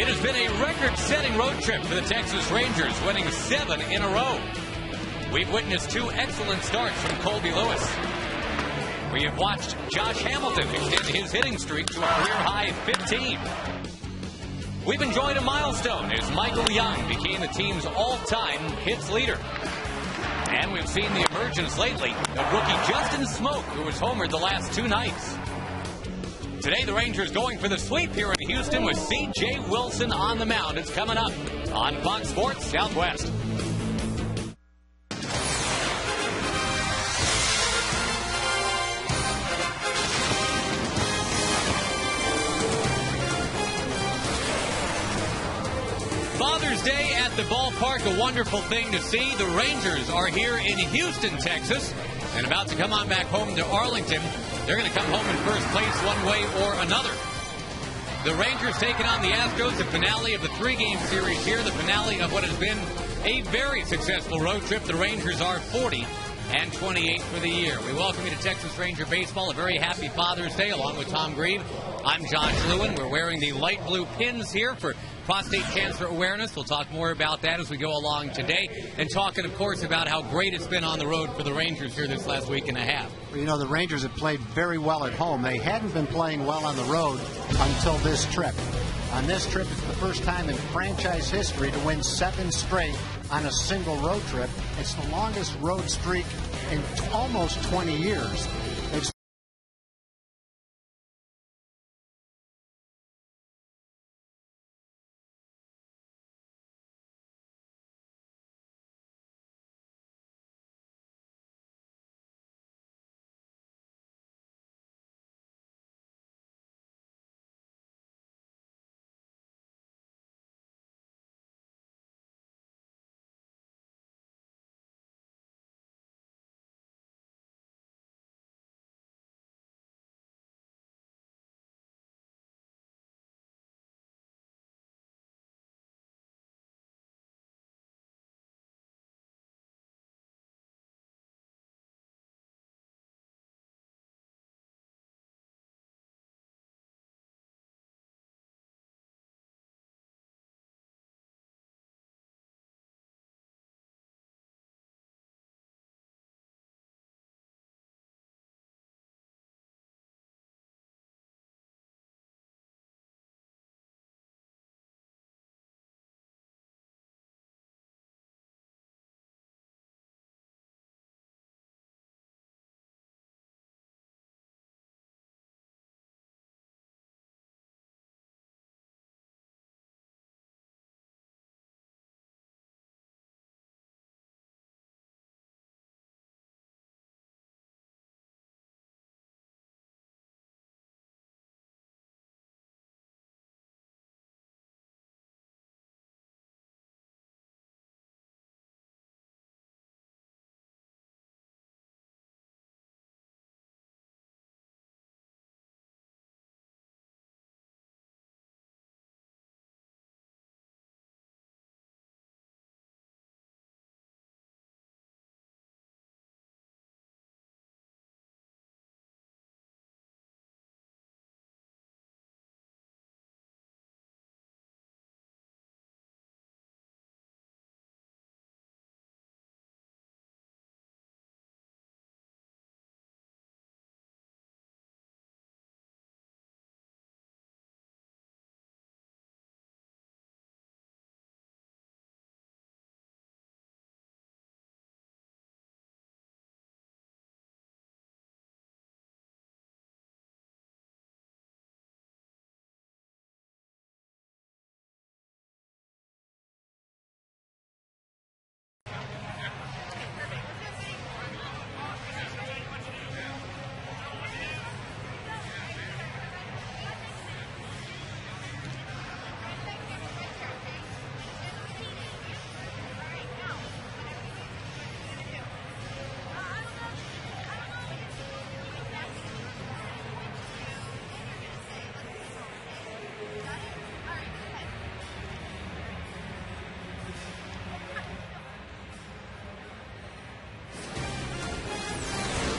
It has been a record-setting road trip for the Texas Rangers, winning 7 in a row. We've witnessed 2 excellent starts from Colby Lewis. We have watched Josh Hamilton extend his hitting streak to a career-high 15. We've enjoyed a milestone as Michael Young became the team's all-time hits leader. And we've seen the emergence lately of rookie Justin Smoke, who was homered the last 2 nights. Today, the Rangers going for the sweep here in Houston with C.J. Wilson on the mound. It's coming up on Fox Sports Southwest. Father's Day at the ballpark, a wonderful thing to see. The Rangers are here in Houston, Texas, and about to come on back home to Arlington. They're going to come home in first place one way or another. The Rangers taking on the Astros, the finale of the 3-game series here, the finale of what has been a very successful road trip. The Rangers are 40-28 for the year. We welcome you to Texas Ranger Baseball. A very happy Father's Day along with Tom Grieve. I'm Josh Lewin. We're wearing the light blue pins here for prostate cancer awareness. We'll talk more about that as we go along today. And talking, of course, about how great it's been on the road for the Rangers here this last week and a half. Well, you know, the Rangers have played very well at home. They hadn't been playing well on the road until this trip. On this trip, it's the first time in franchise history to win 7 straight on a single road trip. It's the longest road streak in almost 20 years.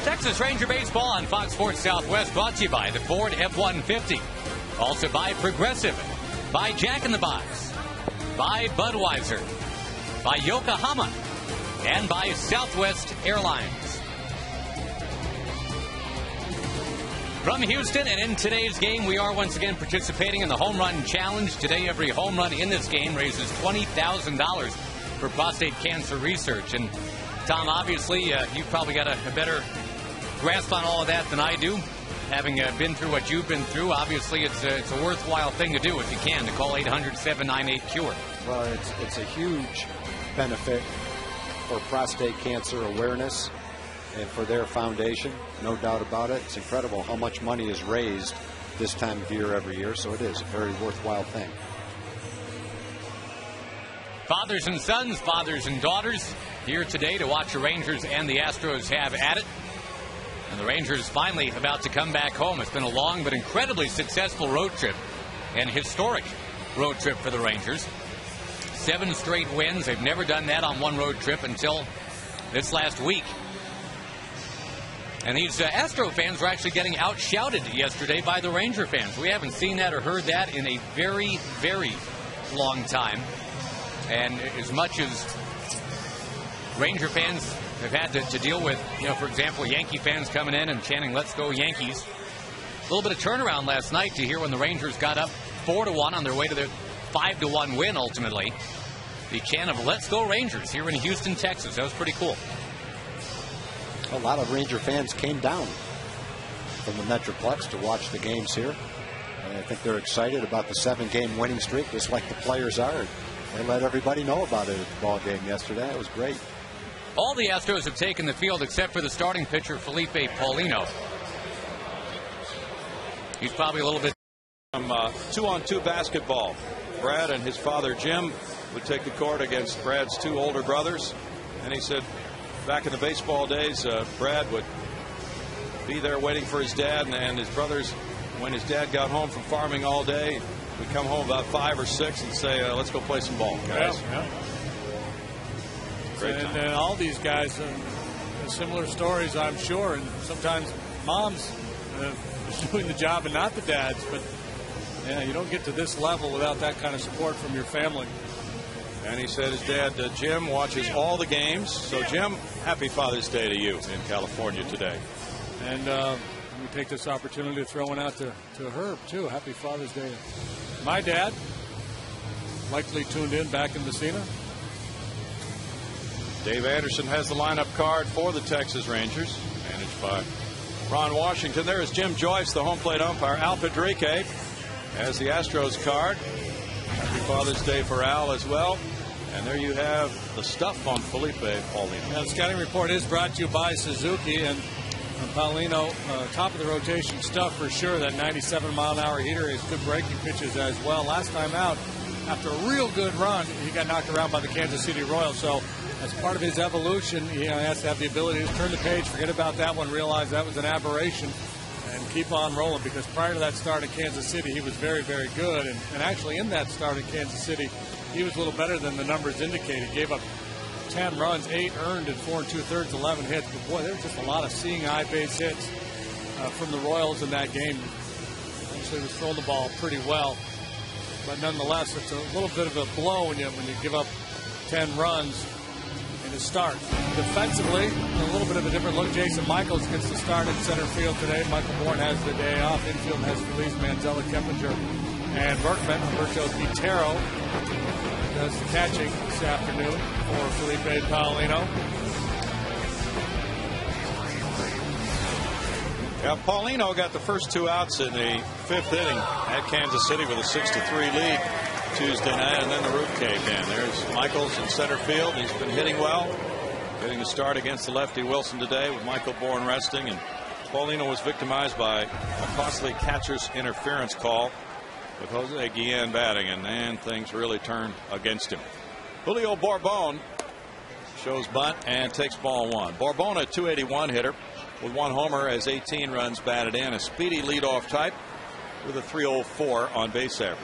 Texas Ranger Baseball on Fox Sports Southwest, brought to you by the Ford F-150. Also by Progressive. by Jack in the Box, by Budweiser, by Yokohama, and by Southwest Airlines. From Houston, and in today's game, we are once again participating in the Home Run Challenge. Today, every home run in this game raises $20,000 for prostate cancer research. And Tom, obviously, you've probably got a better grasp on all of that than I do. Having been through what you've been through, obviously it's a worthwhile thing to do if you can, to call 800-798-CURE. Well, it's a huge benefit for prostate cancer awareness and for their foundation, no doubt about it. It's incredible how much money is raised this time of year every year, so it is a very worthwhile thing. Fathers and sons, fathers and daughters, here today to watch the Rangers and the Astros have at it. And the Rangers finally about to come back home. It's been a long but incredibly successful road trip, and historic road trip for the Rangers. 7 straight wins. They've never done that on one road trip until this last week. And these Astro fans were actually getting out-shouted yesterday by the Ranger fans. We haven't seen that or heard that in a very, very long time. And as much as Ranger fans have had to deal with, for example, Yankee fans coming in and chanting, "Let's go Yankees." A little bit of turnaround last night to hear when the Rangers got up 4-1 on their way to their 5-1 win ultimately. The chant of "Let's go Rangers" here in Houston, Texas. That was pretty cool. A lot of Ranger fans came down from the Metroplex to watch the games here. And I think they're excited about the 7-game winning streak, just like the players are. They let everybody know about it at the ball game yesterday. It was great. All the Astros have taken the field except for the starting pitcher, Felipe Paulino. He's probably a little bit. From 2-on-2 basketball. Brad and his father Jim would take the court against Brad's 2 older brothers. And he said back in the baseball days, Brad would be there waiting for his dad and his brothers. When his dad got home from farming all day, we'd come home about 5 or 6 and say, "Let's go play some ball, guys." Yeah. Great time. And all these guys have similar stories, I'm sure. And sometimes moms doing the job and not the dads. But yeah, you don't get to this level without that kind of support from your family. And he said his dad, Jim, watches all the games. So, Jim, happy Father's Day to you in California today. And we take this opportunity to throw one out to Herb, too. Happy Father's Day. My dad, likely tuned in back in Messina. Dave Anderson has the lineup card for the Texas Rangers, managed by Ron Washington. There is Jim Joyce, the home plate umpire. Al Pedrique has the Astros card. Happy Father's Day for Al as well. And there you have the stuff on Felipe Paulino. Now, the scouting report is brought to you by Suzuki, and Paulino, top of the rotation stuff for sure. That 97-mile-an-hour heater is good breaking pitches as well. Last time out, after a real good run, he got knocked around by the Kansas City Royals. So as part of his evolution, he has to have the ability to turn the page, forget about that one, realize that was an aberration, and keep on rolling. Because prior to that start in Kansas City, he was very, very good. And actually in that start in Kansas City, he was a little better than the numbers indicate. He gave up 10 runs, 8 earned in 4 2/3, 11 hits. But boy, there was just a lot of seeing eye base hits from the Royals in that game. Actually was throwing the ball pretty well. But nonetheless, it's a little bit of a blow when you give up 10 runs in a start. Defensively, a little bit of a different look. Jason Michaels gets the start in center field today. Michael Bourne has the day off. Infield has Feliz Manzella, Keppinger, and Berkman. Roberto Quintero does the catching this afternoon for Felipe Paulino. Yeah, Paulino got the first 2 outs in the 5th inning at Kansas City with a 6-3 lead Tuesday night, and then the roof caved in. There's Michaels in center field. He's been hitting well, getting the start against the lefty Wilson today with Michael Bourne resting. And Paulino was victimized by a costly catcher's interference call with Jose Guillen batting, and then things really turned against him. Julio Bourbon shows bunt and takes ball 1. Bourbon, a .281 hitter with 1 homer, has 18 runs batted in, a speedy leadoff type with a .304 on base average.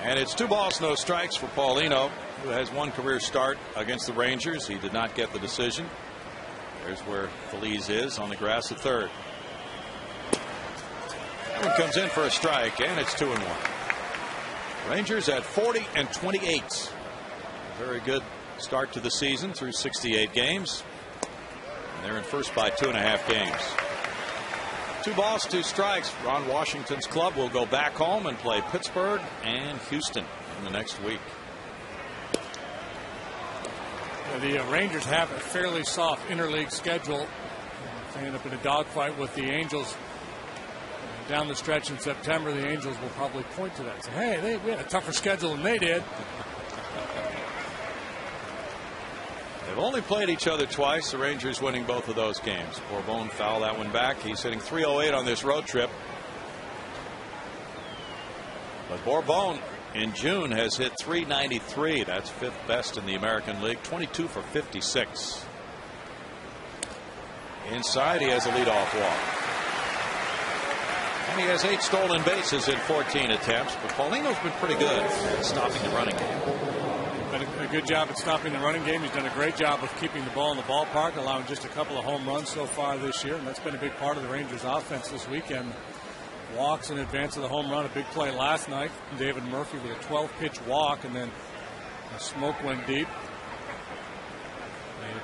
And it's 2 balls, no strikes for Paulino, who has 1 career start against the Rangers. He did not get the decision. There's where Feliz is on the grass at third. That one comes in for a strike, and it's 2-1. Rangers at 40-28. Very good start to the season through 68 games. And they're in first by 2.5 games. 2 balls, 2 strikes. Ron Washington's club will go back home and play Pittsburgh and Houston in the next week. The Rangers have a fairly soft interleague schedule. They end up in a dogfight with the Angels down the stretch in September. The Angels will probably point to that and say, hey, we had a tougher schedule than they did. They've only played each other twice. The Rangers winning both of those games. Bourbon fouled that one back. He's hitting .308 on this road trip. But Bourbon in June has hit .393. That's 5th best in the American League. 22 for 56. Inside, he has a leadoff walk. And he has 8 stolen bases in 14 attempts. But Paulino's been pretty good at stopping the running game. Done a good job at stopping the running game. He's done a great job of keeping the ball in the ballpark, allowing just a couple of home runs so far this year. And that's been a big part of the Rangers offense this weekend. Walks in advance of the home run. A big play last night. David Murphy with a 12-pitch walk, and then the smoke went deep. They had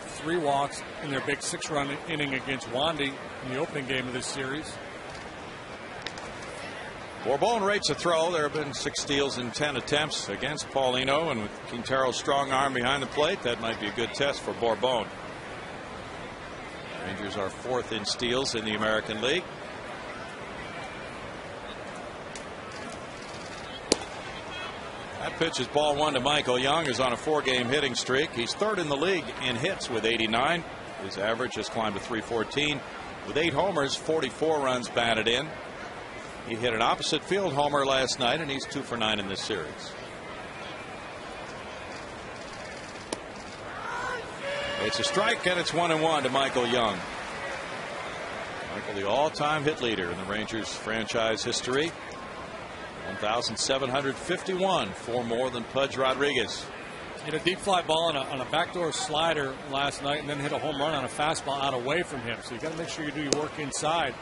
3 walks in their big 6-run inning against Wandy in the opening game of this series. Bourbon rates a throw. There have been 6 steals in 10 attempts against Paulino, and with Quintero's strong arm behind the plate, that might be a good test for Bourbon. Rangers are 4th in steals in the American League. That pitch is ball 1 to Michael Young, who's on a 4-game hitting streak. He's 3rd in the league in hits with 89. His average has climbed to .314. With 8 homers, 44 runs batted in. He hit an opposite field homer last night, and he's 2 for 9 in this series. It's a strike, and it's 1-1 to Michael Young. Michael, the all-time hit leader in the Rangers franchise history. 1,751, 4 more than Pudge Rodriguez. Hit a deep fly ball on a backdoor slider last night, and then hit a home run on a fastball out away from him. So you got to make sure you do your work inside.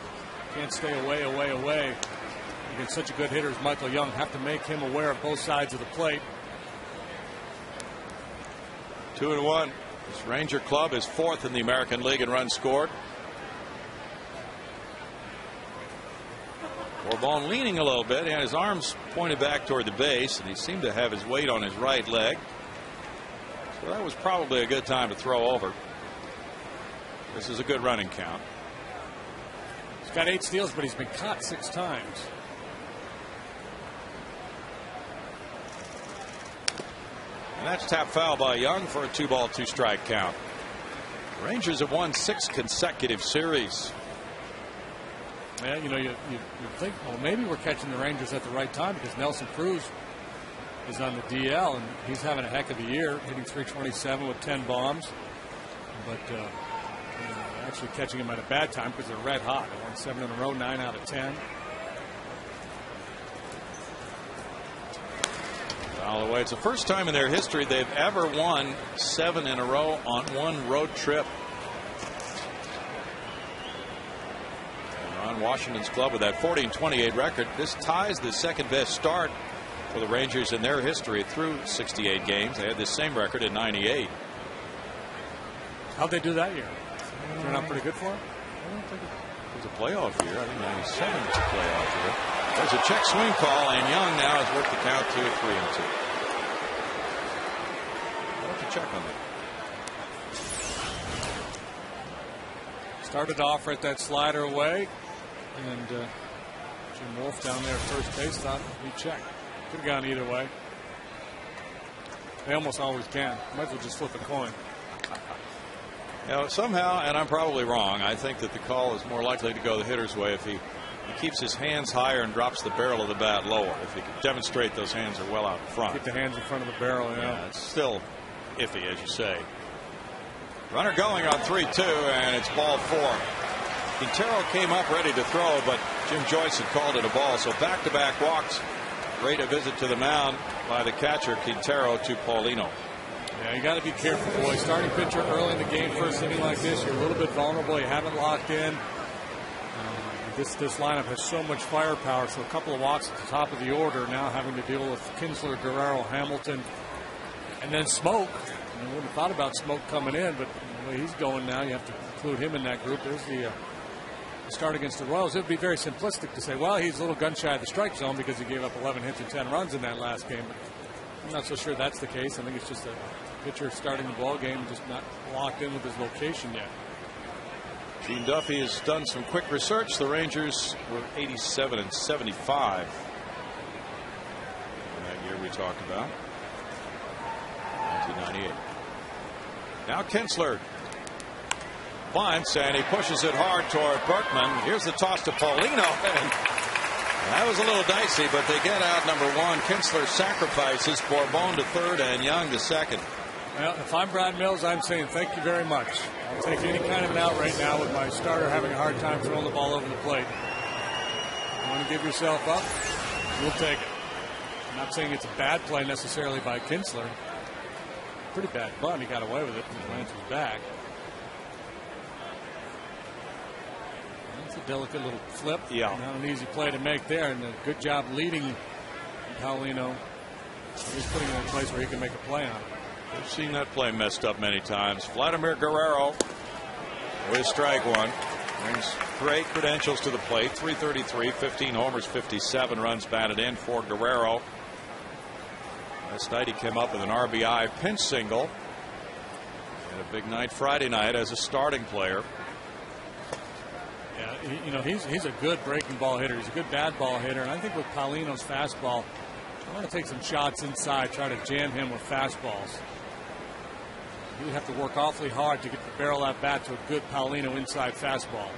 Can't stay away. Against such a good hitter as Michael Young, have to make him aware of both sides of the plate. 2-1. This Ranger club is 4th in the American League in runs scored. Bourbon leaning a little bit, and his arms pointed back toward the base, and he seemed to have his weight on his right leg. So that was probably a good time to throw over. This is a good running count. He's got 8 steals, but he's been caught 6 times. And that's tapped foul by Young for a 2-ball, 2-strike count. The Rangers have won 6 consecutive series. Yeah, you think, well, maybe we're catching the Rangers at the right time because Nelson Cruz is on the DL, and he's having a heck of a year, hitting .327 with 10 bombs. But actually catching him at a bad time because they're red hot. They won 7 in a row, 9 out of 10. Foul away. It's the first time in their history they've ever won 7 in a row on one road trip. On Washington's club with that 40-28 record, this ties the 2nd best start for the Rangers in their history through 68 games. They had this same record in '98. How'd they do that year? Turned out pretty good for them? I don't think it was a playoff year. I think '97 was a playoff year. There's a check swing call, and Young now has worked the count to 3-2. I'll have to check on that. Started off at that slider away. And Jim Wolf down there at first base thought he checked. Could have gone either way. They almost always can. Might as well just flip a coin. Somehow, and I'm probably wrong, I think that the call is more likely to go the hitter's way if he keeps his hands higher and drops the barrel of the bat lower. If he can demonstrate those hands are well out in front. Keep the hands in front of the barrel. Yeah, it's still iffy, as you say. Runner going on 3-2, and it's ball 4. Quintero came up ready to throw, but Jim Joyce had called it a ball. So back-to-back walks. Great a visit to the mound by the catcher Quintero to Paulino. Yeah, you got to be careful, boy. Starting pitcher early in the game, first inning like this, you're a little bit vulnerable. You haven't locked in. This lineup has so much firepower, so a couple of walks at the top of the order, now having to deal with Kinsler, Guerrero, Hamilton, and then Smoke. I wouldn't have thought about Smoke coming in, but the way he's going now, you have to include him in that group. There's the start against the Royals. It would be very simplistic to say, well, he's a little gun shy of the strike zone because he gave up 11 hits and 10 runs in that last game. But I'm not so sure that's the case. I think it's just a pitcher starting the ball game, just not locked in with his location yet. Gene Duffy has done some quick research. The Rangers were 87 and 75 in that year we talked about, 1998. Now Kinsler bunts and he pushes it hard toward Berkman. Here's the toss to Paulino. That was a little dicey, but they get out number one. Kinsler sacrifices Bourbon to third and Young to second. Well, if I'm Brad Mills, I'm saying thank you very much. I'll take any kind of an out right now with my starter having a hard time throwing the ball over the plate. You want to give yourself up? We'll take it. I'm not saying it's a bad play necessarily by Kinsler. Pretty bad bunt. He got away with it and Lance was back. It's a delicate little flip. Yeah. Not an easy play to make there, and a good job leading Paulino. He's putting him in a place where he can make a play on it. We've seen that play messed up many times. Vladimir Guerrero with strike one. Brings great credentials to the plate. 333, 15 homers, 57 runs batted in for Guerrero. Last night he came up with an RBI pinch single. And a big night Friday night as a starting player. Yeah, he's a good breaking ball hitter. He's a good bad ball hitter. And I think with Paulino's fastball, I want to take some shots inside, try to jam him with fastballs. You have to work awfully hard to get the barrel at bat to a good Paulino inside fastball.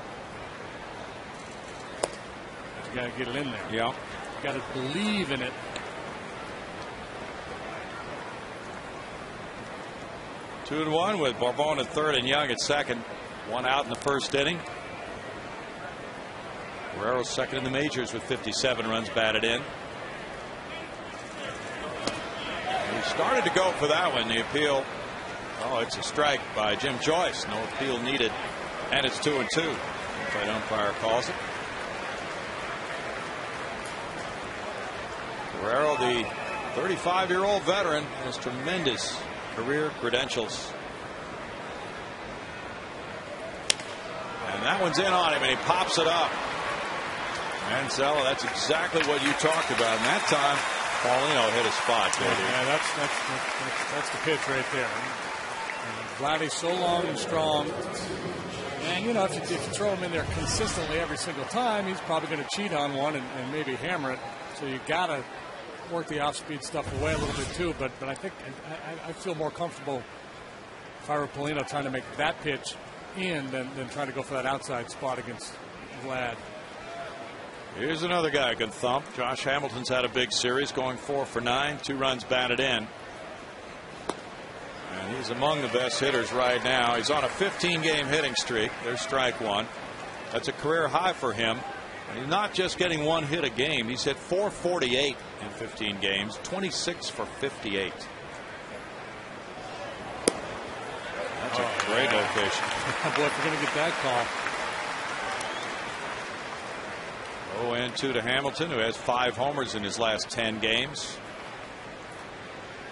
But you got to get it in there. Yeah. You got to believe in it. Two and one with Bourbon at third and Young at second. One out in the first inning. Guerrero's second in the majors with 57 runs batted in. He started to go for that one. The appeal. Oh, it's a strike by Jim Joyce. No appeal needed. And it's 2-2. Inside umpire calls it. Guerrero, the 35-year-old veteran, has tremendous career credentials. And that one's in on him, and he pops it up. Manzella, that's exactly what you talked about. And that time, Paulino hit a spot. Yeah, that's the pitch right there. Vladdy's so long and strong. And, if you throw him in there consistently every single time, he's probably going to cheat on one and maybe hammer it. So you got to work the off-speed stuff away a little bit too. But I think I feel more comfortable if I were Paulino trying to make that pitch in than trying to go for that outside spot against Vlad. Here's another guy who can thump. Josh Hamilton's had a big series, going 4 for 9, 2 runs batted in. And he's among the best hitters right now. He's on a 15-game hitting streak. There's strike one. That's a career high for him. And he's not just getting one hit a game. He's hit 448 in 15 games, 26 for 58. That's a great location. Boy, if we're going to get that call. 0-2 to Hamilton, who has 5 homers in his last 10 games.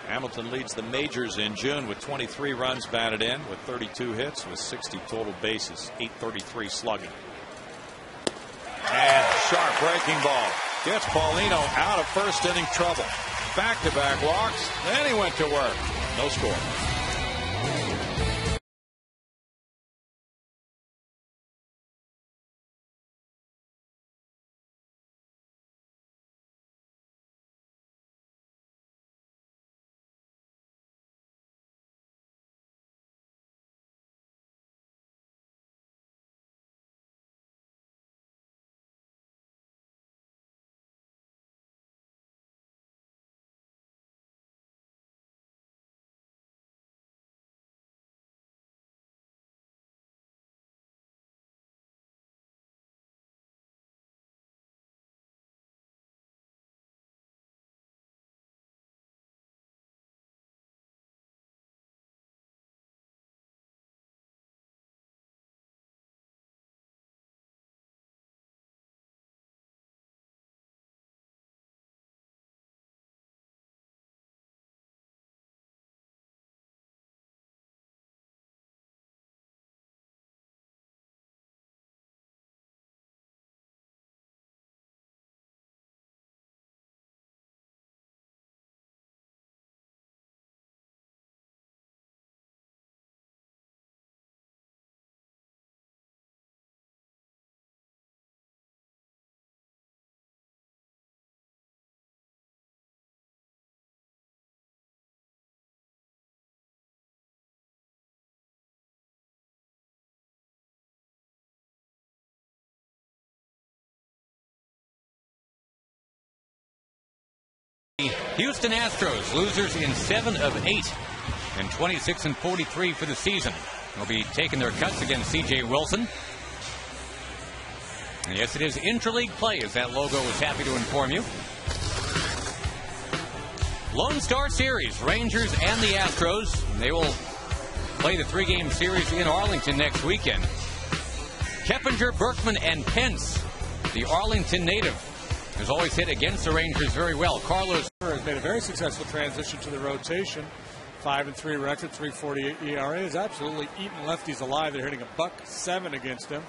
Hamilton leads the majors in June with 23 runs batted in, with 32 hits, with 60 total bases, 833 slugging. And sharp breaking ball gets Paulino out of first inning trouble. Back-to-back walks, then he went to work. No score. Houston Astros, losers in 7 of 8 and 26-43 for the season. They'll be taking their cuts against C.J. Wilson. And yes, it is intra-league play, as that logo is happy to inform you. Lone Star Series, Rangers and the Astros. They will play the 3-game series in Arlington next weekend. Keppinger, Berkman, and Pence, the Arlington native, has always hit against the Rangers very well. Carlos has made a very successful transition to the rotation. 5-3 record, 3.48 ERA. Has absolutely eaten lefties alive. They're hitting .107 against him.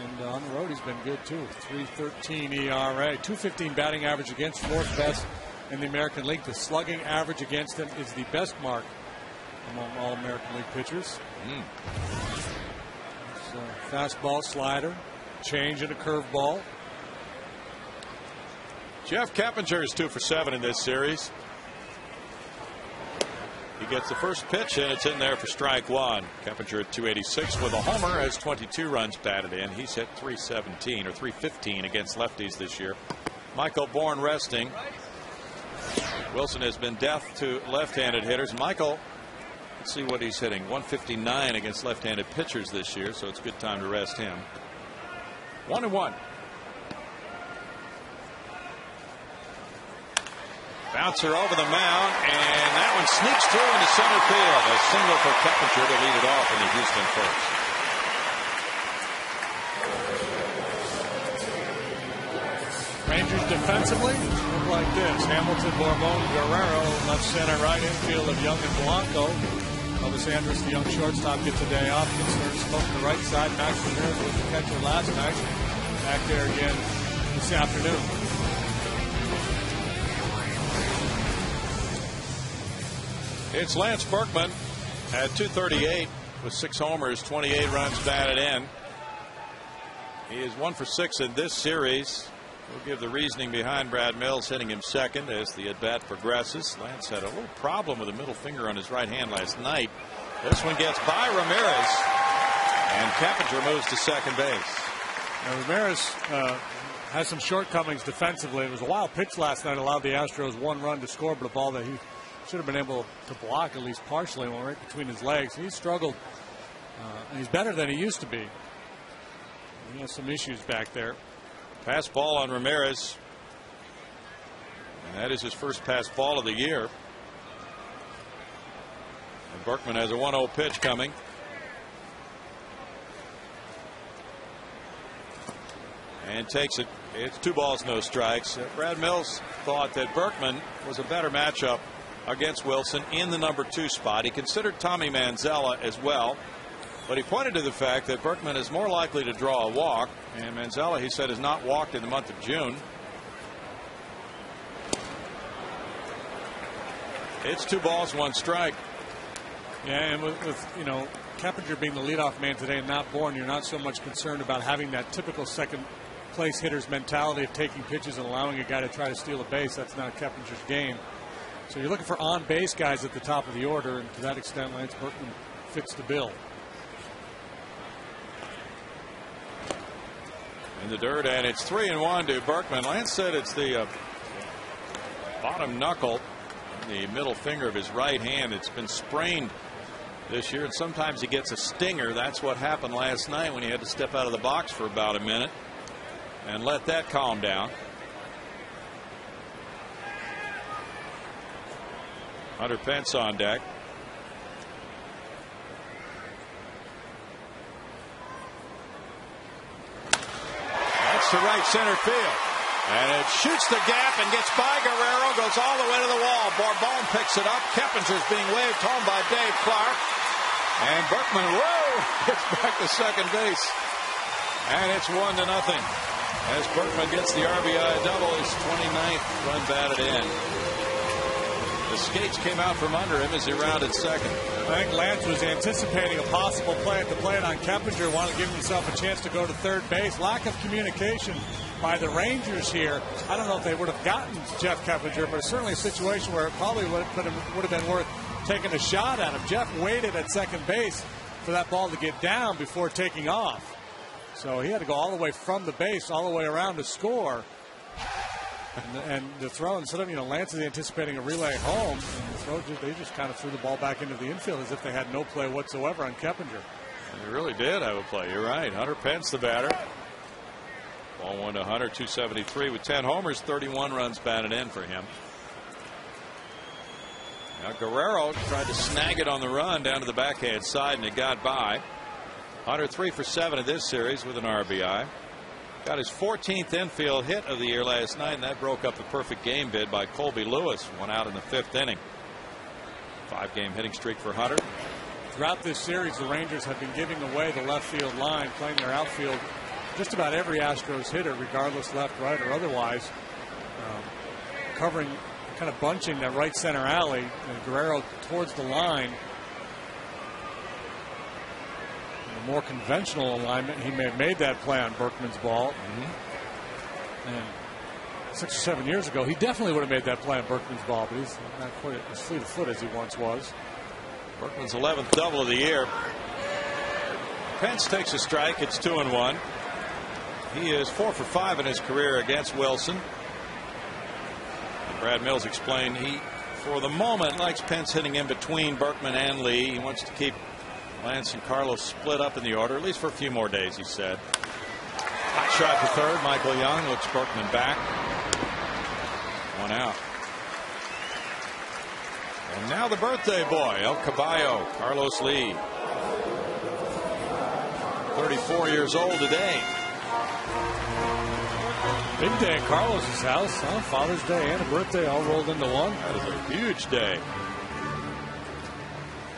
And on the road, he's been good, too. 3.13 ERA. 2.15 batting average against, 4th best in the American League. The slugging average against him is the best mark among all American League pitchers. Fastball, slider, change, and a curveball. Jeff Keppinger is 2 for 7 in this series. He gets the first pitch, and it's in there for strike one. Keppinger at 286 with a homer, has 22 runs batted in. He's hit 317 or 315 against lefties this year. Michael Bourne resting. Wilson has been deaf to left-handed hitters. Michael, let's see what he's hitting. 159 against left-handed pitchers this year, so it's a good time to rest him. 1-1. Bouncer over the mound, and that one sneaks through into center field. A single for Keppinger to lead it off in the Houston first. Rangers defensively look like this. Hamilton, Bourbon, Guerrero, left center, right infield of Young and Blanco. Elvis Andrus, the young shortstop, gets a day off. Gets smoke to the right side. Max Ramirez was the catcher last night. Back there again this afternoon. It's Lance Berkman at 238 with 6 homers, 28 runs batted in. He is 1 for 6 in this series. We'll give the reasoning behind Brad Mills hitting him second as the at-bat progresses. Lance had a little problem with a middle finger on his right hand last night. This one gets by Ramirez, and Keppinger moves to second base. Now, Ramirez has some shortcomings defensively. It was a wild pitch last night, allowed the Astros 1 run to score, but a ball that he should have been able to block at least partially, went right between his legs. He struggled, and he's better than he used to be. He has some issues back there. Pass ball on Ramirez, and that is his first pass ball of the year. And Berkman has a 1-0 pitch coming. And takes it. It's 2 balls, no strikes. Brad Mills thought that Berkman was a better matchup against Wilson in the number 2 spot. He considered Tommy Manzella as well, but he pointed to the fact that Berkman is more likely to draw a walk, and Manzella, he said, has not walked in the month of June. It's 2 balls, 1 strike. Yeah, and with Keppinger being the leadoff man today and not Bourne, you're not so much concerned about having that typical second place hitter's mentality of taking pitches and allowing a guy to try to steal a base. That's not Keppinger's game. So you're looking for on-base guys at the top of the order, and to that extent, Lance Berkman fits the bill. In the dirt, and it's 3-1 to Berkman. Lance said it's the bottom knuckle, the middle finger of his right hand. It's been sprained this year, and sometimes he gets a stinger. That's what happened last night when he had to step out of the box for about a minute and let that calm down. Hunter Pence on deck. That's to right center field. And it shoots the gap and gets by Guerrero, goes all the way to the wall. Bourbon picks it up. Keppinger's being waved home by Dave Clark. And Berkman, gets back to second base. And it's 1-0. As Berkman gets the RBI double, his 29th run batted in. The skates came out from under him as he rounded second. I think Lance was anticipating a possible play at the plate on Keppinger, wanted to give himself a chance to go to third base. Lack of communication by the Rangers here. I don't know if they would have gotten Jeff Keppinger, but it's certainly a situation where it probably would have been worth taking a shot at him. Jeff waited at second base for that ball to get down before taking off. So he had to go all the way from the base, all the way around to score. And the throw, instead of, Lance is anticipating a relay home, and the throw, they just kind of threw the ball back into the infield as if they had no play whatsoever on Keppinger. They really did have a play. You're right. Hunter Pence, the batter. Ball 1 to Hunter, 273 with 10 homers, 31 runs batted in for him. Now Guerrero tried to snag it on the run down to the backhand side, and it got by. Hunter 3 for 7 in this series with an RBI. Got his 14th infield hit of the year last night, and that broke up a perfect game bid by Colby Lewis. One out in the 5th inning. 5-game hitting streak for Hunter. Throughout this series, the Rangers have been giving away the left field line, playing their outfield. Just about every Astros hitter, regardless left, right, or otherwise, covering, kind of bunching that right center alley, and Guerrero towards the line. In a more conventional alignment, he may have made that play on Berkman's ball. And 6 or 7 years ago, he definitely would have made that play on Berkman's ball, but he's not quite as fleet of foot as he once was. Berkman's 11th double of the year. Pence takes a strike. It's 2-1. He is 4 for 5 in his career against Wilson. Brad Mills explained he, for the moment, likes Pence hitting in between Berkman and Lee. He wants to keep Lance and Carlos split up in the order, at least for a few more days, he said. Hot shot to third. Michael Young looks Berkman back. 1 out. And now the birthday boy, El Caballo, Carlos Lee. 34 years old today. Big day at Carlos's house, huh? Father's Day and a birthday all rolled into one. That is a huge day.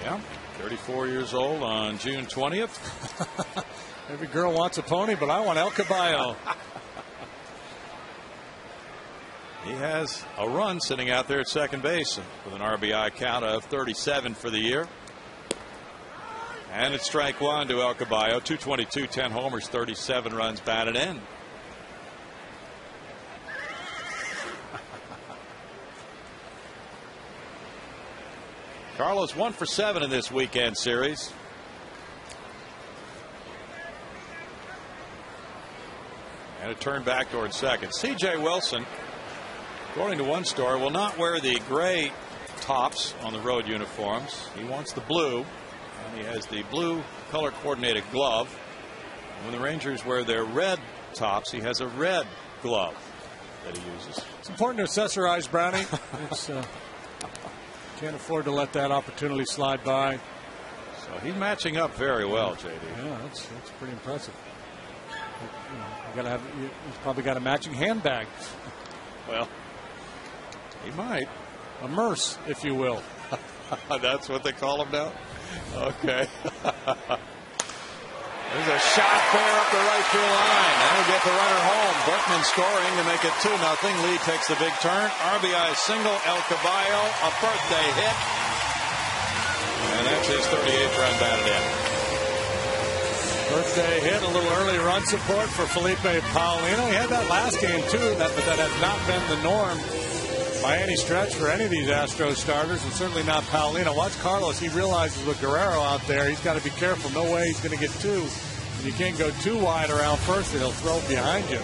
Yeah, 34 years old on June 20th. Every girl wants a pony, but I want El Caballo. He has a run sitting out there at second base with an RBI count of 37 for the year. And it's strike one to El Caballo. 222, 10 homers, 37 runs batted in. Carlos 1 for 7 in this weekend series. And a turn back towards second. C.J. Wilson, according to one story, will not wear the gray tops on the road uniforms. He wants the blue, and he has the blue color coordinated glove. And when the Rangers wear their red tops, he has a red glove that he uses. It's important to accessorize, Brownie. It's can't afford to let that opportunity slide by. So he's matching up very well, JD. Yeah, that's pretty impressive. He's probably got a matching handbag. Well, he might. A Merce, if you will. That's what they call him now? Okay. There's a shot there up the right field line. That'll get the runner home. Berkman scoring to make it 2-0. Lee takes the big turn. RBI single. El Caballo, a birthday hit. And that's his 38th run batted in. Birthday hit, a little early run support for Felipe Paulino. He had that last game, too, but that has not been the norm by any stretch for any of these Astros starters, and certainly not Paulino. Watch Carlos. He realizes with Guerrero out there, he's got to be careful. No way he's going to get two. And you can't go too wide around first, or he'll throw behind you.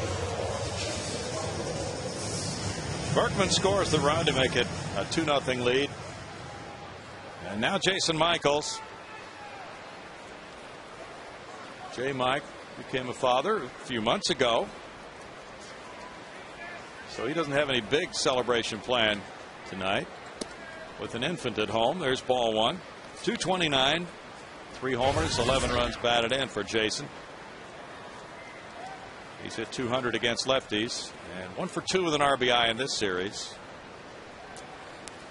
Berkman scores the run to make it a 2-0 lead. And now Jason Michaels. J. Mike became a father a few months ago. So he doesn't have any big celebration planned tonight. With an infant at home, there's ball one. 229, 3 homers, 11 runs batted in for Jason. He's hit 200 against lefties and 1 for 2 with an RBI in this series.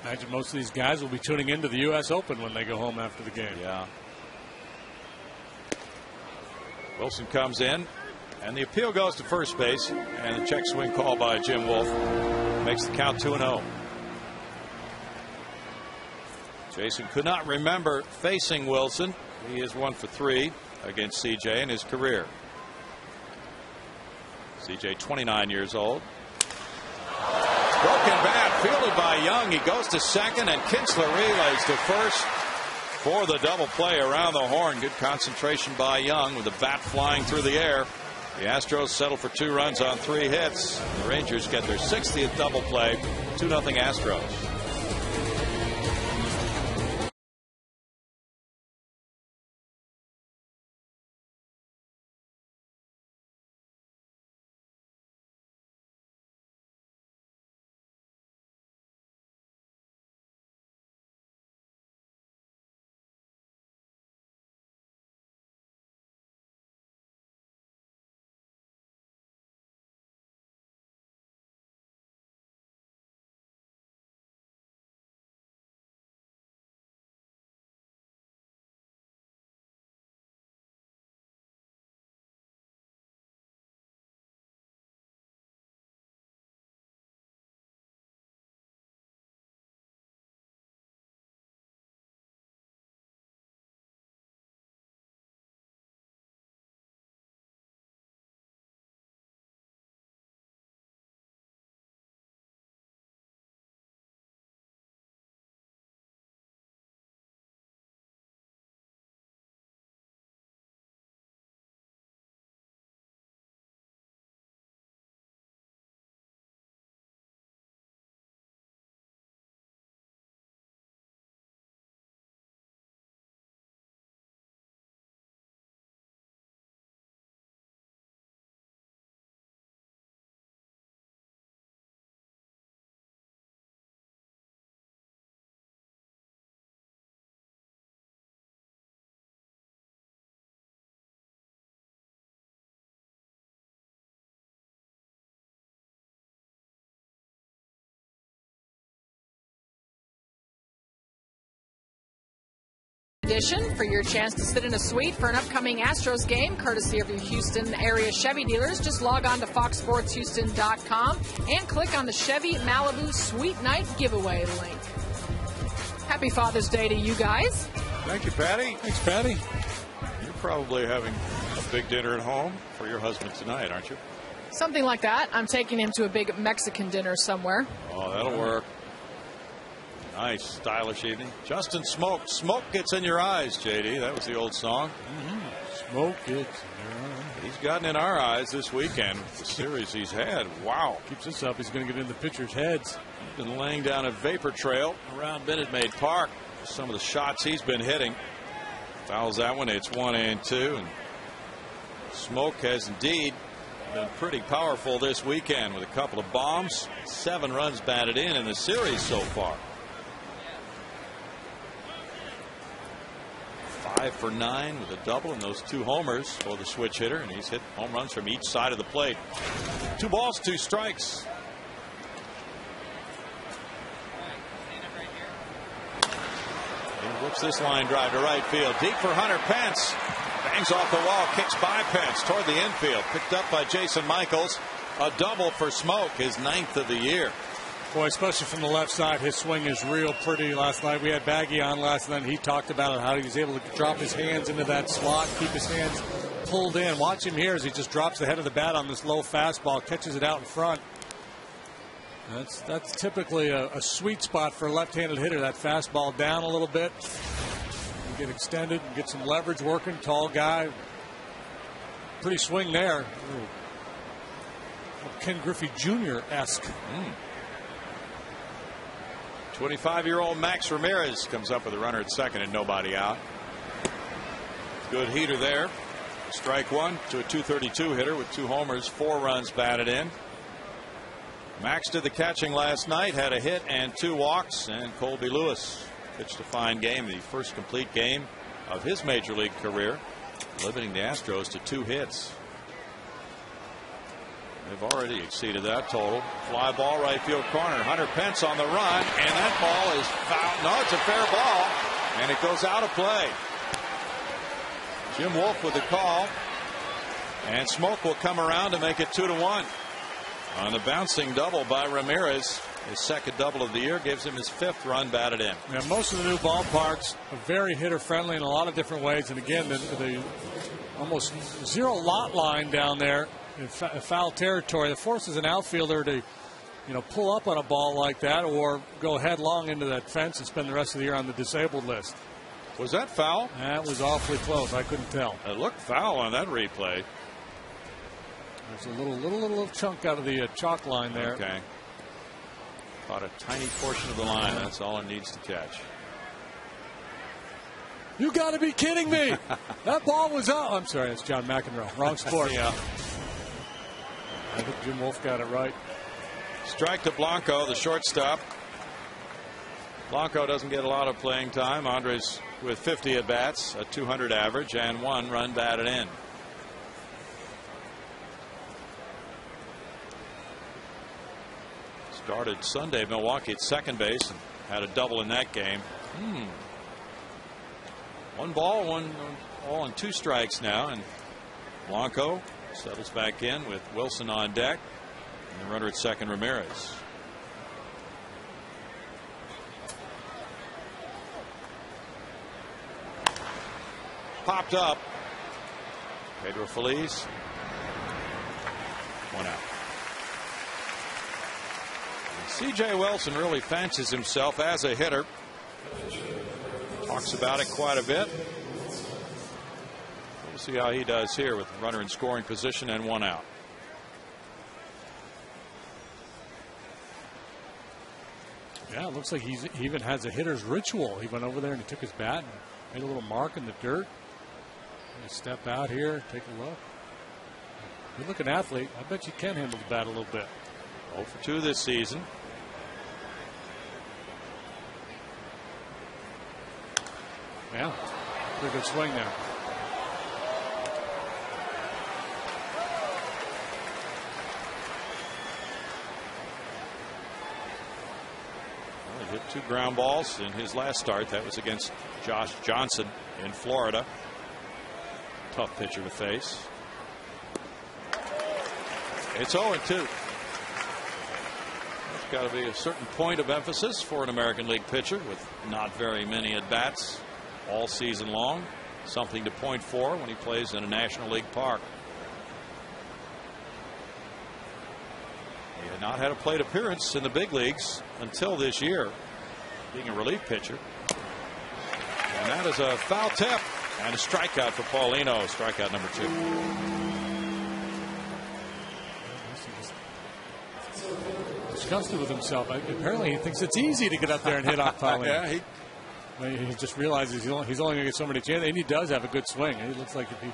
Imagine most of these guys will be tuning into the U.S. Open when they go home after the game. Yeah. Wilson comes in, and the appeal goes to first base, and the check swing call by Jim Wolf makes the count 2-0. Jason could not remember facing Wilson. He is 1 for 3 against CJ in his career. CJ 29 years old. Broken bat fielded by Young. He goes to second, and Kinsler relays to first for the double play around the horn. Good concentration by Young with the bat flying through the air. The Astros settle for 2 runs on 3 hits. The Rangers get their 60th double play. 2-0 Astros. For your chance to sit in a suite for an upcoming Astros game, courtesy of your Houston area Chevy dealers. Just log on to foxsportshouston.com and click on the Chevy Malibu Suite Night giveaway link. Happy Father's Day to you guys. Thank you, Patty. Thanks, Patty. You're probably having a big dinner at home for your husband tonight, aren't you? Something like that. I'm taking him to a big Mexican dinner somewhere. Oh, that'll work. Nice, stylish evening. Justin Smoke. Smoke gets in your eyes, JD. That was the old song. Smoke gets in your eyes. He's gotten in our eyes this weekend with the series he's had. Wow. Keeps this up, he's going to get in the pitchers' heads. He's been laying down a vapor trail around Minute Maid Park. Some of the shots he's been hitting. Fouls that one. It's 1-2. And Smoke has indeed been pretty powerful this weekend with a couple of bombs. 7 runs batted in the series so far. 5 for 9 with a double and those 2 homers for the switch hitter, and he's hit home runs from each side of the plate. 2 balls, 2 strikes. He whips this line drive to right field, deep for Hunter Pence. Bangs off the wall, kicks by Pence toward the infield, picked up by Jason Michaels. A double for Smoke, his 9th of the year. Boy, especially from the left side, his swing is real pretty. Last night we had Baggy on last night. He talked about it, how he was able to drop his hands into that slot, keep his hands pulled in. Watch him here as he just drops the head of the bat on this low fastball, catches it out in front. That's typically a sweet spot for a left-handed hitter. That fastball down a little bit, you get extended and get some leverage working. Tall guy, pretty swing there. Ken Griffey Jr.-esque. 25-year-old Max Ramirez comes up with a runner at second and nobody out. Good heater there. Strike one to a .232 hitter with 2 homers, 4 runs batted in. Max did the catching last night, had a hit and 2 walks, and Colby Lewis pitched a fine game, the first complete game of his major league career, limiting the Astros to 2 hits. They've already exceeded that total. Fly ball right field corner. Hunter Pence on the run, and that ball is foul. No, it's a fair ball, and it goes out of play. Jim Wolf with the call, and Smoke will come around to make it 2-1 on the bouncing double by Ramirez. His 2nd double of the year gives him his 5th run batted in. Yeah, most of the new ballparks are very hitter friendly in a lot of different ways, and again, the almost 0 lot line down there in foul territory that forces an outfielder to, pull up on a ball like that or go headlong into that fence and spend the rest of the year on the disabled list. Was that foul? That was awfully close. I couldn't tell. It looked foul on that replay. There's a little chunk out of the chalk line there. Okay. Caught a tiny portion of the line. That's all it needs to catch. You got to be kidding me! That ball was out. I'm sorry, it's John McEnroe. Wrong sport. Yeah. I think Jim Wolf got it right. Strike to Blanco, the shortstop. Blanco doesn't get a lot of playing time. Andres with 50 at bats, a 200 average, and 1 run batted in. Started Sunday Milwaukee at second base and had a double in that game. 1 ball, 1 all, and 2 strikes now, and Blanco settles back in with Wilson on deck, and the runner at second, Ramirez. Popped up. Pedro Feliz. 1 out. C.J. Wilson really fancies himself as a hitter. Talks about it quite a bit. We'll see how he does here with the runner in scoring position and 1 out. Yeah, it looks like he even has a hitter's ritual. He went over there and he took his bat and made a little mark in the dirt. Step out here, take a look. Good looking athlete. I bet you can handle the bat a little bit. 0 for 2 this season. Yeah, pretty good swing there. Well, he hit 2 ground balls in his last start. That was against Josh Johnson in Florida. Tough pitcher to face. It's 0-2. There's got to be a certain point of emphasis for an American League pitcher with not very many at-bats all season long. Something to point for when he plays in a National League park. He had not had a plate appearance in the big leagues until this year, being a relief pitcher. And that is a foul tip and a strikeout for Paulino. Strikeout number 2. Disgusted with himself. Apparently, he thinks it's easy to get up there and hit off Paulino. Yeah, he just realizes he's only going to get so many chances, and he does have a good swing. It looks like if he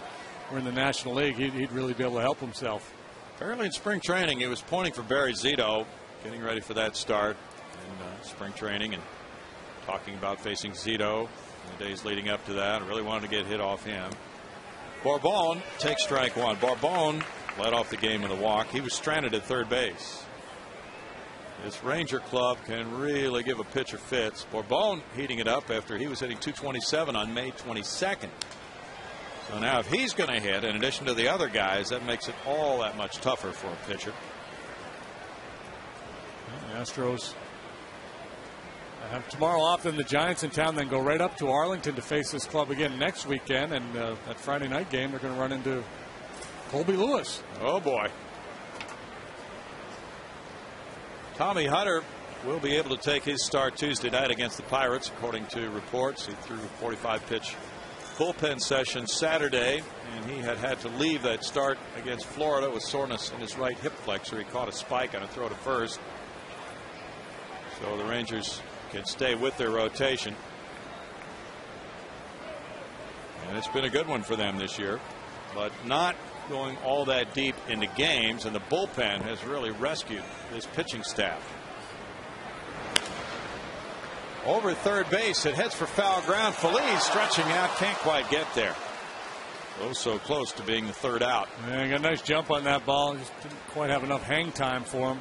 were in the National League, he'd really be able to help himself. Apparently in spring training, he was pointing for Barry Zito, getting ready for that start in spring training, and talking about facing Zito in the days leading up to that. I really wanted to get hit off him. Bourbon takes strike 1. Bourbon led off the game with a walk. He was stranded at third base. This Ranger club can really give a pitcher fits. Bourbon heating it up after he was hitting .227 on May 22nd. So now if he's going to hit, in addition to the other guys, that makes it all that much tougher for a pitcher. The Astros have tomorrow off, then the Giants in town, then go right up to Arlington to face this club again next weekend. And that Friday night game, they're going to run into Colby Lewis. Oh, boy. Tommy Hunter will be able to take his start Tuesday night against the Pirates, according to reports. He threw a 45-pitch bullpen session Saturday, and he had to leave that start against Florida with soreness in his right hip flexor. He caught a spike on a throw to first. So the Rangers can stay with their rotation. And it's been a good one for them this year, but not going all that deep into games, and the bullpen has really rescued this pitching staff. Over at third base, it heads for foul ground. Feliz stretching out, can't quite get there. Oh, so close to being the third out. Yeah, got a nice jump on that ball. Just didn't quite have enough hang time for him.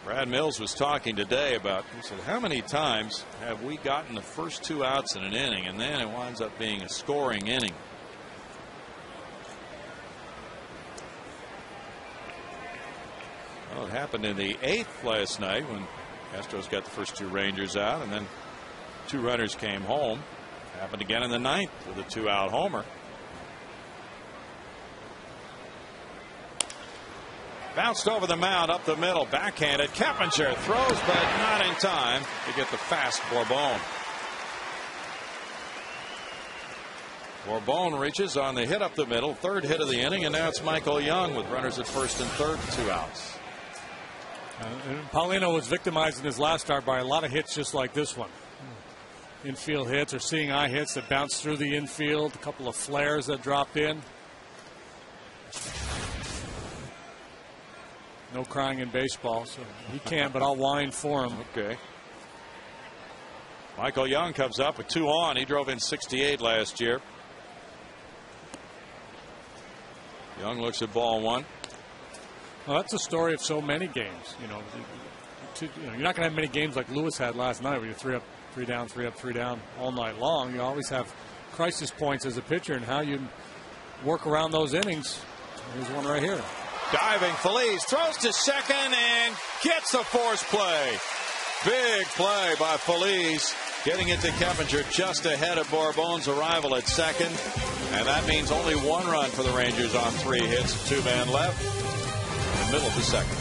Brad Mills was talking today about, he said, how many times have we gotten the first 2 outs in an inning, and then it winds up being a scoring inning? Well, it happened in the 8th last night when Astros got the first 2 Rangers out, and then 2 runners came home. Happened again in the 9th with a 2-out homer. Bounced over the mound up the middle, backhanded. Keppinger throws, but not in time to get the fast Bourbon. Bourbon reaches on the hit up the middle, third hit of the inning, and now it's Michael Young with runners at first and third, 2 outs. And Paulino was victimized in his last start by a lot of hits just like this one. Infield hits or seeing eye hits that bounced through the infield, a couple of flares that dropped in. No crying in baseball, so he can't, but I'll whine for him. Okay. Michael Young comes up with 2 on. He drove in 68 last year. Young looks at ball 1. Well, that's the story of so many games. You know, you're not going to have many games like Lewis had last night where you're 3 up, 3 down, 3 up, 3 down all night long. You always have crisis points as a pitcher, and how you work around those innings. Here's one right here. Diving Feliz throws to second and gets the force play. Big play by Feliz, getting it to Keppinger just ahead of Bourbon's arrival at second. And that means only 1 run for the Rangers on 3 hits, 2-man left in the middle of the second.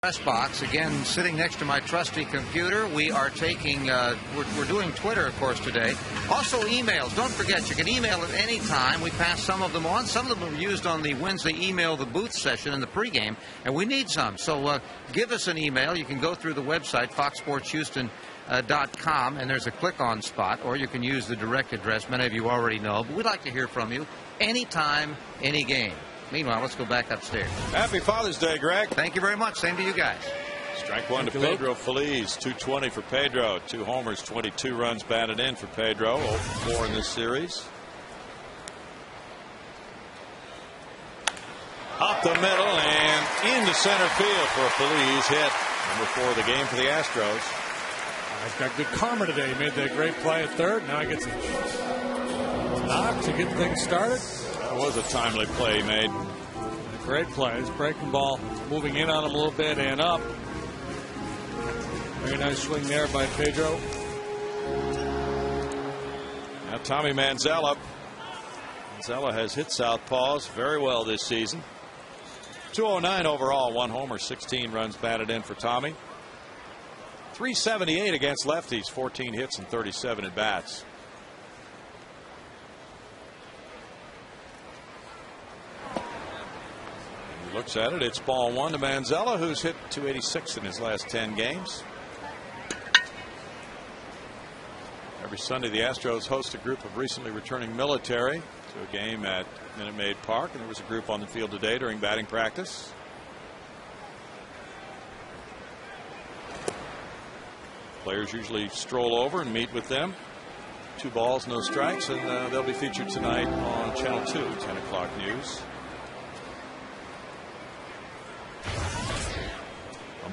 Press box again, sitting next to my trusty computer. We are taking we're doing Twitter, of course, today. Also emails. Don't forget, you can email at any time. We pass some of them on. Some of them were used on the Wednesday email the booth session in the pregame, and we need some. So give us an email. You can go through the website foxsportshouston.com, and there's a click on spot, or you can use the direct address many of you already know, but we'd like to hear from you anytime, any game. Meanwhile, let's go back upstairs. Happy Father's Day, Greg. Thank you very much. Same to you guys. Strike 1 to Pedro Feliz. 220 for Pedro. 2 homers, 22 runs batted in for Pedro. 0 for 4 in this series. Up the middle and into center field for a Feliz hit. Number 4 of the game for the Astros. He's got good karma today. He made that great play at third. Now he gets a knock to get things started. That was a timely play he made. A great play. His breaking ball moving in on him a little bit and up. Very nice swing there by Pedro. Now Tommy Manzella. Manzella has hit southpaws very well this season. 209 overall, 1 homer, 16 runs batted in for Tommy. 378 against lefties, 14 hits and 37 at bats. He looks at it. It's ball 1 to Manzella, who's hit 286 in his last 10 games. Every Sunday, the Astros host a group of recently returning military to a game at Minute Maid Park, and there was a group on the field today during batting practice. Players usually stroll over and meet with them. 2 balls, no strikes, and they'll be featured tonight on Channel 2, 10 o'clock news.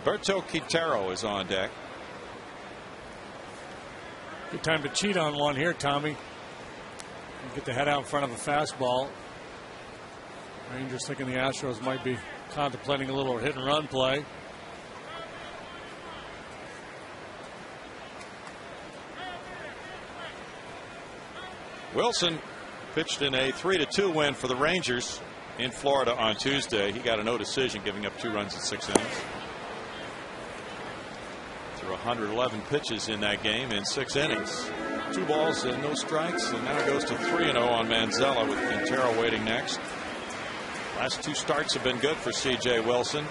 Humberto Quintero is on deck. Good time to cheat on one here, Tommy. Get the head out in front of a fastball. Rangers thinking the Astros might be contemplating a little hit and run play. Wilson pitched in a 3-2 win for the Rangers in Florida on Tuesday. He got a no decision, giving up 2 runs in 6 innings. Threw 111 pitches in that game in 6 innings. 2 balls and no strikes, and now it goes to 3-0 on Manzella with Quintero waiting next. Last 2 starts have been good for C.J. Wilson.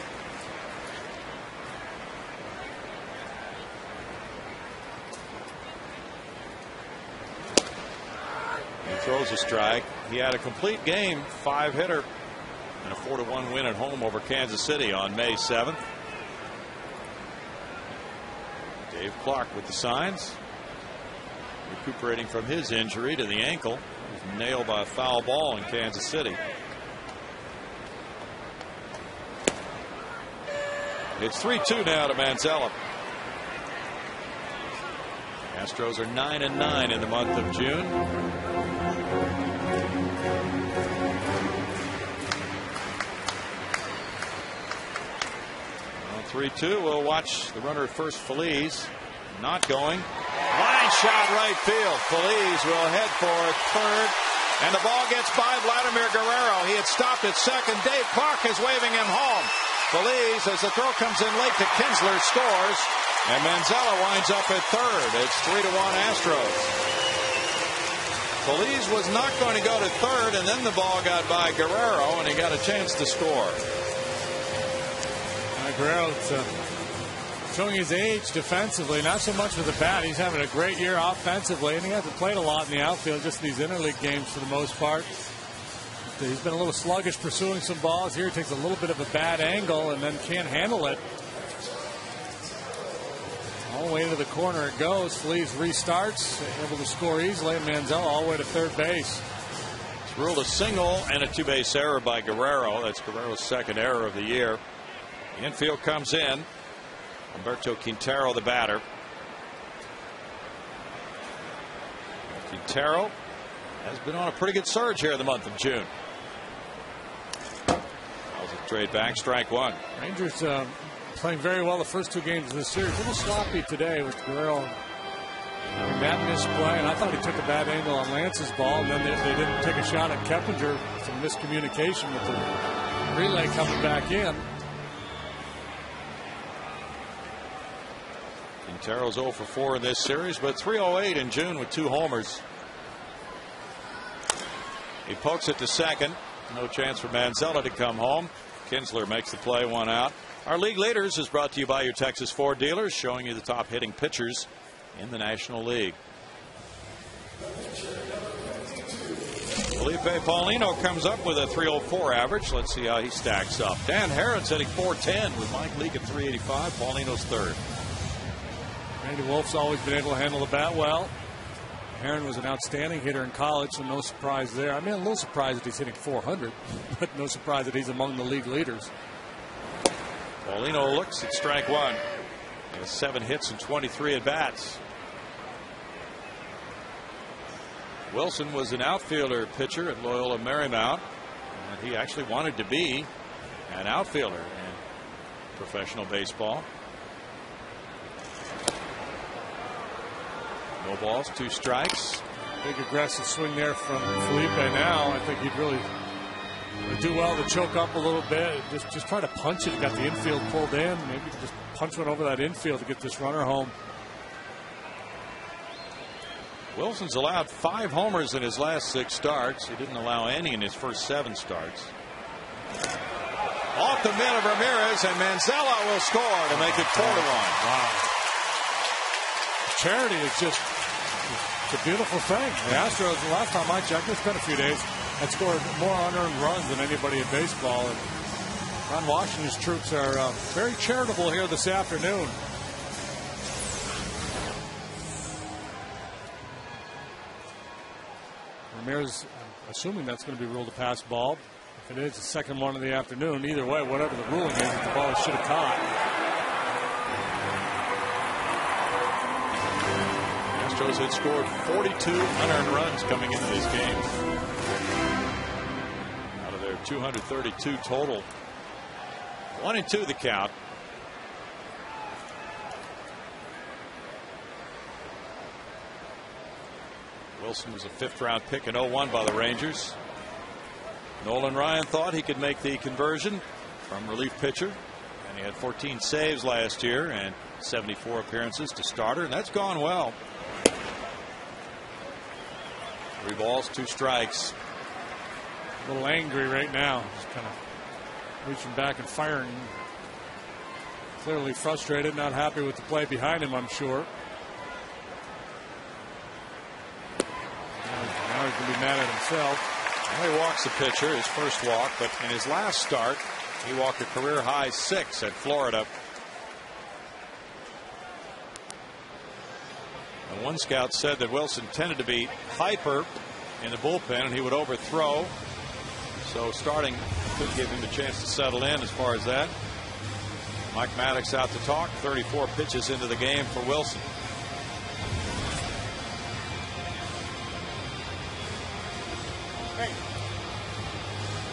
He throws a strike. He had a complete game, 5-hitter, and a 4-1 win at home over Kansas City on May 7th. Dave Clark with the signs. Recuperating from his injury to the ankle. He was nailed by a foul ball in Kansas City. It's 3-2 now to Manzella. Astros are 9-9 in the month of June. 3-2. We'll watch the runner at first, Feliz, not going. Line shot right field. Feliz will head for third, and the ball gets by Vladimir Guerrero. He had stopped at second. Dave Clark is waving him home. Feliz, as the throw comes in late to Kinsler, scores, and Manzella winds up at third. It's 3-1 Astros. Feliz was not going to go to third, and then the ball got by Guerrero, and he got a chance to score. Guerrero's showing his age defensively, not so much with the bat. He's having a great year offensively, and he hasn't played a lot in the outfield, just these interleague games for the most part. He's been a little sluggish pursuing some balls. Here he takes a little bit of a bad angle and then can't handle it. All the way into the corner it goes. Feliz restarts, able to score easily, and Manzella all the way to third base. It's ruled a single and a 2-base error by Guerrero. That's Guerrero's second error of the year. The infield comes in. Humberto Quintero, the batter. Quintero has been on a pretty good surge here in the month of June. That was a trade back, strike one. Rangers playing very well the first 2 games of this series. A little sloppy today with Guerrero having that misplay, and I thought he took a bad angle on Lance's ball, and then they didn't take a shot at Keppinger. Some miscommunication with the relay coming back in. Quintero's 0 for 4 in this series, but 308 in June with 2 homers. He pokes it to second. No chance for Manzella to come home. Kinsler makes the play, 1 out. Our league leaders is brought to you by your Texas Ford dealers, showing you the top hitting pitchers in the National League. Felipe Paulino comes up with a 304 average. Let's see how he stacks up. Dan Herron's hitting 410 with Mike Leake at 385. Paulino's third. Randy Wolf's always been able to handle the bat well. Herron was an outstanding hitter in college, so no surprise there. I mean, a little surprised that he's hitting 400, but no surprise that he's among the league leaders. Paulino looks at strike one. He has 7 hits and 23 at bats. Wilson was an outfielder pitcher at Loyola Marymount, and he actually wanted to be an outfielder in professional baseball. No balls, 2 strikes. Big aggressive swing there from Felipe now. I think he'd really do well to choke up a little bit. Just try to punch it. Got the infield pulled in. Maybe just punch one over that infield to get this runner home. Wilson's allowed 5 homers in his last 6 starts. He didn't allow any in his first 7 starts. Off the middle of Ramirez, and Manzella will score to make it 4-1. Wow. Charity is just it's a beautiful thing. The Astros, the last time I checked, it's been a few days, had scored more unearned runs than anybody in baseball. And Ron Washington's troops are very charitable here this afternoon. Ramirez, assuming that's going to be ruled a pass ball. If it is the second one of the afternoon, either way, whatever the ruling is, the ball should have caught. Astros had scored 42 unearned runs coming into this game. Out of their 232 total. 1-2 the count. Wilson was a 5th round pick in 01 by the Rangers. Nolan Ryan thought he could make the conversion from relief pitcher, and he had 14 saves last year and 74 appearances to starter, and that's gone well. 3 balls, 2 strikes. A little angry right now. Just kind of reaching back and firing. Clearly frustrated, not happy with the play behind him, I'm sure. Now he's going to be mad at himself. Well, he walks the pitcher, his first walk, but in his last start, he walked a career high 6 at Florida. And one scout said that Wilson tended to be hyper in the bullpen and he would overthrow. So starting could give him a chance to settle in as far as that. Mike Maddox out to talk. 34 pitches into the game for Wilson.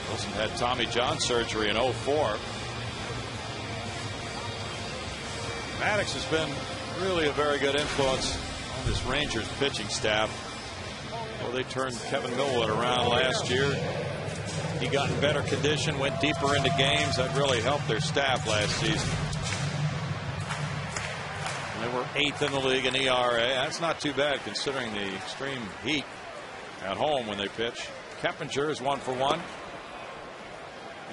Wilson had Tommy John surgery in 04. Maddox has been really a very good influence on this Rangers pitching staff. Well, they turned Kevin Millwood around last year. He got in better condition, went deeper into games. That really helped their staff last season. And they were 8th in the league in ERA. That's not too bad considering the extreme heat at home when they pitch. Keppinger is 1 for 1.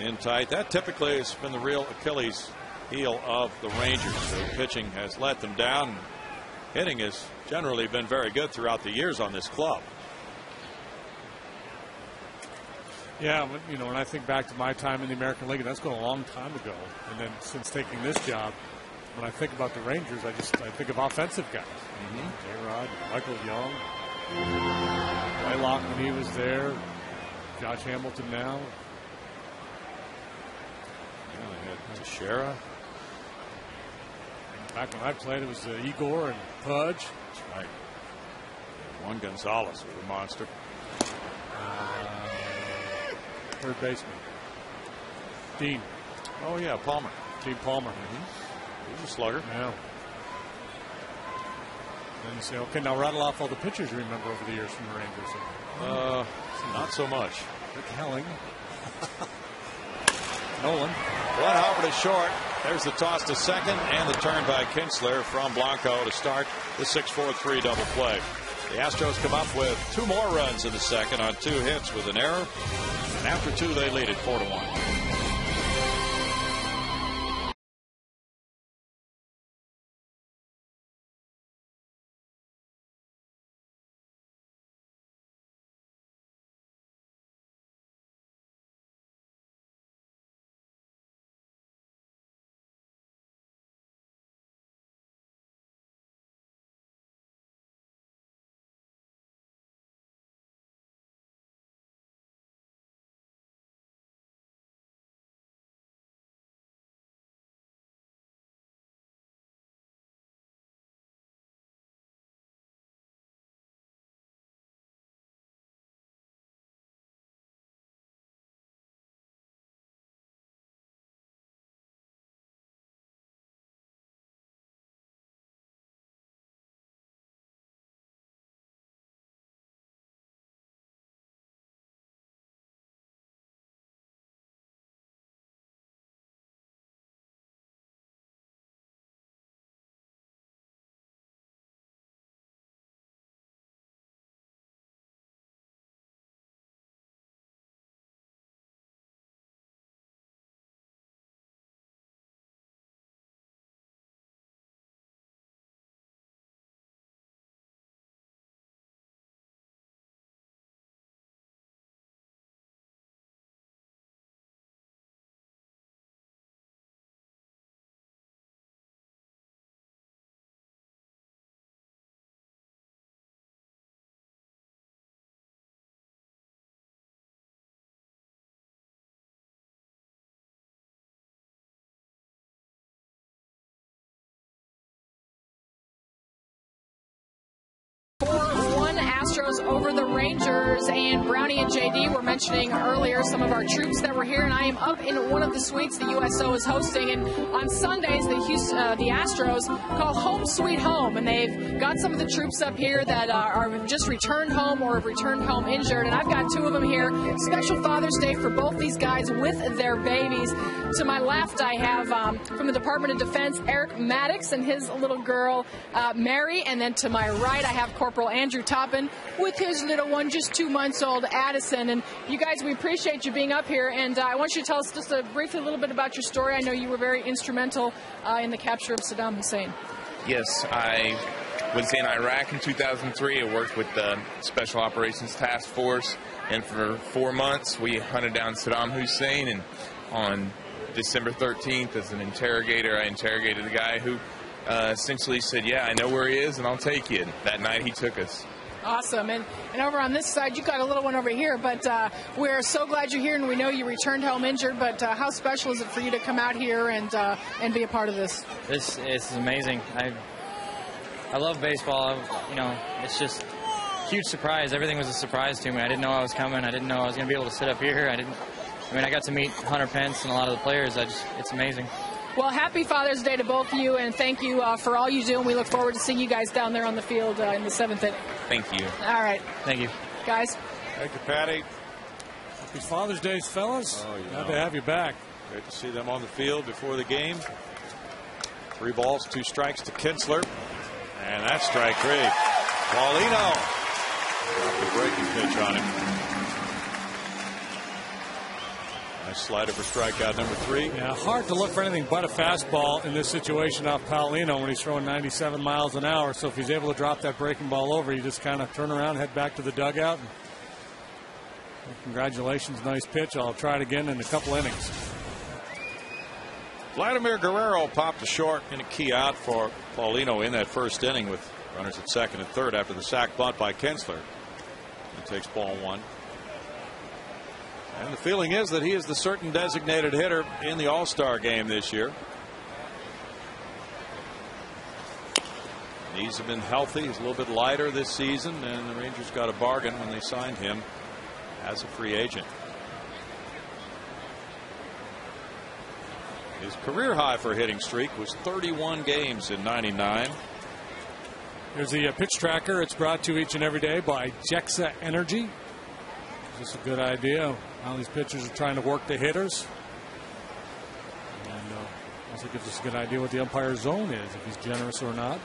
In tight. That typically has been the real Achilles heel of the Rangers. The pitching has let them down. Hitting has generally been very good throughout the years on this club. Yeah, but, you know, when I think back to my time in the American League, and that's going a long time ago. And then since taking this job, when I think about the Rangers, I think of offensive guys. J-Rod, Michael Young, Whitelock when he was there, Josh Hamilton now. Teixeira. Back when I played, it was Igor and Pudge. That's right. Juan Gonzalez was a monster. Third baseman. Dean. Oh, yeah, Palmer. Dean Palmer. He was a slugger. Yeah. Then you say, okay, now rattle off all the pitchers you remember over the years from the Rangers. Not so much. Rick Helling. Nolan. One hopper to short. There's the toss to second and the turn by Kinsler from Blanco to start the 6-4-3 double play. The Astros come up with 2 more runs in the second on 2 hits with an error. And after 2, they lead it 4-1. Astros over the Rangers. And Brownie and JD were mentioning earlier some of our troops that were here, and I am up in one of the suites the USO is hosting. And on Sundays, the Astros call Home Sweet Home, and they've got some of the troops up here that are just returned home or have returned home injured. And I've got two of them here. Special Father's Day for both these guys with their babies. To my left, I have from the Department of Defense, Eric Maddox and his little girl, Mary. And then to my right, I have Corporal Andrew Toppin with his little one, just 2 months old, Addison. And you guys, we appreciate you being up here. And I want you to tell us just briefly a little bit about your story. I know you were very instrumental in the capture of Saddam Hussein. Yes, I was in Iraq in 2003. I worked with the Special Operations Task Force. And for 4 months, we hunted down Saddam Hussein. And on December 13th, as an interrogator, I interrogated a guy who essentially said, yeah, I know where he is, and I'll take you. And that night, he took us. Awesome. And over on this side, you got a little one over here. But we're so glad you're here, and we know you returned home injured. But how special is it for you to come out here and be a part of this? This is amazing. I love baseball. It's just a huge surprise. Everything was a surprise to me. I didn't know I was coming. I didn't know I was going to be able to sit up here. I got to meet Hunter Pence and a lot of the players. It's amazing. Well, happy Father's Day to both of you, and thank you for all you do, and we look forward to seeing you guys down there on the field in the 7th inning. Thank you. All right. Thank you. Guys. Thank you, Patty. Happy Father's Day, fellas. Glad to have you back. Great to see them on the field before the game. 3 balls, 2 strikes to Kinsler. And that's strike 3. Paulino. The breaking pitch on him. Nice slider for strikeout number 3. Yeah, hard to look for anything but a fastball in this situation off Paulino when he's throwing 97 miles an hour. So if he's able to drop that breaking ball over, you just kind of turn around, head back to the dugout. And congratulations, nice pitch. I'll try it again in a couple innings. Vladimir Guerrero popped a short and a key out for Paulino in that first inning with runners at second and third after the sac bunt by Kinsler. He takes ball 1. And the feeling is that he is the certain designated hitter in the All-Star game this year. Knees have been healthy. He's a little bit lighter this season, and the Rangers got a bargain when they signed him as a free agent. His career high for hitting streak was 31 games in '99. Here's the pitch tracker. It's brought to you each and every day by Jexa Energy. Is this a good idea? How these pitchers are trying to work the hitters. And also gives us a good idea what the umpire's zone is, if he's generous or not.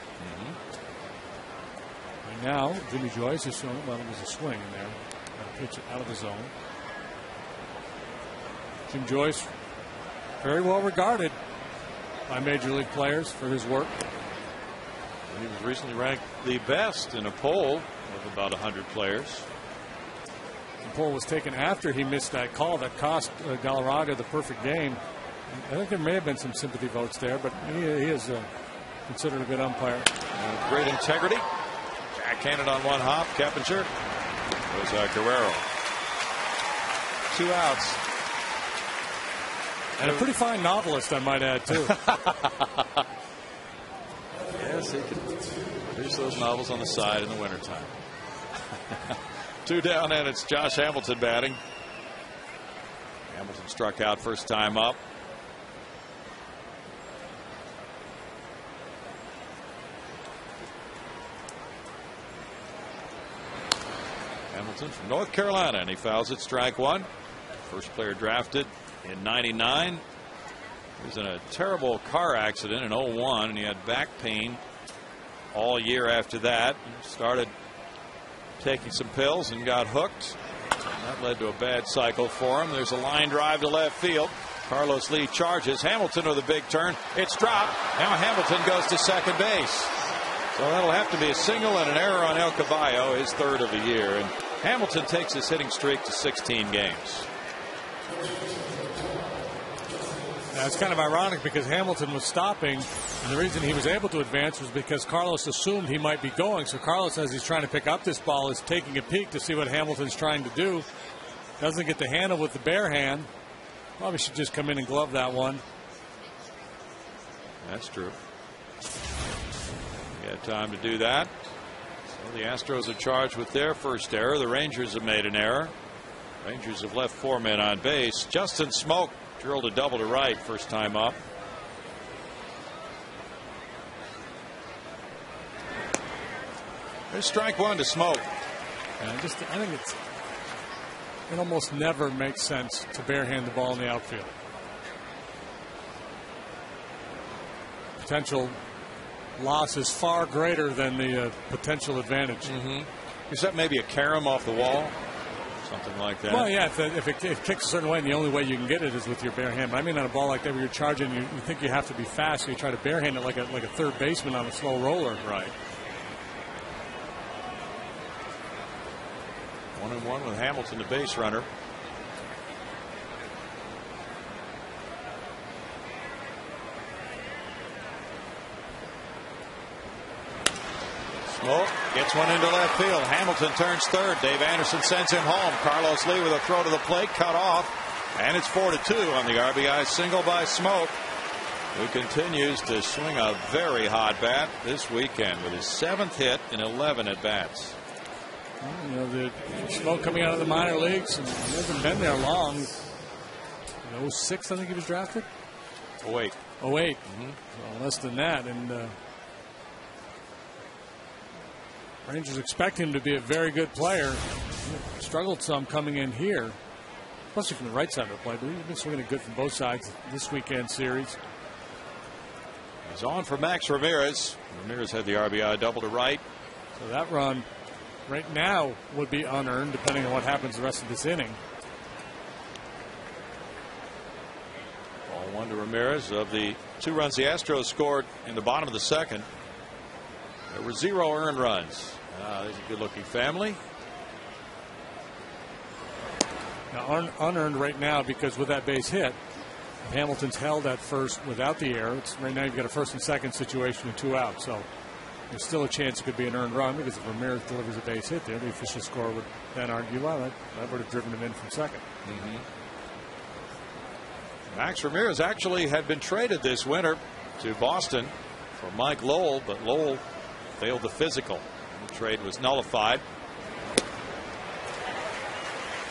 Right now, Jimmy Joyce is showing, well, it was a swing in there. A pitch out of the zone. Jim Joyce, very well regarded by Major League players for his work. He was recently ranked the best in a poll of about 100 players. The poll was taken after he missed that call that cost Galarraga the perfect game. I think there may have been some sympathy votes there, but he is considered a good umpire. Great integrity. Backhanded on one hop. Keppinger. Goes Guerrero. 2 outs. And a pretty fine novelist, I might add, too. Yes, he can produce those novels on the side in the wintertime. 2 down, and it's Josh Hamilton batting. Hamilton struck out first time up. Hamilton from North Carolina, and he fouls it, strike 1. First player drafted in '99. He was in a terrible car accident in '01, and he had back pain all year after that. He started taking some pills and got hooked. That led to a bad cycle for him. There's a line drive to left field. Carlos Lee charges. Hamilton with a big turn. It's dropped. Now Hamilton goes to second base. So that'll have to be a single and an error on El Caballo, his 3rd of the year. And Hamilton takes his hitting streak to 16 games. Now, it's kind of ironic because Hamilton was stopping, and the reason he was able to advance was because Carlos assumed he might be going. So Carlos, as he's trying to pick up this ball, is taking a peek to see what Hamilton's trying to do. Doesn't get the handle with the bare hand. Probably should just come in and glove that one. That's true. He had time to do that. Well, the Astros are charged with their first error. The Rangers have made an error. Rangers have left 4 men on base. Justin Smoke drilled a double to right first time up. There's strike one to Smoke. And I think it almost never makes sense to barehand the ball in the outfield. Potential loss is far greater than the potential advantage. Mm-hmm. Except maybe a carom off the wall, something like that. Well, yeah, if it kicks a certain way, and the only way you can get it is with your bare hand. But I mean, on a ball like that where you're charging, you think you have to be fast, so you try to barehand it like a third baseman on a slow roller. Right. 1-1 with Hamilton, the base runner. Smoke gets one into left field. Hamilton turns third. Dave Anderson sends him home. Carlos Lee with a throw to the plate, cut off, and it's 4-2 on the RBI single by Smoke, who continues to swing a very hot bat this weekend with his 7th hit in 11 at bats. You know, the Smoke coming out of the minor leagues, and he hasn't been there long. In 06, I think he was drafted. 08. 08. Well, less than that, and Rangers expect him to be a very good player. He struggled some coming in here, especially from the right side of the play, but he's been swinging it good from both sides this weekend series. He's on for Max Ramirez. Ramirez had the RBI double to right. So that run right now would be unearned, depending on what happens the rest of this inning. Ball one to Ramirez. Of the 2 runs the Astros scored in the bottom of the second, there were 0 earned runs. There's a good-looking family. Now unearned right now, because with that base hit, Hamilton's held at first without the error. Right now you've got a first and second situation and 2 out. So there's still a chance it could be an earned run, because if Ramirez delivers a base hit there, the official score would then argue, well, that would have driven him in from second. Max Ramirez actually had been traded this winter to Boston for Mike Lowell, but Lowell failed the physical. The trade was nullified.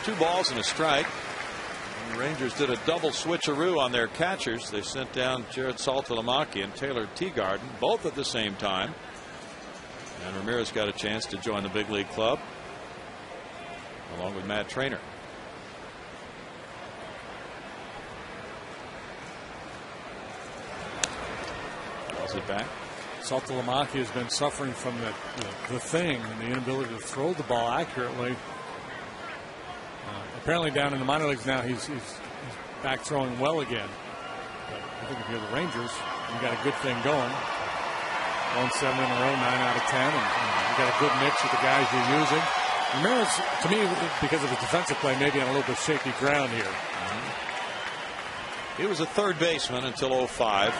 2 balls and a strike. And the Rangers did a double switcheroo on their catchers. They sent down Jared Saltalamacchia and Taylor Teagarden, both at the same time. And Ramirez got a chance to join the big league club along with Matt Trainer. Calls it back. Saltalamacchia has been suffering from the thing and the inability to throw the ball accurately. Apparently down in the minor leagues now, he's back throwing well again. But I think if you're the Rangers, you got a good thing going. 1-7 in a row, 9 out of 10, and you got a good mix with the guys you're using. Ramirez, to me, because of his defensive play, maybe on a little bit shaky ground here. He was a third baseman until 05.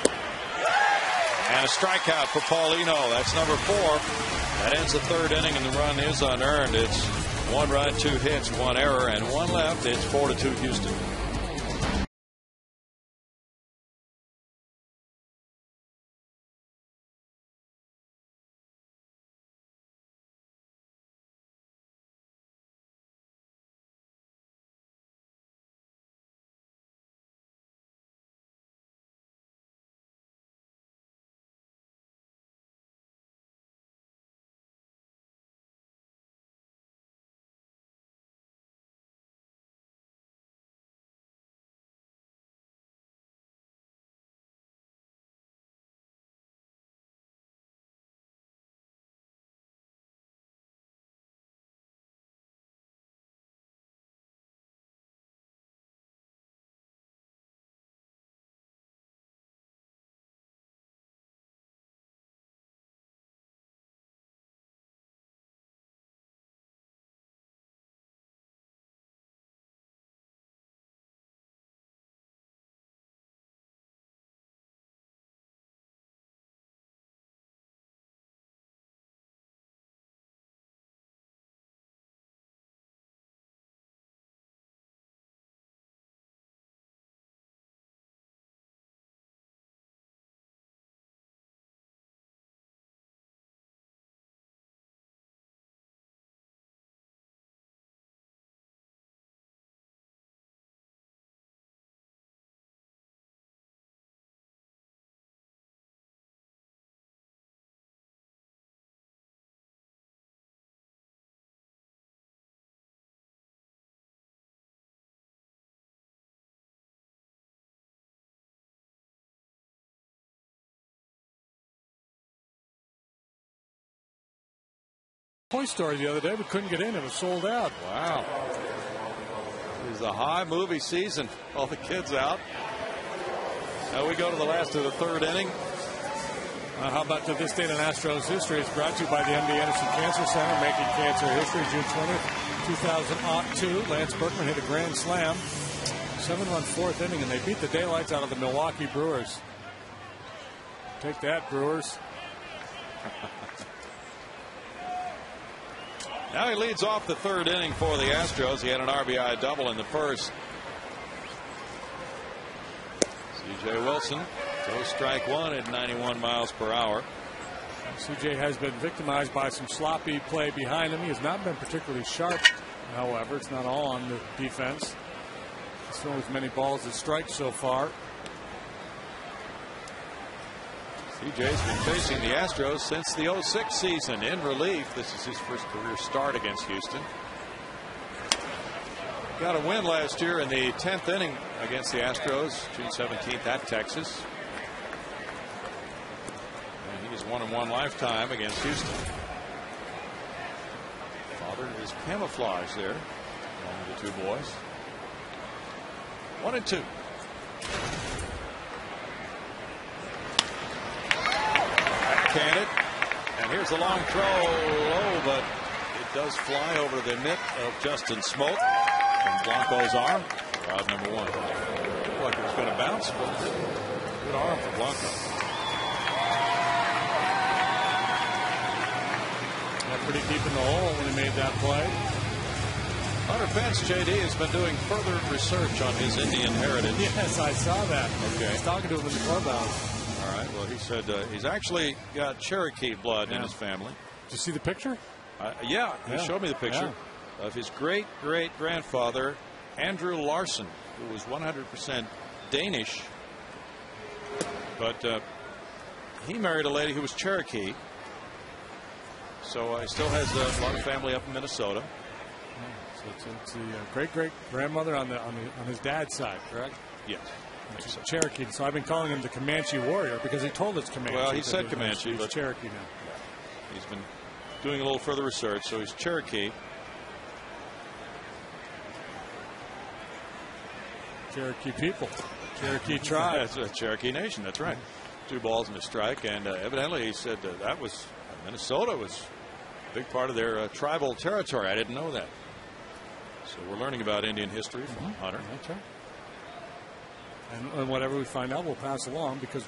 And a strikeout for Paulino. That's number 4. That ends the 3rd inning, and the run is unearned. It's 1 run, 2 hits, 1 error, and 1 left. It's 4-2 Houston. Toy Story the other day. We couldn't get in. It was sold out. Wow. It's a high movie season. All the kids out. Now we go to the last of the third inning. How about to this date in Astros history? It's brought to you by the MD Anderson Cancer Center, making cancer history. June 20th, 2002. Lance Berkman hit a grand slam. 7-run fourth inning, and they beat the daylights out of the Milwaukee Brewers. Take that, Brewers. Now he leads off the third inning for the Astros. He had an RBI double in the first. C.J. Wilson goes strike one at 91 miles per hour. C.J. has been victimized by some sloppy play behind him. He has not been particularly sharp, however. It's not all on the defense. He's thrown as many balls as strikes so far. C.J.'s been facing the Astros since the 06 season in relief. This is his first career start against Houston. Got a win last year in the 10th inning against the Astros, June 17th at Texas. And he's 1-1 lifetime against Houston. Father is camouflage there along with the two boys. 1-2. Can it? And here's the long throw low, but it does fly over the mitt of Justin Smoke. From Blanco's arm. Out number one. Looked like it was going to bounce, but good arm for Blanco. Got pretty deep in the hole when he made that play. Hunter Pence, JD, has been doing further research on his Indian heritage. Yes, I saw that. Okay. I was talking to him in the clubhouse. All right. Well, he said he's actually got Cherokee blood in his family. Did you see the picture? Yeah, he showed me the picture. Of his great-great-grandfather, Andrew Larson, who was 100% Danish. But he married a lady who was Cherokee. So he still has a lot of family up in Minnesota. So it's the great-great-grandmother on his dad's side, correct? Yes. Which is Cherokee. So I've been calling him the Comanche warrior because he told us Comanche. Well, he said Comanche, but Cherokee now. He's been doing a little further research, so he's Cherokee. Cherokee people, Cherokee tribe. That's a Cherokee nation. That's right. 2 balls and a strike, and evidently he said that was Minnesota was a big part of their tribal territory. I didn't know that. So we're learning about Indian history from Hunter. That's right. And whatever we find out, we'll pass along because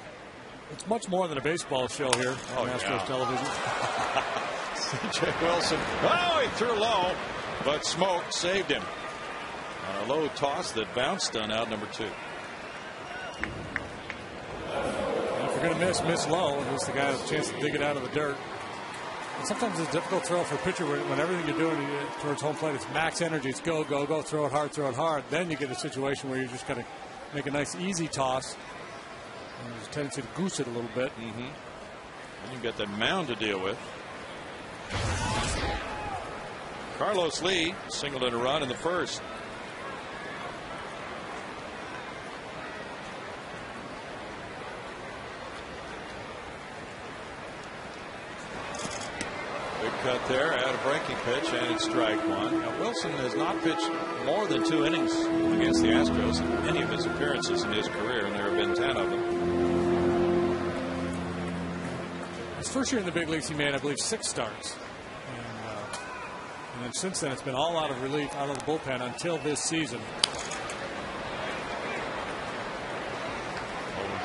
it's much more than a baseball show here on Astros television. C.J. Wilson. Oh, he threw low, but Smoke saved him. On a low toss that bounced on out number 2. If you're going to miss low, and gives the guy a chance to dig it out of the dirt. And sometimes it's a difficult throw for a pitcher when everything you're doing towards home plate, it's max energy. It's go, go, go, throw it hard, throw it hard. Then you get a situation where you're just going to make a nice easy toss. And there's a tendency to goose it a little bit. And you get that mound to deal with. Carlos Lee singled in a run in the first. Big cut there, at a breaking pitch, and it's strike one. Now, Wilson has not pitched more than 2 innings against the Astros in any of his appearances in his career, and there have been 10 of them. His first year in the big leagues, he made, I believe, 6 starts. And then since then, it's been all out of relief, out of the bullpen until this season.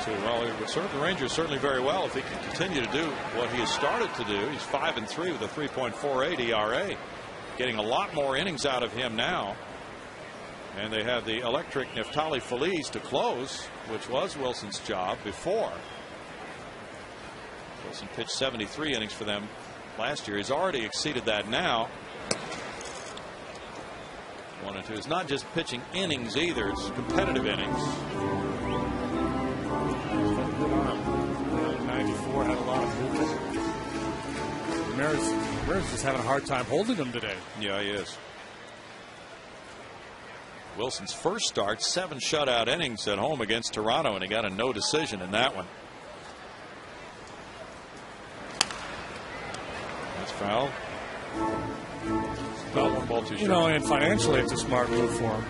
Well, it would serve the Rangers certainly very well if he can continue to do what he has started to do. He's 5-3 with a 3.48 ERA, getting a lot more innings out of him now. And they have the electric Neftali Feliz to close, which was Wilson's job before. Wilson pitched 73 innings for them last year. He's already exceeded that now. 1-2. It's not just pitching innings either, it's competitive innings. 94 had a lot of movement. Ramirez is having a hard time holding him today. Yeah, he is. Wilson's first start, 7 shutout innings at home against Toronto, and he got a no decision in that one. That's foul. Well, one ball too short. And financially, it's a smart move for him.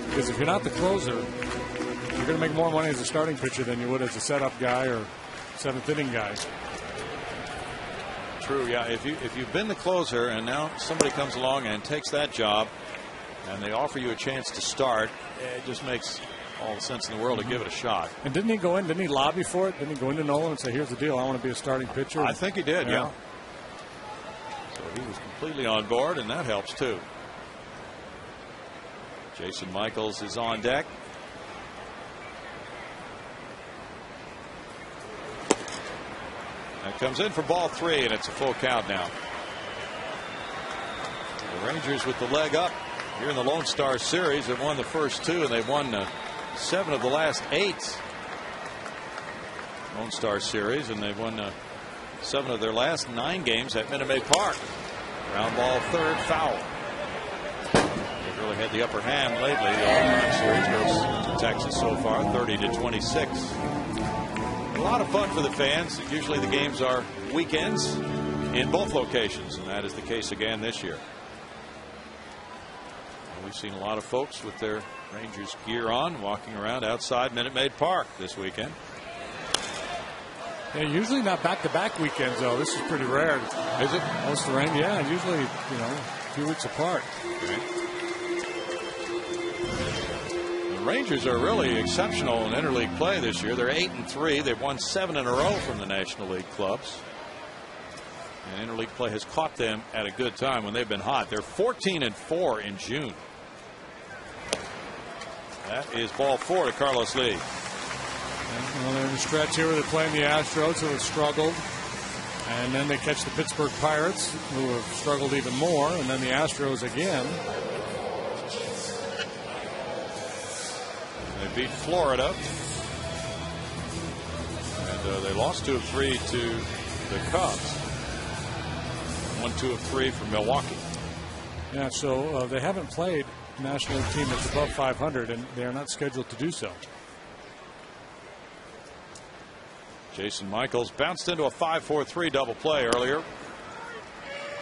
Because if you're not the closer, you're going to make more money as a starting pitcher than you would as a setup guy or seventh inning guy. True, yeah. If you've been the closer and now somebody comes along and takes that job, and they offer you a chance to start, it just makes all the sense in the world to give it a shot. And didn't he go in? Didn't he lobby for it? Didn't he go into Nolan and say, "Here's the deal. I want to be a starting pitcher"? I think he did. Yeah. So he was completely on board, and that helps too. Jason Michaels is on deck. That comes in for ball 3, and it's a full count now. The Rangers with the leg up here in the Lone Star Series have won the first 2, and they've won 7 of the last 8 Lone Star Series, and they've won 7 of their last 9 games at Minute Maid Park. Ground ball, third, foul. They've really had the upper hand lately. The all-time series goes to Texas so far, 30-26. A lot of fun for the fans. Usually the games are weekends in both locations, and that is the case again this year. And we've seen a lot of folks with their Rangers gear on walking around outside Minute Maid Park this weekend. Yeah, usually not back-to-back weekends, though. This is pretty rare. Is it? Most of the rain, yeah, usually, a few weeks apart. Okay. The Rangers are really exceptional in interleague play this year. They're 8-3. They've won 7 in a row from the National League clubs. And interleague play has caught them at a good time when they've been hot. They're 14-4 in June. That is ball 4 to Carlos Lee. Well, they're in the stretch here where they're playing the Astros, who have struggled. And then they catch the Pittsburgh Pirates, who have struggled even more. And then the Astros again. They beat Florida. And they lost 2 of 3 to the Cubs. 1, 2 of 3 from Milwaukee. Yeah, so they haven't played a National League team that's above 500, and they are not scheduled to do so. Jason Michaels bounced into a 5-4-3 double play earlier.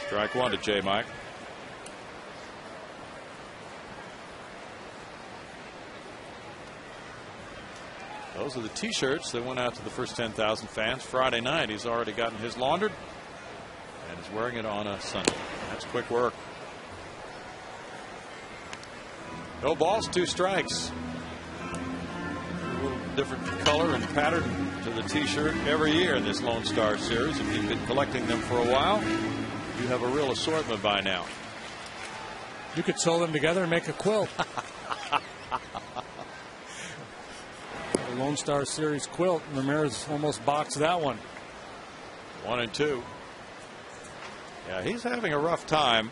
Strike 1 to J. Mike. Those are the T-shirts that went out to the first 10,000 fans Friday night. He's already gotten his laundered and is wearing it on a Sunday. That's quick work. No balls, 2 strikes. A little different color and pattern to the T-shirt every year in this Lone Star Series. If you've been collecting them for a while, you have a real assortment by now. You could sew them together and make a quilt. The Lone Star Series quilt. Ramirez almost boxed that one. 1 and 2. Yeah, he's having a rough time.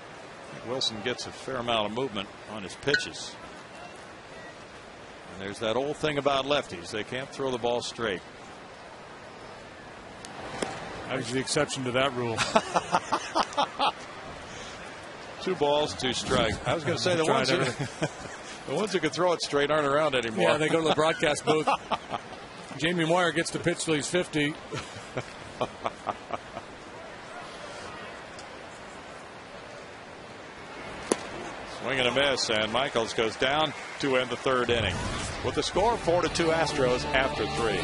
Wilson gets a fair amount of movement on his pitches. And there's that old thing about lefties. They can't throw the ball straight. That was the exception to that rule. 2 balls, 2 strikes. I was going to say the ones who can throw it straight aren't around anymore. Yeah, they go to the broadcast booth. Jamie Moyer gets to pitch till he's 50. Swing and a miss, and Michaels goes down to end the 3rd inning. With the score 4-2 Astros after 3.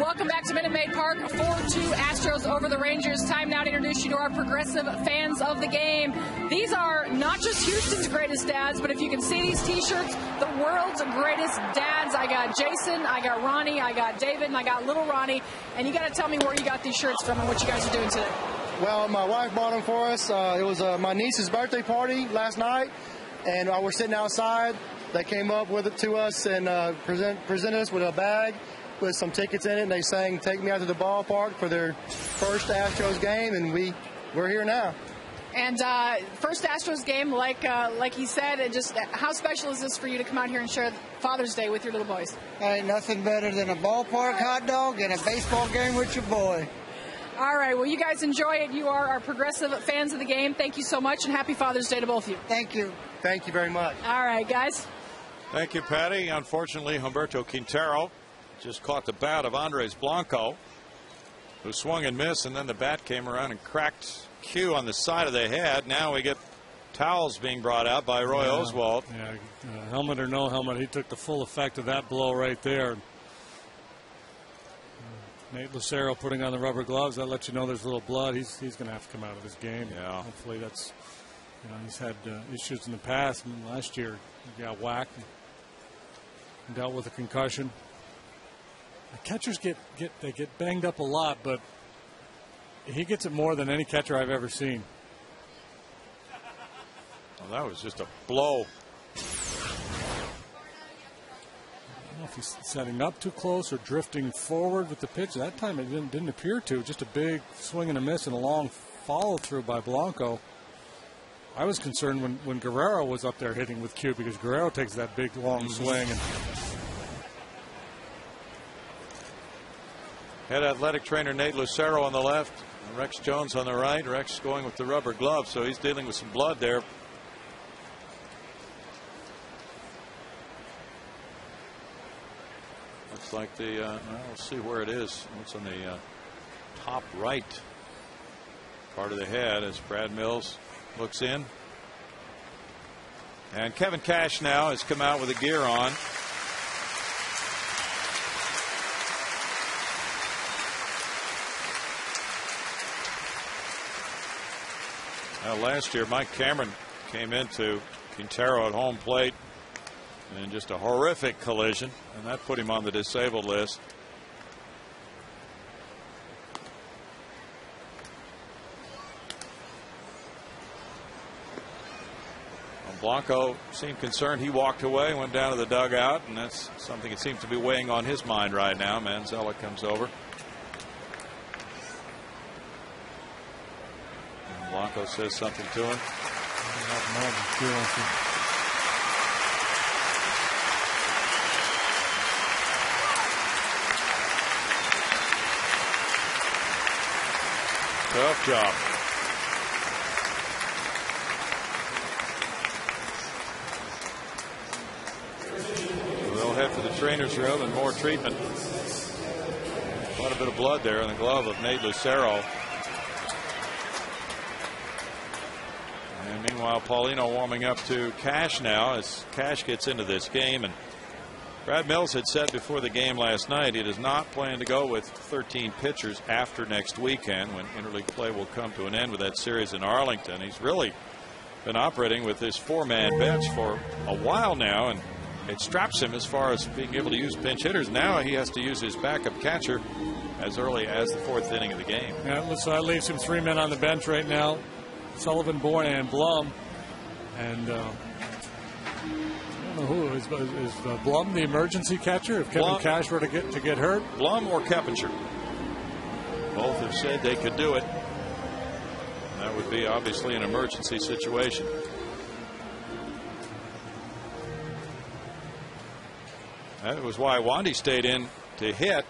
welcome back to Minute Maid Park. 4-2 Astros over the Rangers. Time now to introduce you to our progressive fans of the game. These are not just Houston's greatest dads, but if you can see these T-shirts, the world's greatest dads. I got Jason, I got Ronnie, I got David, and I got little Ronnie. And you got to tell me where you got these shirts from and what you guys are doing today. Well, my wife bought them for us. It was my niece's birthday party last night, and I was sitting outside. They came up with it to us and presented us with a bag with some tickets in it, and they sang "Take Me Out to the Ballpark" for their first Astros game, and we're here now. And first Astros game, like he said, and just how special is this for you to come out here and share Father's Day with your little boys? Ain't nothing better than a ballpark hot dog and a baseball game with your boy. All right, well, you guys enjoy it. You are our progressive fans of the game. Thank you so much, and happy Father's Day to both of you. Thank you. Thank you very much. All right, guys. Thank you, Patty. Unfortunately, Humberto Quintero just caught the bat of Andres Blanco, who swung and missed, and then the bat came around and cracked Q on the side of the head. Now we get towels being brought out by Roy Oswald. Yeah, helmet or no helmet, he took the full effect of that blow right there. Nate Lucero putting on the rubber gloves. That lets you know there's a little blood. He's going to have to come out of this game. Yeah. Hopefully that's, he's had issues in the past. And last year he got whacked and dealt with a concussion. The catchers get banged up a lot, but he gets it more than any catcher I've ever seen. Well, that was just a blow. I don't know if he's setting up too close or drifting forward with the pitch. That time it didn't appear to. Just a big swing and a miss and a long follow through by Blanco. I was concerned when Guerrero was up there hitting with Q, because Guerrero takes that big long swing. And head athletic trainer Nate Lucero on the left, Rex Jones on the right. Rex going with the rubber glove, so he's dealing with some blood there. Looks like we'll see where it is. It's on the top right part of the head as Brad Mills looks in. And Kevin Cash now has come out with the gear on. Now, last year, Mike Cameron came into Quintero at home plate in just a horrific collision, and that put him on the disabled list. Blanco seemed concerned. He walked away, went down to the dugout, and that's something that seems to be weighing on his mind right now. Manzella comes over. And Blanco says something to him. Tough job. They'll head for the trainer's room and more treatment. Quite a bit of blood there in the glove of Nate Lucero. And meanwhile, Paulino warming up to Cash now as Cash gets into this game. And Brad Mills had said before the game last night he does not plan to go with 13 pitchers after next weekend, when interleague play will come to an end with that series in Arlington. He's really been operating with this 4-man bench for a while now, and it straps him as far as being able to use pinch hitters. Now he has to use his backup catcher as early as the 4th inning of the game. Yeah, so that leaves him 3 men on the bench right now: Sullivan, Bourne, and Blum. And I don't know who is Blum the emergency catcher if Kevin Cash were to get hurt? Blum or Keppinger. Both have said they could do it. That would be obviously an emergency situation. That was why Wandy stayed in to hit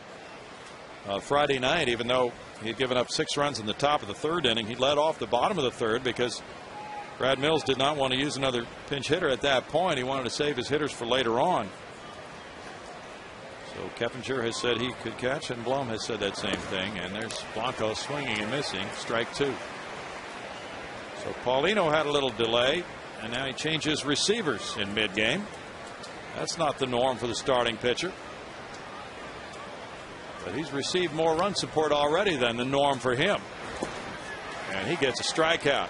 Friday night, even though he'd given up 6 runs in the top of the 3rd inning. He led off the bottom of the 3rd because Brad Mills did not want to use another pinch hitter at that point. He wanted to save his hitters for later on. So Keppinger has said he could catch, and Blum has said that same thing. And there's Blanco swinging and missing. Strike 2. So Paulino had a little delay, and now he changes receivers in mid-game. That's not the norm for the starting pitcher. But he's received more run support already than the norm for him. And he gets a strikeout.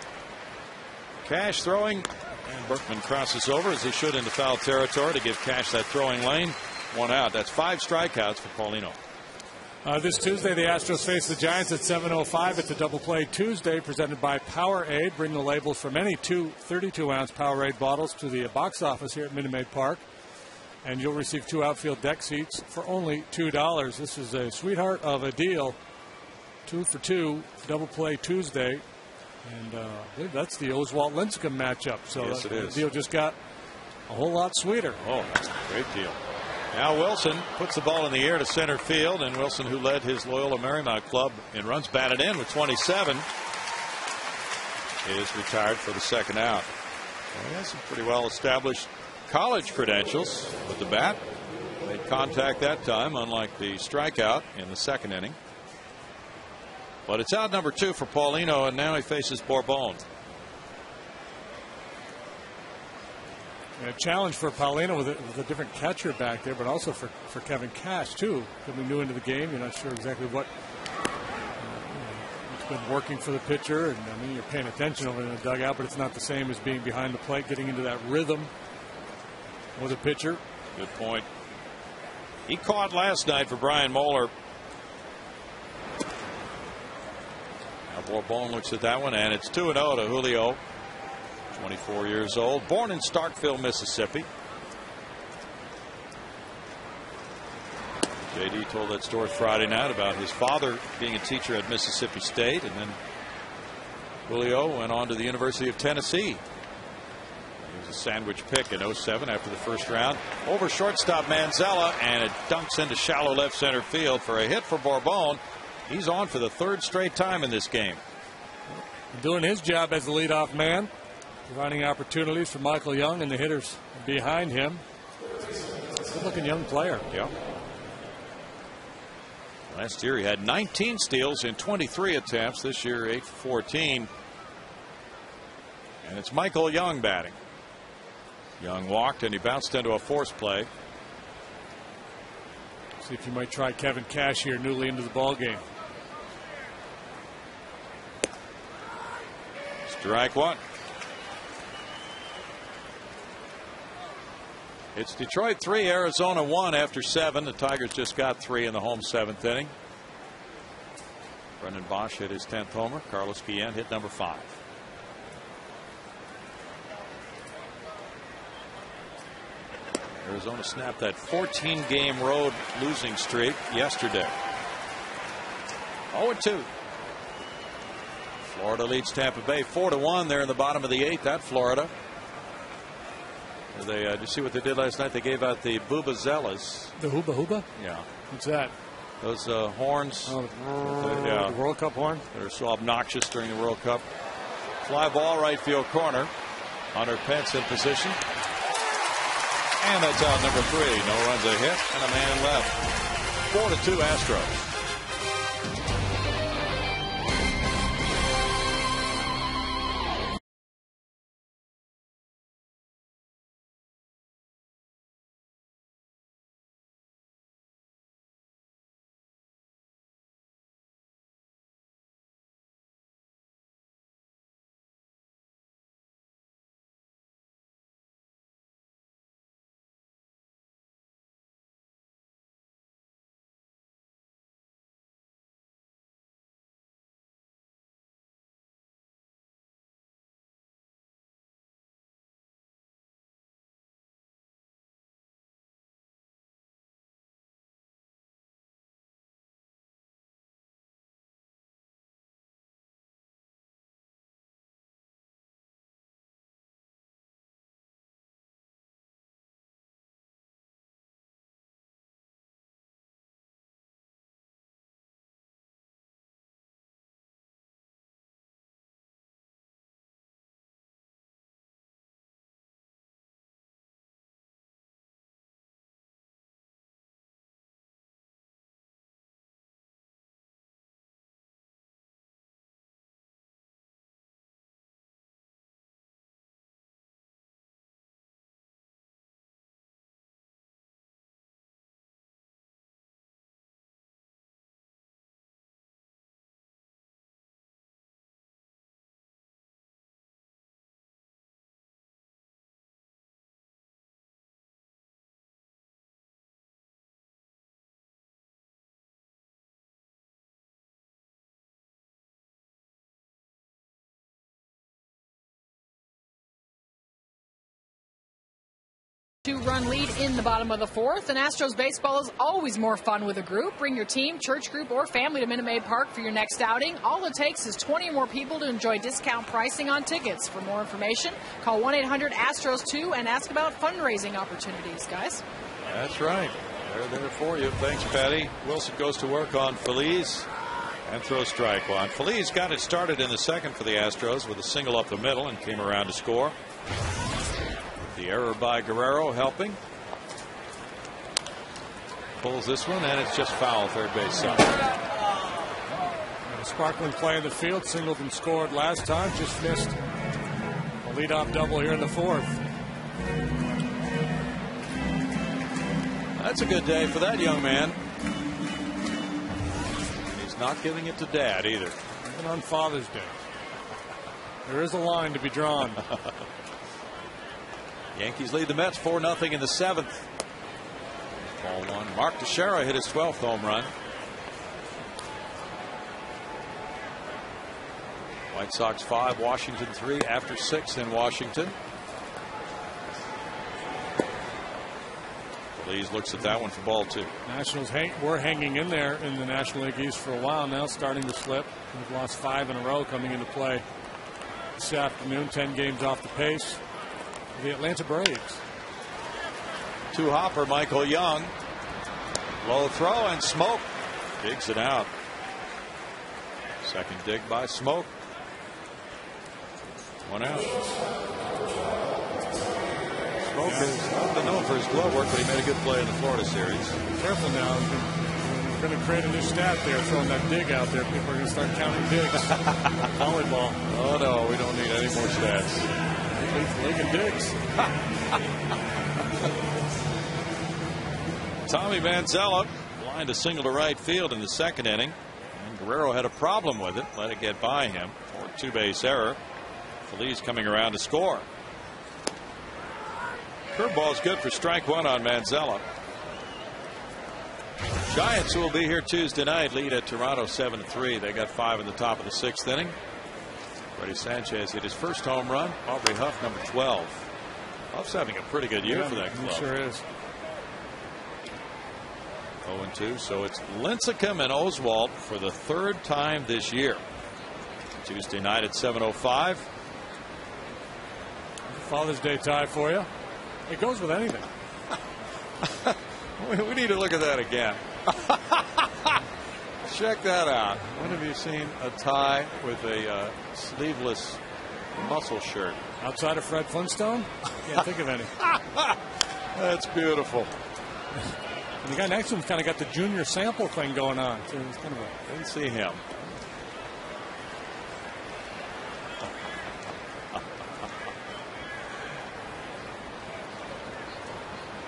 Cash throwing, and Berkman crosses over as he should into foul territory to give Cash that throwing lane. 1 out. That's 5 strikeouts for Paulino. This Tuesday, the Astros face the Giants at 7:05. It's a double play Tuesday presented by Powerade. Bring the labels from any 2 32-ounce Powerade bottles to the box office here at Minute Maid Park, and you'll receive 2 outfield deck seats for only $2. This is a sweetheart of a deal. 2 for 2, double play Tuesday. And I believe that's the Oswalt Lincecum matchup. So yes, it is. The deal just got a whole lot sweeter. Oh, that's a great deal. Now Wilson puts the ball in the air to center field, and Wilson, who led his Loyola Marymount club in runs batted in with 27, is retired for the second out. Well, he has some pretty well established college credentials with the bat. Made contact that time, unlike the strikeout in the second inning. But it's out number 2 for Paulino, and now he faces Bourbon. A challenge for Paulino with a different catcher back there, but also for Kevin Cash, too. Coming new into the game, you're not sure exactly what it's been working for the pitcher. And I mean, you're paying attention over in the dugout, but it's not the same as being behind the plate, getting into that rhythm with a pitcher. Good point. He caught last night for Brian Moeller. Now Bourbon looks at that one, and it's 2-0 to Julio. 24 years old, born in Starkville, Mississippi. JD told that story Friday night about his father being a teacher at Mississippi State, and then Julio went on to the University of Tennessee. He was a sandwich pick in 07 after the first round. Over shortstop Manzella, and it dunks into shallow left center field for a hit for Bourbon. He's on for the 3rd straight time in this game. Doing his job as the leadoff man, providing opportunities for Michael Young and the hitters behind him. Good-looking young player. Yeah. Last year he had 19 steals in 23 attempts. This year 8 for 14. And it's Michael Young batting. Young walked and he bounced into a force play. See if you might try Kevin Cash here, newly into the ball game. Strike 1. It's Detroit 3, Arizona 1 after 7. The Tigers just got 3 in the home 7th inning. Brendan Bosch hit his 10th homer. Carlos Guillen hit number 5. Arizona snapped that 14-game road losing streak yesterday. 0-2. Florida leads Tampa Bay 4-1. They're in the bottom of the 8th at Florida. Did you see what they did last night? They gave out the Bubazellas. The Hooba Hooba? Yeah. What's that? Those horns. The World Cup horn? They're so obnoxious during the World Cup. Fly ball right field corner. Hunter Pence in position. And that's out number 3. No runs, a hit, and a man left. 4-2 Astros. 2-run lead in the bottom of the 4th, and Astros baseball is always more fun with a group. Bring your team, church group, or family to Minute Maid Park for your next outing. All it takes is 20 or more people to enjoy discount pricing on tickets. For more information, call 1-800-ASTROS-2 and ask about fundraising opportunities, guys. That's right. They're there for you. Thanks, Patty. Wilson goes to work on Feliz and throws strike one. Feliz got it started in the 2nd for the Astros with a single up the middle and came around to score. The error by Guerrero helping. Pulls this one, and it's just foul, third base side. A sparkling play in the field. Singleton scored last time, just missed a leadoff double here in the 4th. That's a good day for that young man. He's not giving it to Dad either. Even on Father's Day. There is a line to be drawn. Yankees lead the Mets 4-0 in the 7th. Ball one. Mark Teixeira hit his 12th home run. White Sox 5, Washington 3 after 6 in Washington. Feliz looks at that one for ball 2. Nationals were hanging in there in the National League East for a while now, starting to slip. They've lost 5 in a row coming into play this afternoon. 10 games off the pace. The Atlanta Braves. 2-hopper Michael Young. Low throw and Smoke digs it out. Second dig by Smoke. 1 out. Smoke is not been known for his glove work, but he made a good play in the Florida series. Careful now. We're going to create a new stat there, throwing that dig out there. People are going to start counting digs. Volleyball. Oh, no, we don't need any more stats. League digs. Tommy Manzella lined a single to right field in the 2nd inning. And Guerrero had a problem with it. Let it get by him for a 2-base error. Feliz coming around to score. Curveball's good for strike 1 on Manzella. Giants, who will be here Tuesday night, lead at Toronto 7-3. They got 5 in the top of the 6th inning. Freddie Sanchez hit his first home run. Aubrey Huff, number 12. Huff's having a pretty good year for that club. He sure is. 0-2, so it's Lincecum and Oswalt for the 3rd time this year. Tuesday night at 7:05. Father's Day tie for you. It goes with anything. We need to look at that again. Check that out. When have you seen a tie with a sleeveless muscle shirt? Outside of Fred Flintstone? Can't think of any. That's beautiful. And the guy next to him's kind of got the junior sample thing going on. So it's kind of didn't see him.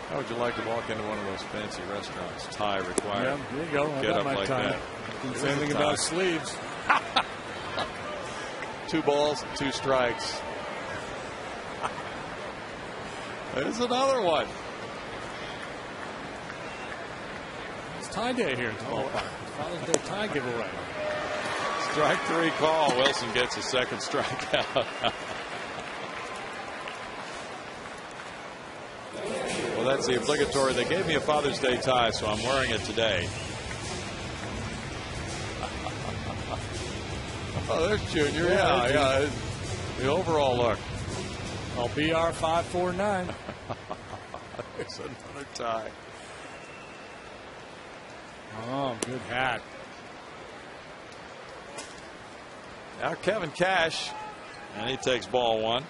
How would you like to walk into one of those fancy restaurants? Tie required. Yeah, there you go. Get up like tie. that. Didn't say anything about sleeves. 2 balls, 2 strikes. There's another one. It's tie day here at the ballpark. Father's Day tie giveaway. Strike 3 call. Wilson gets a second strikeout. Well, that's the obligatory. They gave me a Father's Day tie, so I'm wearing it today. Oh, there's Junior. Yeah. The overall look. I'll BR 549. There's another tie. Oh, good hat. Now Kevin Cash, and he takes ball 1.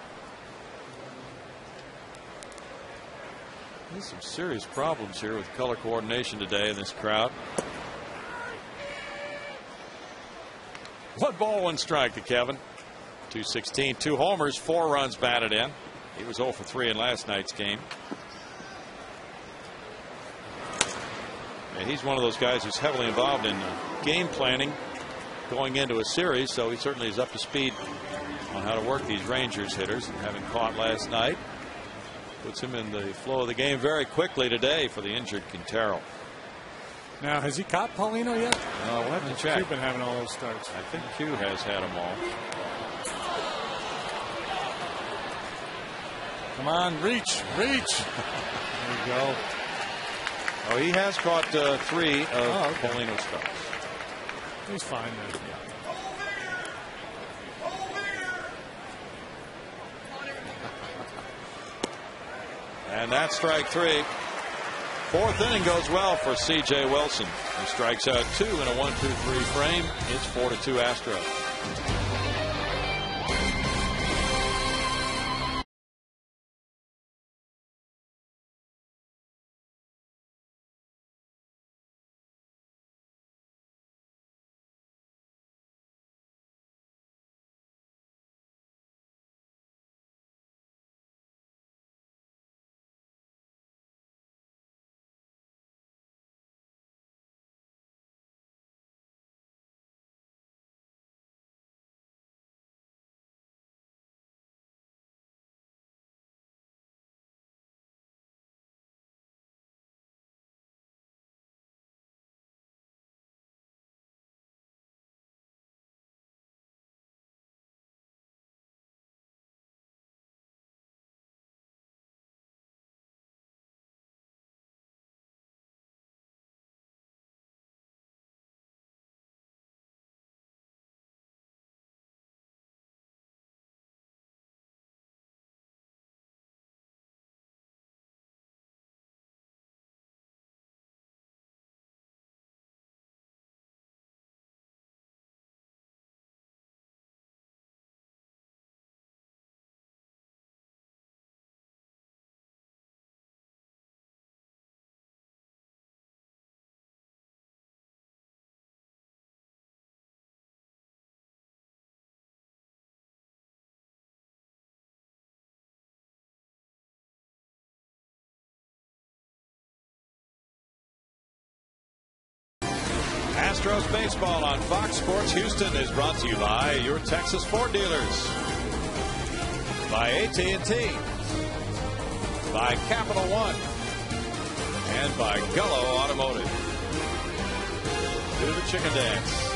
There's some serious problems here with color coordination today in this crowd. 1 ball, 1 strike to Kevin. 216, 2 homers, 4 runs batted in. He was 0 for 3 in last night's game. And he's one of those guys who's heavily involved in game planning going into a series, so he certainly is up to speed on how to work these Rangers hitters, and having caught last night puts him in the flow of the game very quickly today for the injured Quintero. Now, has he caught Paulino yet? We'll have to check. Q's been having all those starts. I think Q has had them all. Come on, reach. There you go. Oh, he has caught 3 of Paulino's strikes. He's fine then. And that's strike 3. 4th inning goes well for C.J. Wilson. He strikes out 2 in a 1-2-3 frame. It's 4-2 Astros. Astros baseball on Fox Sports Houston is brought to you by your Texas Ford dealers, by AT&T, by Capital One, and by Gullo Automotive. Do the chicken dance.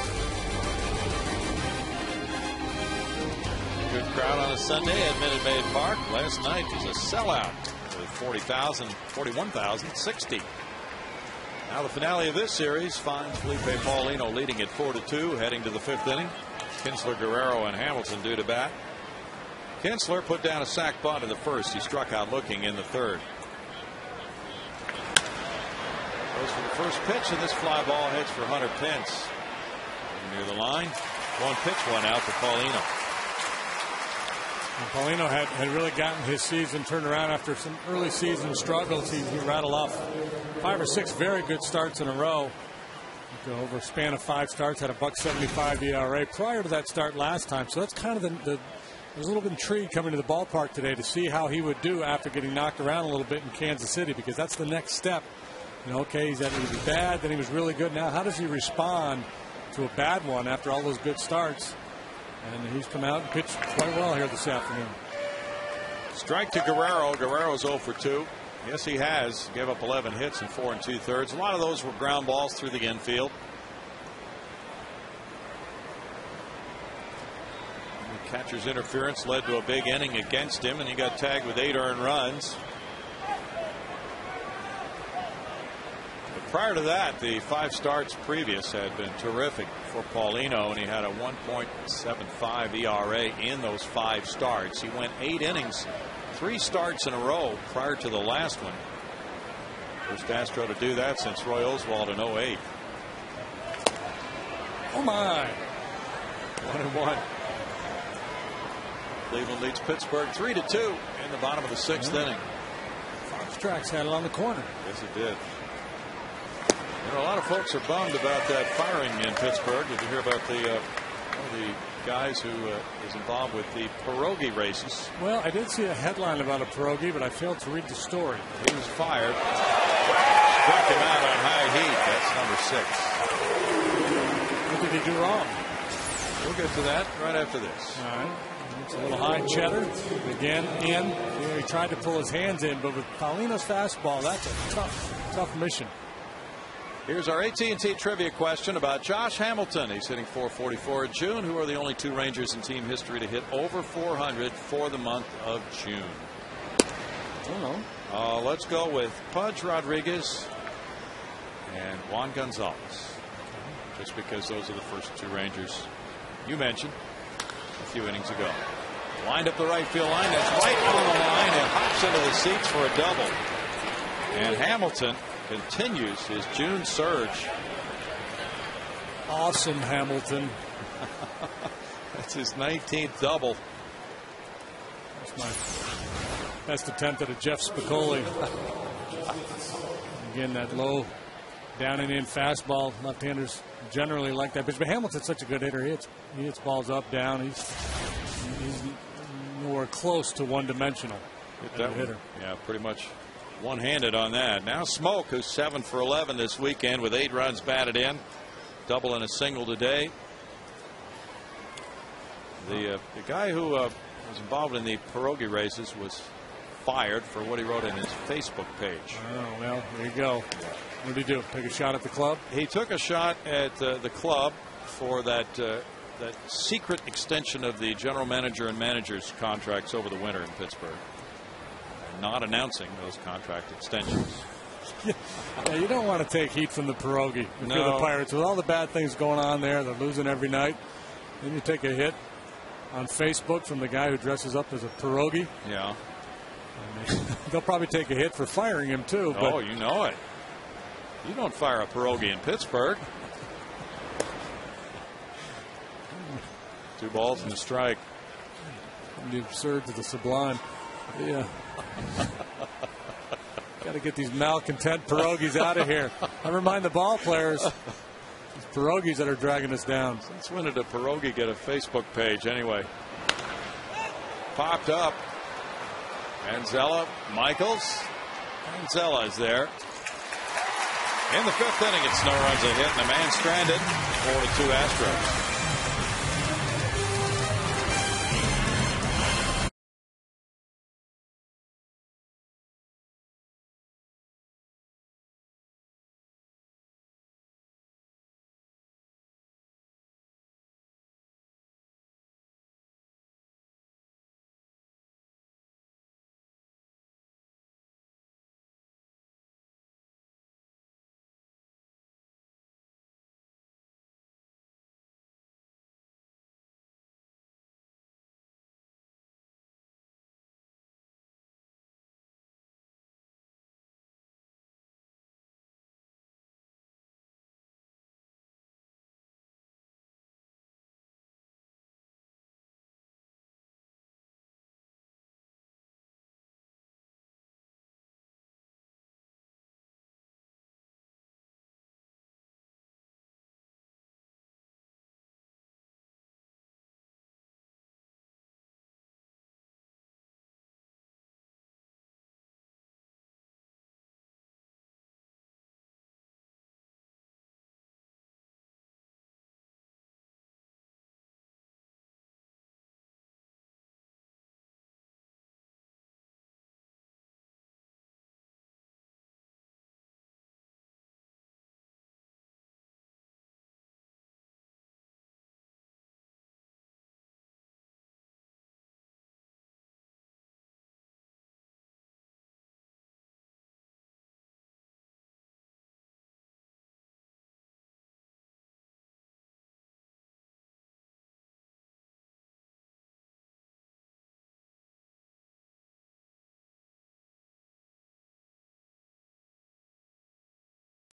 Good crowd on a Sunday at Minute Maid Park. Last night was a sellout with 41,060. Now the finale of this series finds Felipe Paulino leading at 4-2 heading to the 5th inning. Kinsler, Guerrero, and Hamilton due to bat. Kinsler put down a sac bunt in the 1st. He struck out looking in the 3rd. Goes for the first pitch, and this fly ball heads for Hunter Pence. Near the line. 1 pitch, 1 out for Paulino. And Paulino had really gotten his season turned around after some early season struggles. He rattled off 5 or 6 very good starts in a row. Over a span of 5 starts, had a .175 ERA prior to that start last time. So that's kind of I was a little bit intrigued coming to the ballpark today to see how he would do after getting knocked around a little bit in Kansas City, because that's the next step. You know, okay, he was bad, then he was really good. Now, how does he respond to a bad one after all those good starts? And he's come out and pitched quite well here this afternoon. Strike to Guerrero. Guerrero's 0 for 2. Yes, he has. Gave up 11 hits in 4 2/3. A lot of those were ground balls through the infield. The catcher's interference led to a big inning against him, and he got tagged with 8 earned runs. But prior to that, the 5 starts previous had been terrific for Paulino, and he had a 1.75 ERA in those 5 starts. He went 8 innings, 3 starts in a row prior to the last one. First Astro to do that since Roy Oswalt in 08. Oh my. 1-1. Cleveland leads Pittsburgh 3-2 in the bottom of the 6th inning. Fox Tracks had it on the corner. Yes, it did. You know, a lot of folks are bummed about that firing in Pittsburgh. Did you hear about one of the guys who is involved with the pierogi races? Well, I did see a headline about a pierogi, but I failed to read the story. He was fired. Struck him out on high heat. That's number 6. What did he do wrong? We'll get to that right after this. All right. It's a little high cheddar. Again, in. He tried to pull his hands in, but with Paulino's fastball, that's a tough mission. Here's our AT&T trivia question about Josh Hamilton. He's hitting .444 in June. Who are the only 2 Rangers in team history to hit over .400 for the month of June? don't know. Let's go with Pudge Rodriguez and Juan Gonzalez. Just because those are the first two Rangers you mentioned a few innings ago. Lined up the right field line. That's right on the line and hops into the seats for a double. And Hamilton continues his June surge. Awesome, Hamilton. That's his 19th double. That's my best attempt at a Jeff Spicoli. Again, that low down and in fastball. Left-handers generally like that pitch, but Hamilton's such a good hitter. He hits balls up, down. He's nowhere close to one-dimensional hitter. Yeah, pretty much one-handed on that. Now Smoke, who's 7 for 11 this weekend with 8 runs batted in, double and a single today. The guy who was involved in the pierogi races was fired for what he wrote in his Facebook page. Oh, well, there you go. What did he do? Take a shot at the club? He took a shot at the club for that secret extension of the general manager and managers contracts over the winter in Pittsburgh, and not announcing those contract extensions. Yeah, you don't want to take heat from the pierogi. If you're the Pirates, with all the bad things going on there, they're losing every night. Then you take a hit on Facebook from the guy who dresses up as a pierogi. Yeah. They'll probably take a hit for firing him, too. But oh, you know it. You don't fire a pierogi in Pittsburgh. 2 balls and a strike. From the absurd to the sublime. Yeah. Got to get these malcontent pierogies out of here. I remind the ball players, these pierogies that are dragging us down. Since when did a pierogi get a Facebook page anyway? Popped up. Anzella, Michaels. Anzella is there. In the 5th inning, it's no runs a hit and a man stranded. 4-2 Astros.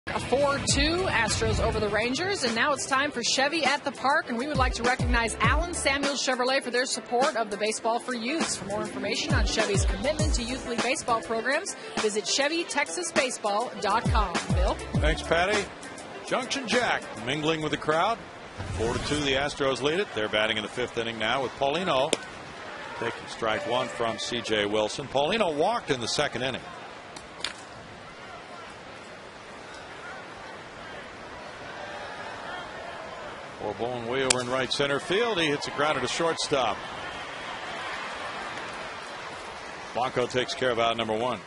A 4-2 Astros over the Rangers, and now it's time for Chevy at the Park, and we would like to recognize Allen Samuels Chevrolet for their support of the Baseball for Youths. For more information on Chevy's commitment to youth league baseball programs, visit ChevyTexasBaseball.com. Bill? Thanks, Patty. Junction Jack mingling with the crowd. 4-2, the Astros lead it. They're batting in the 5th inning now with Paulino taking strike 1 from C.J. Wilson. Paulino walked in the 2nd inning. Or blown way over in right center field. He hits a grounder to shortstop. Blanco takes care of out number 1.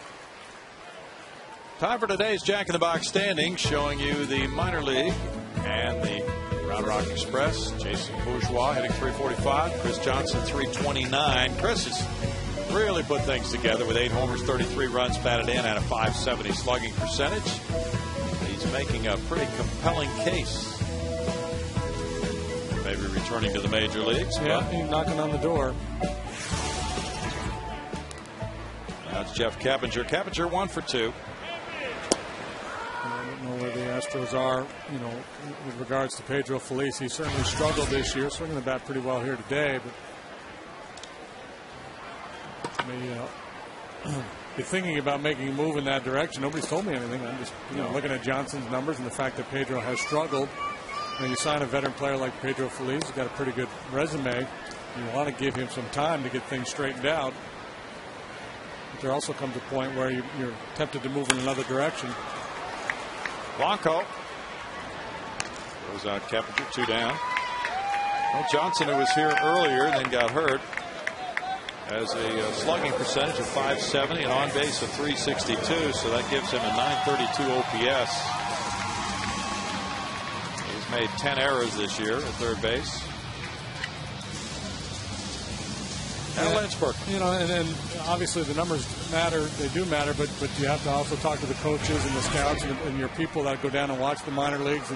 Time for today's Jack in the Box standings, showing you the minor league and the Round Rock Express. Jason Bourgeois hitting .345. Chris Johnson .329. Chris is 3 really put things together with 8 homers, 33 runs batted in, and a .570 slugging percentage. He's making a pretty compelling case. Maybe returning to the major leagues. Yeah, he's knocking on the door. That's Jeff Capinger. Capinger 1 for 2. I don't know where the Astros are, with regards to Pedro Feliz. He certainly struggled this year, swinging the bat pretty well here today, but be thinking about making a move in that direction. Nobody's told me anything. I'm just looking at Johnson's numbers and the fact that Pedro has struggled. When you sign a veteran player like Pedro Feliz, he's got a pretty good resume. You want to give him some time to get things straightened out. But there also comes a point where you're tempted to move in another direction. Blanco goes out. Capinger 2 down. Well, Johnson, who was here earlier and then got hurt, has a slugging percentage of .570 and on base of .362, so that gives him a .932 OPS. He's made 10 errors this year at third base. And Lynchburg. And obviously the numbers matter. They do matter, but you have to also talk to the coaches and the scouts and your people that go down and watch the minor leagues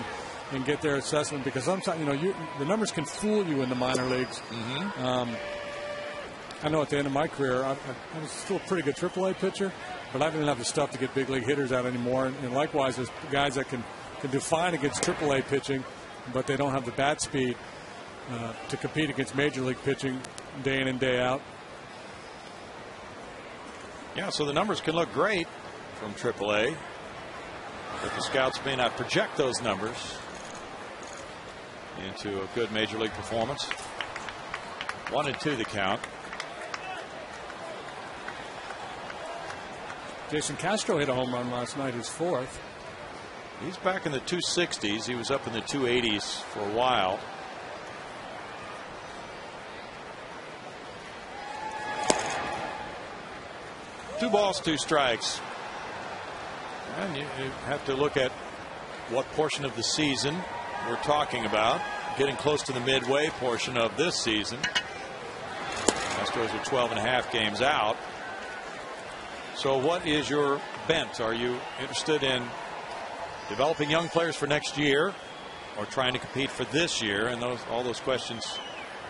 and get their assessment, because sometimes the numbers can fool you in the minor leagues. Mm-hmm. I know at the end of my career, I was still a pretty good AAA pitcher, but I didn't have the stuff to get big league hitters out anymore. And likewise, there's guys that can do fine against AAA pitching, but they don't have the bat speed to compete against major league pitching day in and day out. Yeah, so the numbers can look great from AAA, but the scouts may not project those numbers into a good major league performance. 1-2 the count. Jason Castro hit a home run last night, his 4th. He's back in the 260s. He was up in the 280s for a while. Two balls, 2 strikes. And you have to look at what portion of the season we're talking about. Getting close to the midway portion of this season. Astros are 12.5 games out. So what is your bent? Are you interested in developing young players for next year or trying to compete for this year? And all those questions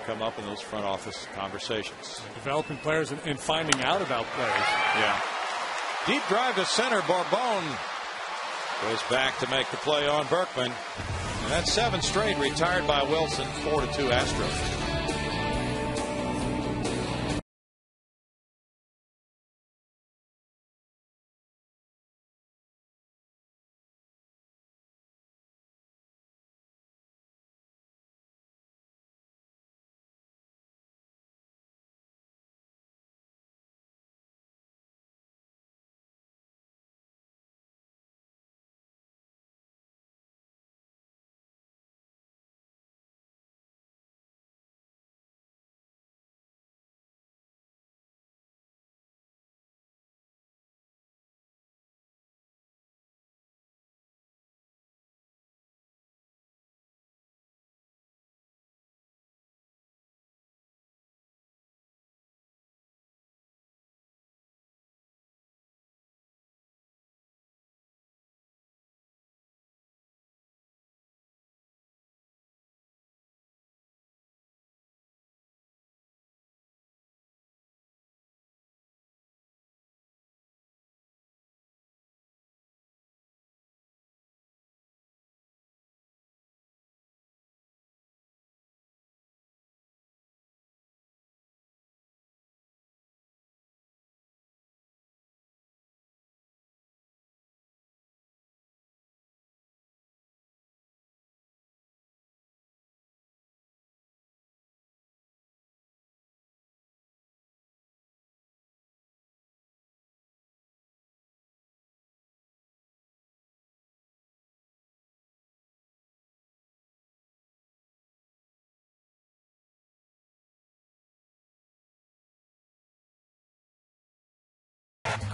come up in those front office conversations. Developing players and finding out about players. Yeah. Deep drive to center. Bourbon goes back to make the play on Berkman. And that's 7 straight retired by Wilson. 4-2 Astros.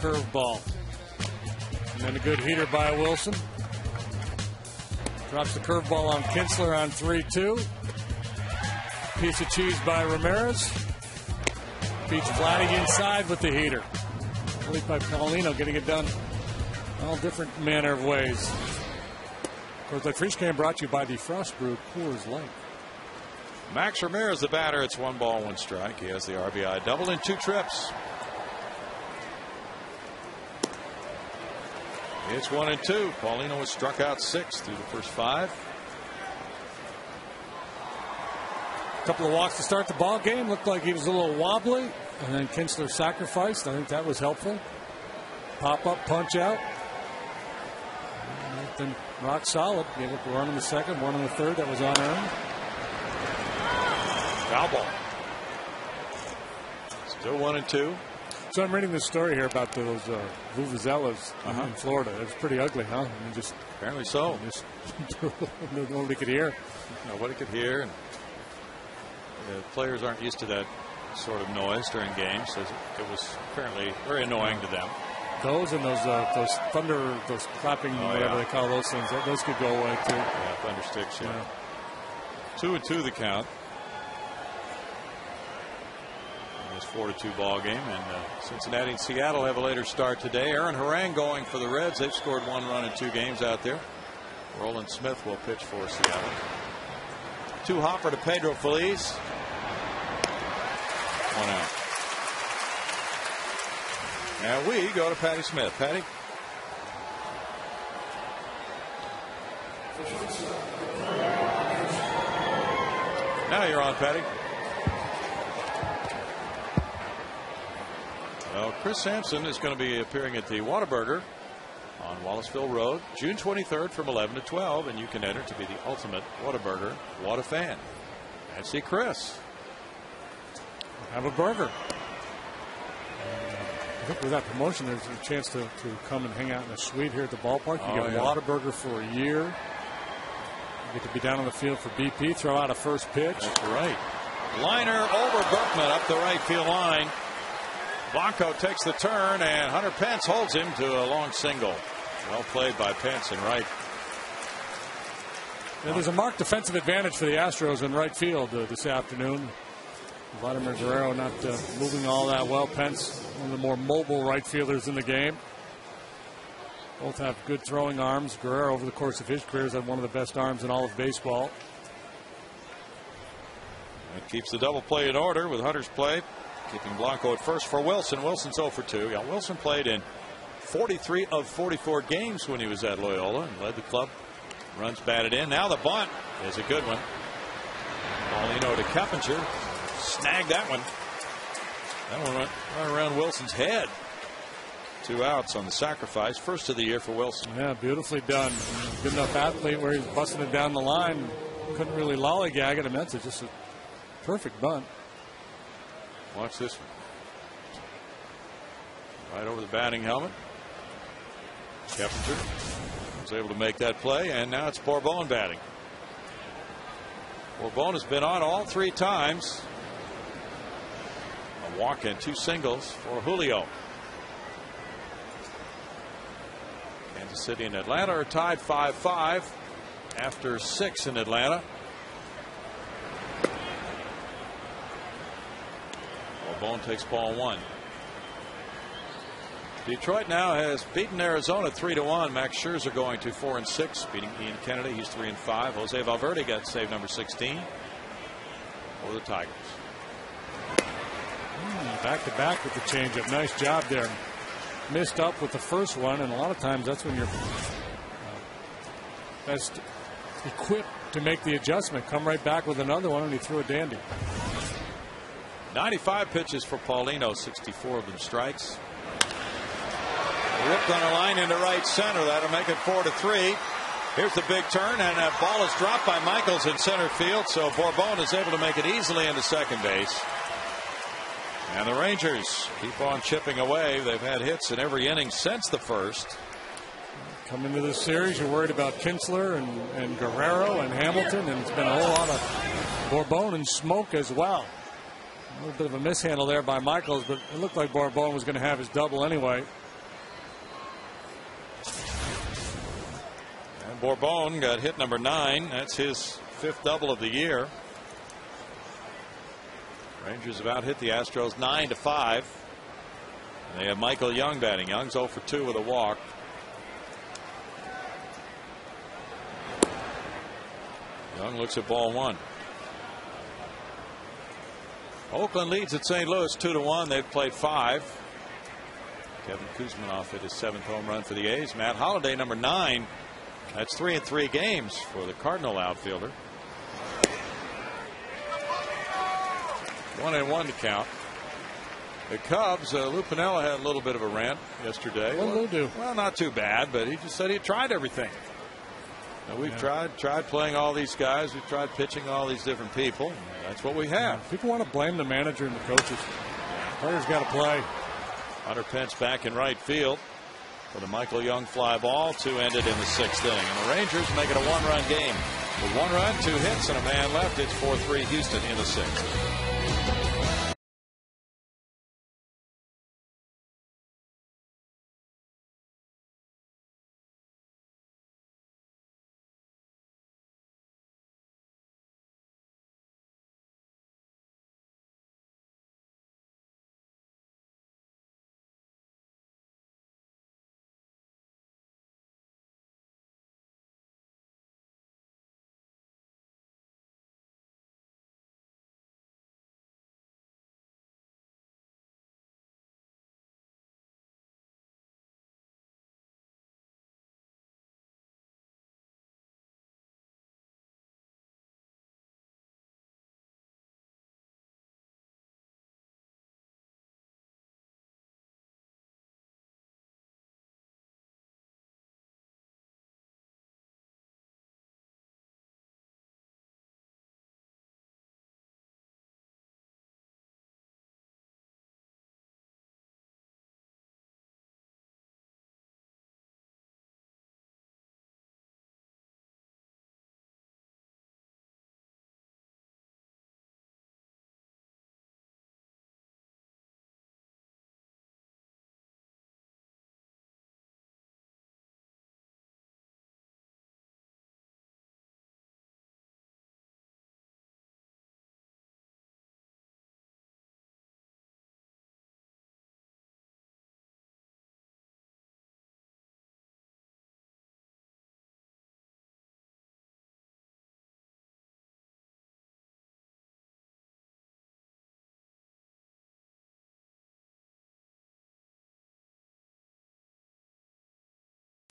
Curveball. And then a good heater by Wilson. Drops the curveball on Kinsler on 3-2. Piece of cheese by Ramirez. Beach flatting inside with the heater. Played by Paulino, getting it done all different manner of ways. Of course, that Pregame brought to you by the Frost Brew Coors Light. Max Ramirez, the batter. It's 1 ball, 1 strike. He has the RBI double in 2 trips. It's 1-2. Paulino was struck out 6 through the first 5. A couple of walks to start the ball game. Looked like he was a little wobbly, and then Kinsler sacrificed. I think that was helpful. Pop up, punch out. And then rock solid. Gave up a run in the second, 1 in the third. That was unearned. Foul ball. Still 1-2. So I'm reading this story here about those vuvuzelas in Florida. It was pretty ugly, huh? I mean, just apparently so. Just nobody could hear. Nobody could hear, and the players aren't used to that sort of noise during games. So it was apparently very annoying to them. Those and those thunder, those clapping, whatever they call those things, those could go away too. Yeah, thunder sticks. Yeah. 2-2 the count. 4-2 ball game, and Cincinnati and Seattle have a later start today. Aaron Harang going for the Reds. They've scored 1 run in 2 games out there. Roland Smith will pitch for Seattle. 2 hopper to Pedro Feliz. 1 out. Now we go to Patty Smith. Patty. Now you're on, Patty. Well, Chris Sampson is going to be appearing at the Whataburger on Wallaceville Road, June 23rd from 11 to 12, and you can enter to be the ultimate Whataburger Whata fan. And see Chris. Have a burger. I think with that promotion, there's a chance to come and hang out in a suite here at the ballpark. You get a Whataburger for a year. You get to be down on the field for BP, throw out a first pitch. That's right. Liner over Berkman up the right field line. Blanco takes the turn, and Hunter Pence holds him to a long single. Well played by Pence in right. Yeah, there's a marked defensive advantage for the Astros in right field this afternoon. Vladimir Guerrero not moving all that well. Pence, one of the more mobile right fielders in the game. Both have good throwing arms. Guerrero, over the course of his career, has had one of the best arms in all of baseball. That keeps the double play in order with Hunter's play. Keeping Blanco at first for Wilson. Wilson's 0 for 2. Yeah, Wilson played in 43 of 44 games when he was at Loyola and led the club. Runs batted in. Now the bunt is a good one. Paulino to Keppinger. Snagged that one. That one went right around Wilson's head. 2 outs on the sacrifice. First of the year for Wilson. Yeah, beautifully done. Good enough athlete where he's busting it down the line. Couldn't really lollygag it. I mean, that's just a perfect bunt. Watch this one. Right over the batting helmet. Keppinger was able to make that play, and now it's Bourbon batting. Bourbon has been on all 3 times. A walk and 2 singles for Julio. Kansas City and Atlanta are tied 5-5 after 6 in Atlanta. Bone takes ball 1. Detroit now has beaten Arizona 3-1. Max Scherzer going to 4-6, beating Ian Kennedy. He's 3-5. Jose Valverde got save number 16 for the Tigers. Back to back with the changeup. Nice job there. Missed up with the first one, and a lot of times that's when you're best equipped to make the adjustment. Come right back with another one, and he threw a dandy. 95 pitches for Paulino, 64 of them strikes. Ripped on a line into right center. That'll make it 4-3. Here's the big turn, and that ball is dropped by Michaels in center field, so Bourbon is able to make it easily into second base. And the Rangers keep on chipping away. They've had hits in every inning since the first. Come into this series, you're worried about Kinsler and Guerrero and Hamilton, and it's been a whole lot of Bourbon and smoke as well. A little bit of a mishandle there by Michaels, but it looked like Bourbon was going to have his double anyway. And Bourbon got hit number 9. That's his 5th double of the year. Rangers have out hit the Astros 9-5. They have Michael Young batting. Young's 0 for 2 with a walk. Young looks at ball 1. Oakland leads at St. Louis 2-1. They've played 5. Kevin Kuzminoff hit his 7th home run for the A's. Matt Holliday, number 9. That's 3 in 3 games for the Cardinal outfielder. 1-1 to count. The Cubs, Lou Piniella had a little bit of a rant yesterday. What did Lou do? Well, not too bad, but he just said he tried everything. Now, we've tried playing all these guys. We've tried pitching all these different people. That's what we have. People want to blame the manager and the coaches. Players got to play. Hunter Pence back in right field for the Michael Young fly ball. 2 ended in the 6th inning. And the Rangers make it a 1-run game. With 1 run, 2 hits, and a man left, it's 4-3 Houston in the 6th.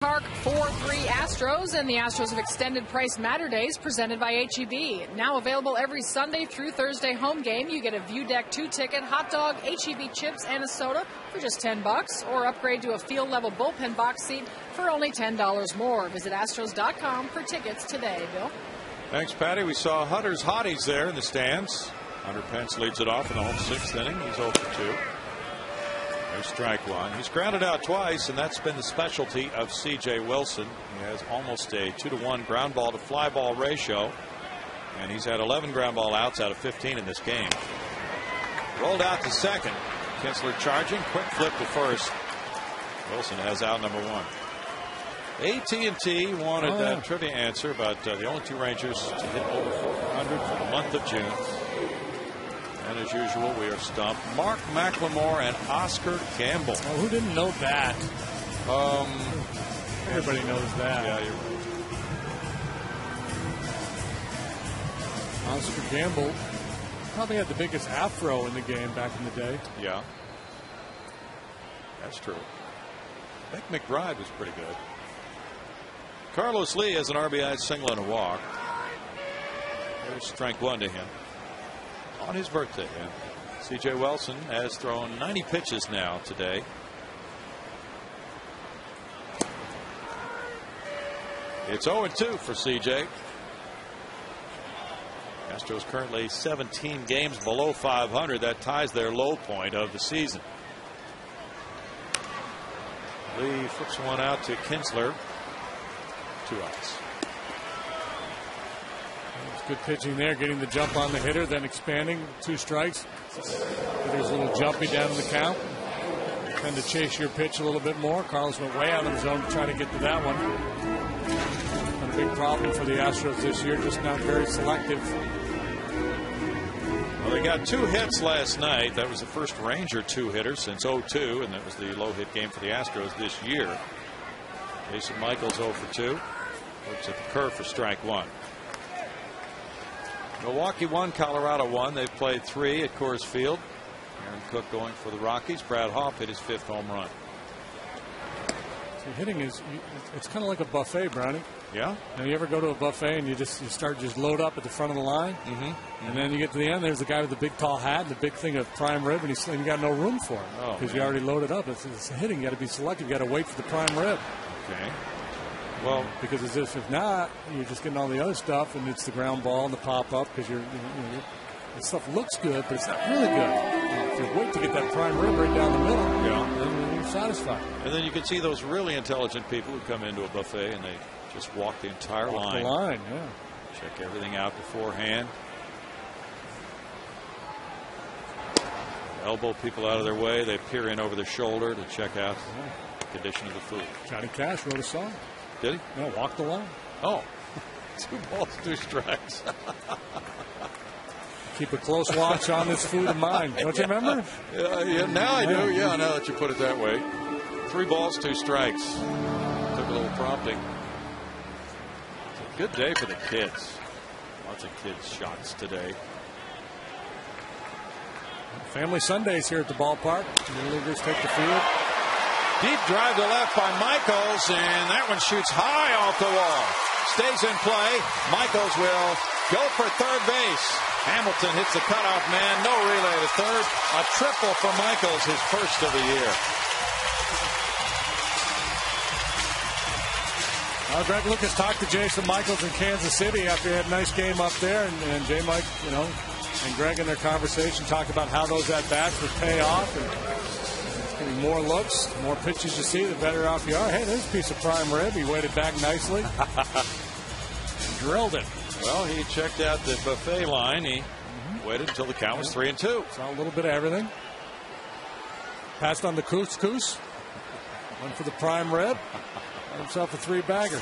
Park 4-3 Astros, and the Astros have extended price matter days presented by H-E-B. Now available every Sunday through Thursday home game. You get a View Deck 2 ticket, hot dog, H-E-B chips, and a soda for just $10, or upgrade to a field level bullpen box seat for only $10 more. Visit Astros.com for tickets today. Bill? Thanks, Patty. We saw Hunter's Hotties there in the stands. Hunter Pence leads it off in the home 6th inning. He's 0 for 2. There's strike 1. He's grounded out twice, and that's been the specialty of C.J. Wilson. He has almost a 2-to-1 ground ball to fly ball ratio, and he's had 11 ground ball outs out of 15 in this game. Rolled out to second. Kinsler charging. Quick flip to first. Wilson has out number 1. AT&T wanted that trivia answer, but the only 2 Rangers to hit over 400 for the month of June. And as usual, we are stumped. Mark McLemore and Oscar Gamble. Oh, who didn't know that? Everybody knows that. Yeah, you're right. Oscar Gamble probably had the biggest afro in the game back in the day. Yeah. That's true. I think McBride was pretty good. Carlos Lee has an RBI single and a walk. There's strike 1 to him on his birthday. C.J. Wilson has thrown 90 pitches now today. It's 0-2 for C.J. Astros currently 17 games below 500. That ties their low point of the season. Lee flips one out to Kinsler. 2 outs. Good pitching there, getting the jump on the hitter, then expanding. 2 strikes. There's a little jumpy down in the count. Tend to chase your pitch a little bit more. Carlos went way out of the zone to try to get to that one. Been a big problem for the Astros this year, just not very selective. Well, they got 2 hits last night. That was the first Ranger 2-hitter since 0-2, and that was the low-hit game for the Astros this year. Jason Michaels 0 for 2. Looks at the curve for strike 1. Milwaukee 1, Colorado 1. They've played 3 at Coors Field. Aaron Cook going for the Rockies. Brad Hoff hit his 5th home run. So hitting it's kind of like a buffet, Brownie. Yeah. Now, you ever go to a buffet and you start load up at the front of the line, and then you get to the end. There's the guy with the big tall hat and the big thing of prime rib, and you got no room for him because you already loaded up. It's hitting. You got to be selective. You got to wait for the prime rib. Okay. Well, because if not, you're just getting all the other stuff, and it's the ground ball and the pop up because the stuff looks good, but it's not really good. If you wait to get that prime rib right down the middle, then you're satisfied. And then you can see those really intelligent people who come into a buffet and they just walk the entire line. The line, yeah. Check everything out beforehand. Elbow people out of their way. They peer in over their shoulder to check out the condition of the food. Johnny Cash wrote a song. Did he? No, Walk the Line. Oh. 2 balls, 2 strikes. Keep a close watch on this food of mine. Don't you remember? Yeah, now I do. Yeah, now that you put it that way. 3 balls, 2 strikes. Took a little prompting. It's a good day for the kids. Lots of kids' shots today. Family Sundays here at the ballpark. The leaguers take the field. Deep drive to left by Michaels, and that one shoots high off the wall. Stays in play. Michaels will go for third base. Hamilton hits the cutoff man. No relay to third. A triple for Michaels, his first of the year. Greg Lucas talked to Jason Michaels in Kansas City after he had a nice game up there, and J. Mike, and Greg in their conversation talked about how those at-bats would pay off, and it's getting more looks, more pitches you see, the better off you are. Hey, there's a piece of prime rib. He waited back nicely and drilled it. Well, he checked out the buffet line. He waited until the count was 3-2. Saw a little bit of everything. Passed on the couscous. Went for the prime rib. Got himself a 3-bagger.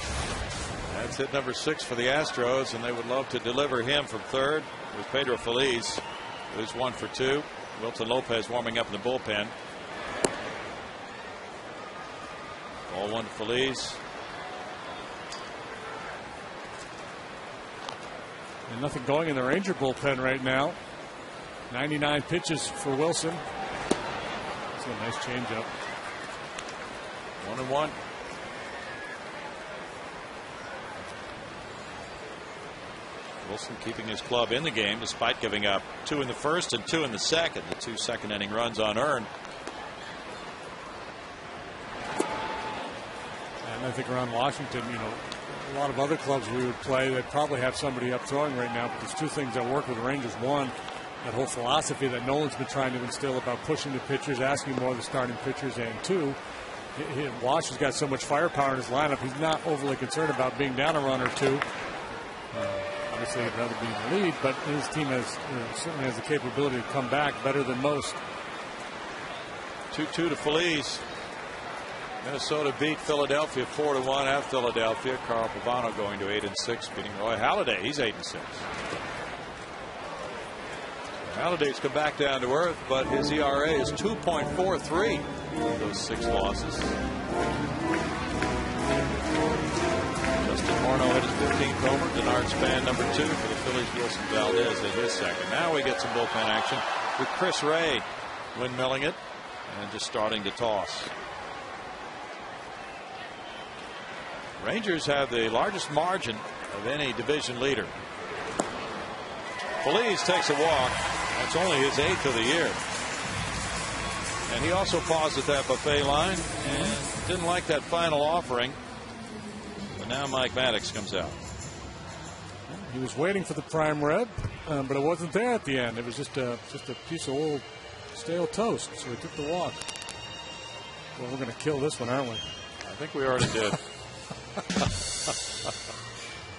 That's hit number 6 for the Astros, and they would love to deliver him from third with Pedro Feliz, who's 1 for 2. Wilson Lopez warming up in the bullpen. Ball 1 to Feliz. And nothing going in the Ranger bullpen right now. 99 pitches for Wilson. That's a nice changeup. 1-1. Wilson keeping his club in the game despite giving up 2 in the first and 2 in the second. The 2 second-inning runs unearned. And I think around Washington, a lot of other clubs we would play, they'd probably have somebody up throwing right now. But there's 2 things that work with the Rangers. One, that whole philosophy that Nolan's been trying to instill about pushing the pitchers, asking more of the starting pitchers. And 2, Wash has got so much firepower in his lineup, he's not overly concerned about being down a run or 2. Obviously, he'd rather be in the lead, but his team certainly has the capability to come back better than most. 2-2 to Feliz. Minnesota beat Philadelphia 4-1 at Philadelphia. Carl Pavano going to 8-6, beating Roy Halladay. He's 8-6. Halladay's come back down to earth, but his ERA is 2.43 of those 6 losses. Justin Morneau hit his 15th homer. Denard Span number 2 for the Phillies. Wilson Valdez hit his second. Now we get some bullpen action with Chris Ray windmilling it and just starting to toss. Rangers have the largest margin of any division leader. Feliz takes a walk. That's only his 8th of the year. And he also paused at that buffet line and didn't like that final offering. But now Mike Maddox comes out. He was waiting for the prime rib, but it wasn't there at the end. It was just a piece of old stale toast. So he took the walk. Well, we're going to kill this one, aren't we? I think we already did.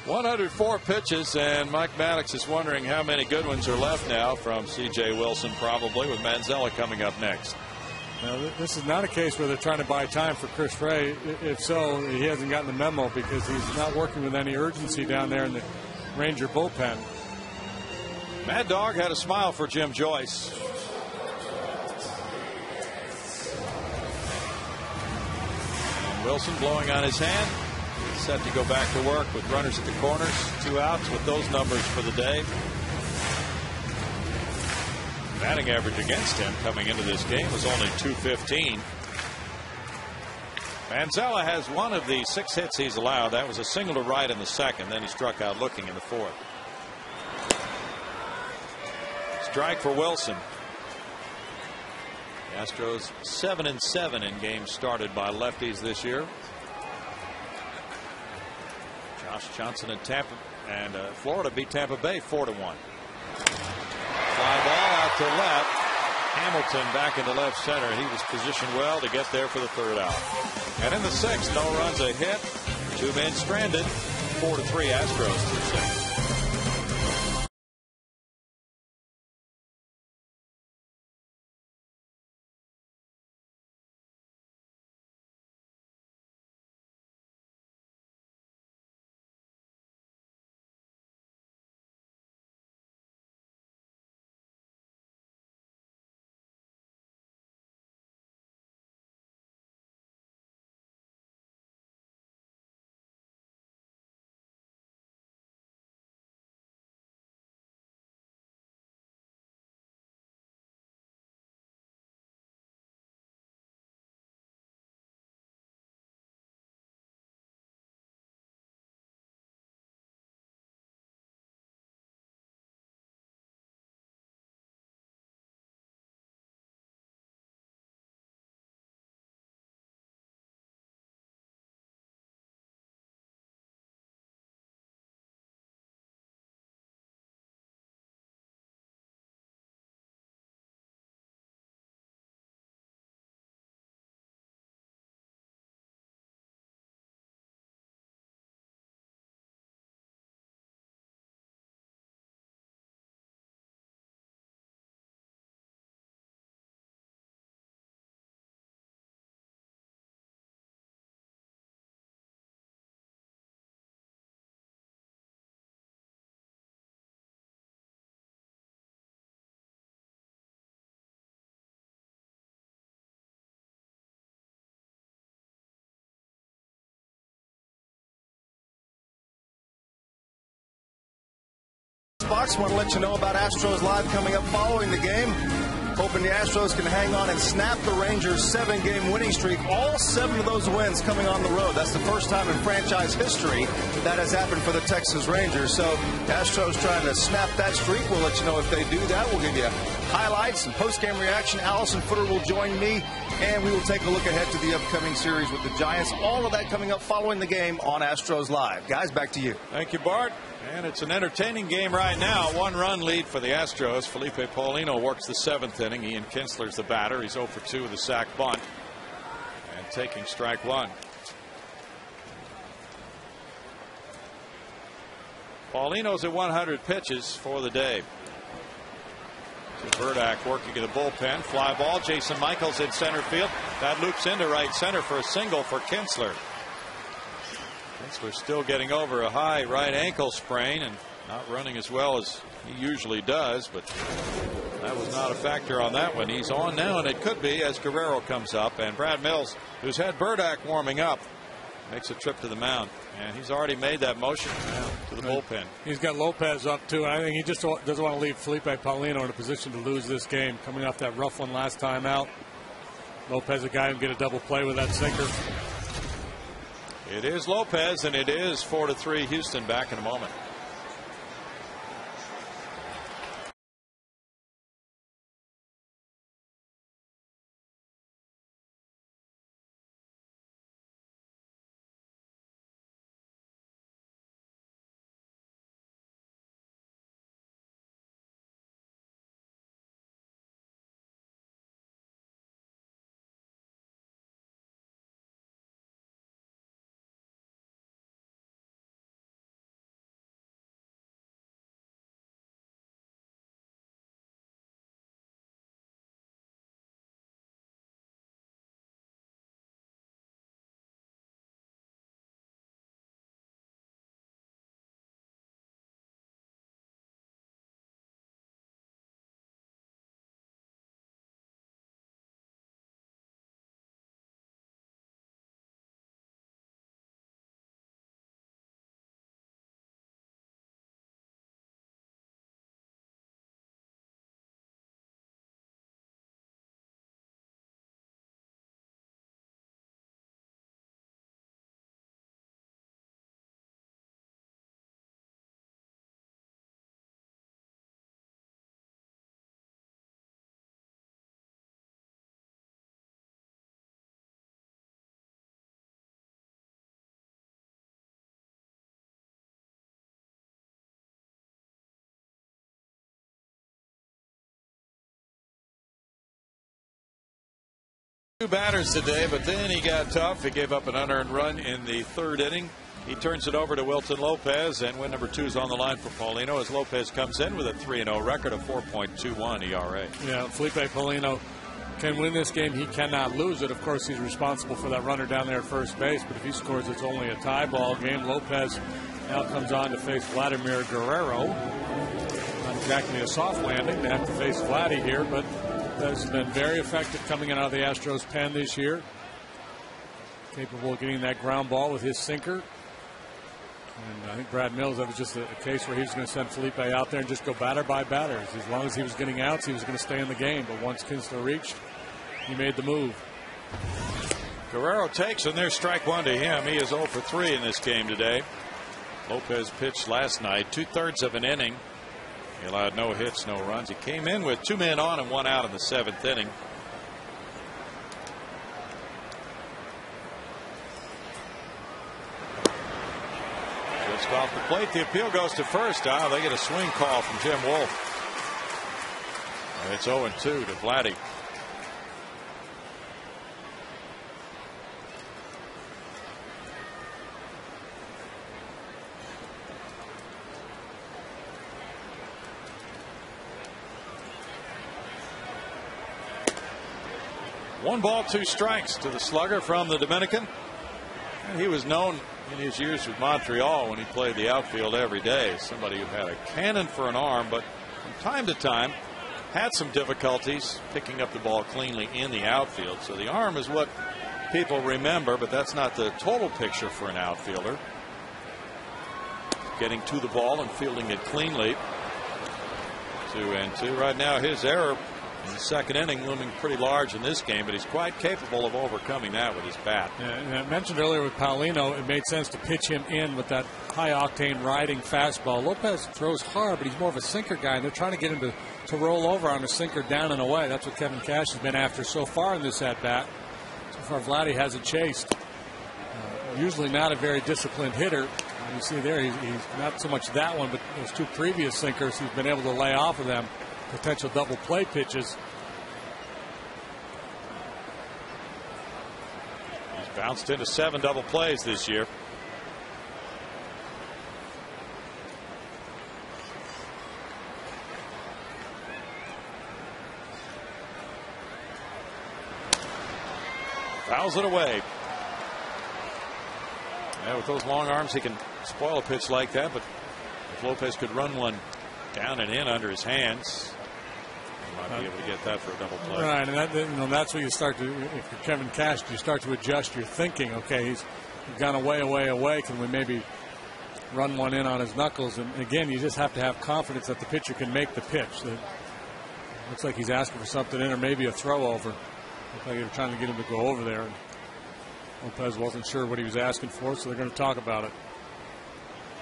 104 pitches, and Mike Maddox is wondering how many good ones are left now from C.J. Wilson, probably, with Manzella coming up next. Now, this is not a case where they're trying to buy time for Chris Ray. If so, he hasn't gotten the memo because he's not working with any urgency down there in the Ranger bullpen. Mad Dog had a smile for Jim Joyce. And Wilson blowing on his hand. Set to go back to work with runners at the corners. 2 outs with those numbers for the day. Batting average against him coming into this game was only .215. Manzella has one of the 6 hits he's allowed. That was a single to right in the second. Then he struck out looking in the fourth. Strike for Wilson. The Astros 7-7 in games started by lefties this year. Josh Johnson and Florida beat Tampa Bay 4-1. Fly ball out to left. Hamilton back into left center. He was positioned well to get there for the 3rd out. And in the 6th, no runs, a hit. 2 men stranded. 4-3 Astros through 6. Box, want to let you know about Astros Live coming up following the game. Hoping the Astros can hang on and snap the Rangers' 7-game winning streak. All 7 of those wins coming on the road. That's the first time in franchise history that has happened for the Texas Rangers. So Astros trying to snap that streak. We'll let you know if they do that. We'll give you highlights and post-game reaction. Allison Footer will join me, and we will take a look ahead to the upcoming series with the Giants. All of that coming up following the game on Astros Live. Guys, back to you. Thank you, Bart. And it's an entertaining game right now. 1-run lead for the Astros. Felipe Paulino works the 7th inning. Ian Kinsler's the batter. He's 0 for 2 with a sac bunt. And taking strike 1. Paulino's at 100 pitches for the day. Burdack working in the bullpen. Fly ball. Jason Michaels in center field. That loops into right center for a single for Kinsler. Kinsler still getting over a high right ankle sprain and not running as well as he usually does, but that was not a factor on that one. He's on now, and it could be as Guerrero comes up. And Brad Mills, who's had Burdack warming up, makes a trip to the mound. And he's already made that motion to the bullpen. He's got Lopez up, too. I think he just doesn't want to leave Felipe Paulino in a position to lose this game. Coming off that rough one last time out. Lopez, a guy who can get a double play with that sinker. It is Lopez, and it is 4-3 Houston. Back in a moment. Two batters today, but then he got tough. He gave up an unearned run in the third inning. He turns it over to Wilton Lopez, and win number 2 is on the line for Paulino as Lopez comes in with a 3-0 record of 4.21 ERA. Yeah, Felipe Paulino can win this game. He cannot lose it. Of course, he's responsible for that runner down there at first base, but if he scores, it's only a tie ball game. Lopez now comes on to face Vladimir Guerrero. Not exactly a soft landing to have to face Vladdy here, but has been very effective coming out of the Astros pen this year. Capable of getting that ground ball with his sinker. And I think Brad Mills, that was just a case where he was going to send Felipe out there and just go batter by batter. As long as he was getting outs, he was going to stay in the game. But once Kinsler reached, he made the move. Guerrero takes, and there's strike 1 to him. He is 0 for 3 in this game today. Lopez pitched last night, 2/3 of an inning. He allowed no hits, no runs. He came in with 2 men on and 1 out in the 7th inning. Just off the plate, the appeal goes to first. They get a swing call from Jim Wolf. And it's 0-2 to Vladdy. One ball, 2 strikes to the slugger from the Dominican. And he was known in his years with Montreal when he played the outfield every day. Somebody who had a cannon for an arm, but from time to time had some difficulties picking up the ball cleanly in the outfield. So the arm is what people remember, but that's not the total picture for an outfielder. Getting to the ball and fielding it cleanly. 2-2. Right now, his error in the second inning looming pretty large in this game, but he's quite capable of overcoming that with his bat. Yeah, and I mentioned earlier with Paulino, it made sense to pitch him in with that high-octane riding fastball. Lopez throws hard, but he's more of a sinker guy, and they're trying to get him to roll over on a sinker down and away. That's what Kevin Cash has been after so far in this at-bat. So far, Vladdy hasn't chased. Usually not a very disciplined hitter. You see there, he's not so much that one, but those 2 previous sinkers, he's been able to lay off of them. Potential double play pitches. He's bounced into 7 double plays this year. Fouls it away. Yeah, with those long arms, he can spoil a pitch like that, but if Lopez could run one down and in under his hands, might be able to get that for a double play. Right, and that's where you start to, if you're Kevin Cash, you start to adjust your thinking. Okay, he's gone away. Can we maybe run one in on his knuckles? And again, you just have to have confidence that the pitcher can make the pitch. That looks like he's asking for something in, or maybe a throw over. Looks like they're trying to get him to go over there. And Lopez wasn't sure what he was asking for, so they're going to talk about it.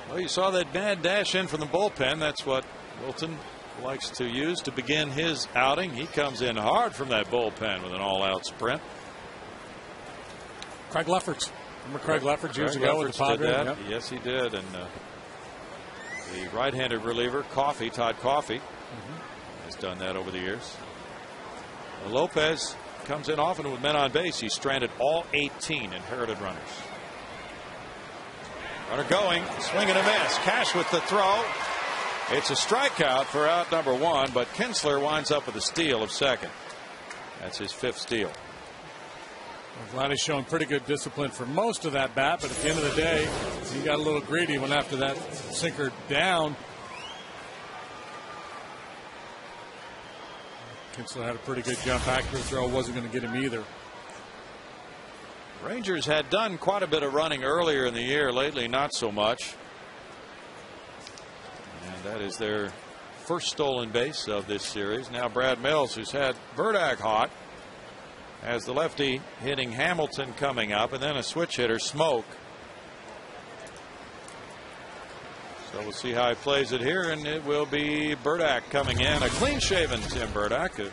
Well, you saw that bad dash in from the bullpen. That's what Wilton likes to use to begin his outing. He comes in hard from that bullpen with an all-out sprint. Craig Lefferts. Remember Craig Lefferts years ago with the Padres? Yep. Yes, he did. And the right-handed reliever, Todd Coffey, has done that over the years. Lopez comes in often with men on base. He's stranded all 18 inherited runners. Runner going, swing and a miss. Cash with the throw. It's a strikeout for out number 1, but Kinsler winds up with a steal of second. That's his 5th steal. Well, Vladdy's showing pretty good discipline for most of that bat, but at the end of the day, he got a little greedy. Went after that sinker down. Kinsler had a pretty good jump. Accurate throw wasn't going to get him either. Rangers had done quite a bit of running earlier in the year. Lately, not so much. And that is their first stolen base of this series. Now Brad Mills, who's had Burdack hot, has the lefty hitting Hamilton coming up, and then a switch hitter, Smoke. So we'll see how he plays it here, and it will be Burdack coming in. A clean-shaven Tim Burdack, who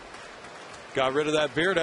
got rid of that beard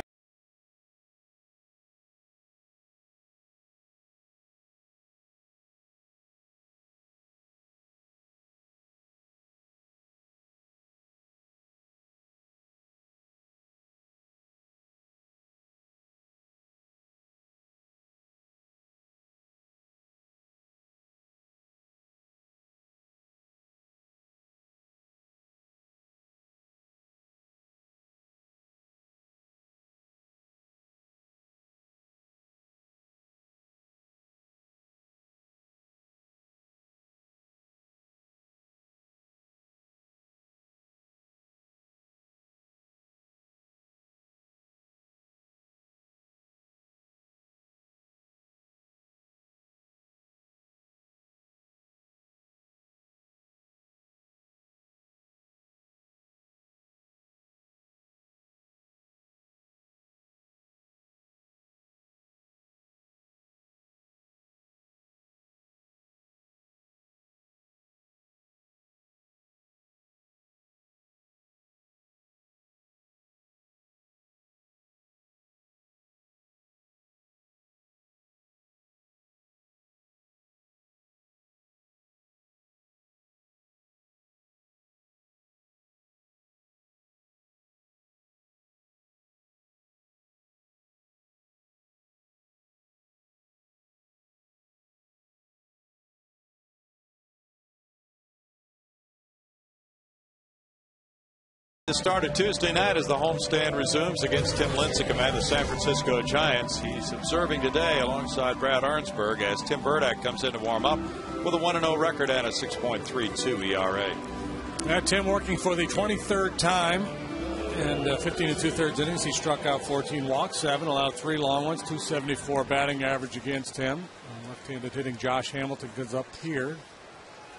The start of Tuesday night as the homestand resumes against Tim Lincecum and the San Francisco Giants. He's observing today alongside Brad Arnsberg as Tim Burdack comes in to warm up with a 1-0 record and a 6.32 ERA. Now Tim working for the 23rd time and 15 2/3 innings. He struck out 14, walked 7, allowed 3 long ones, 274 batting average against him. Left-handed hitting Josh Hamilton goes up here.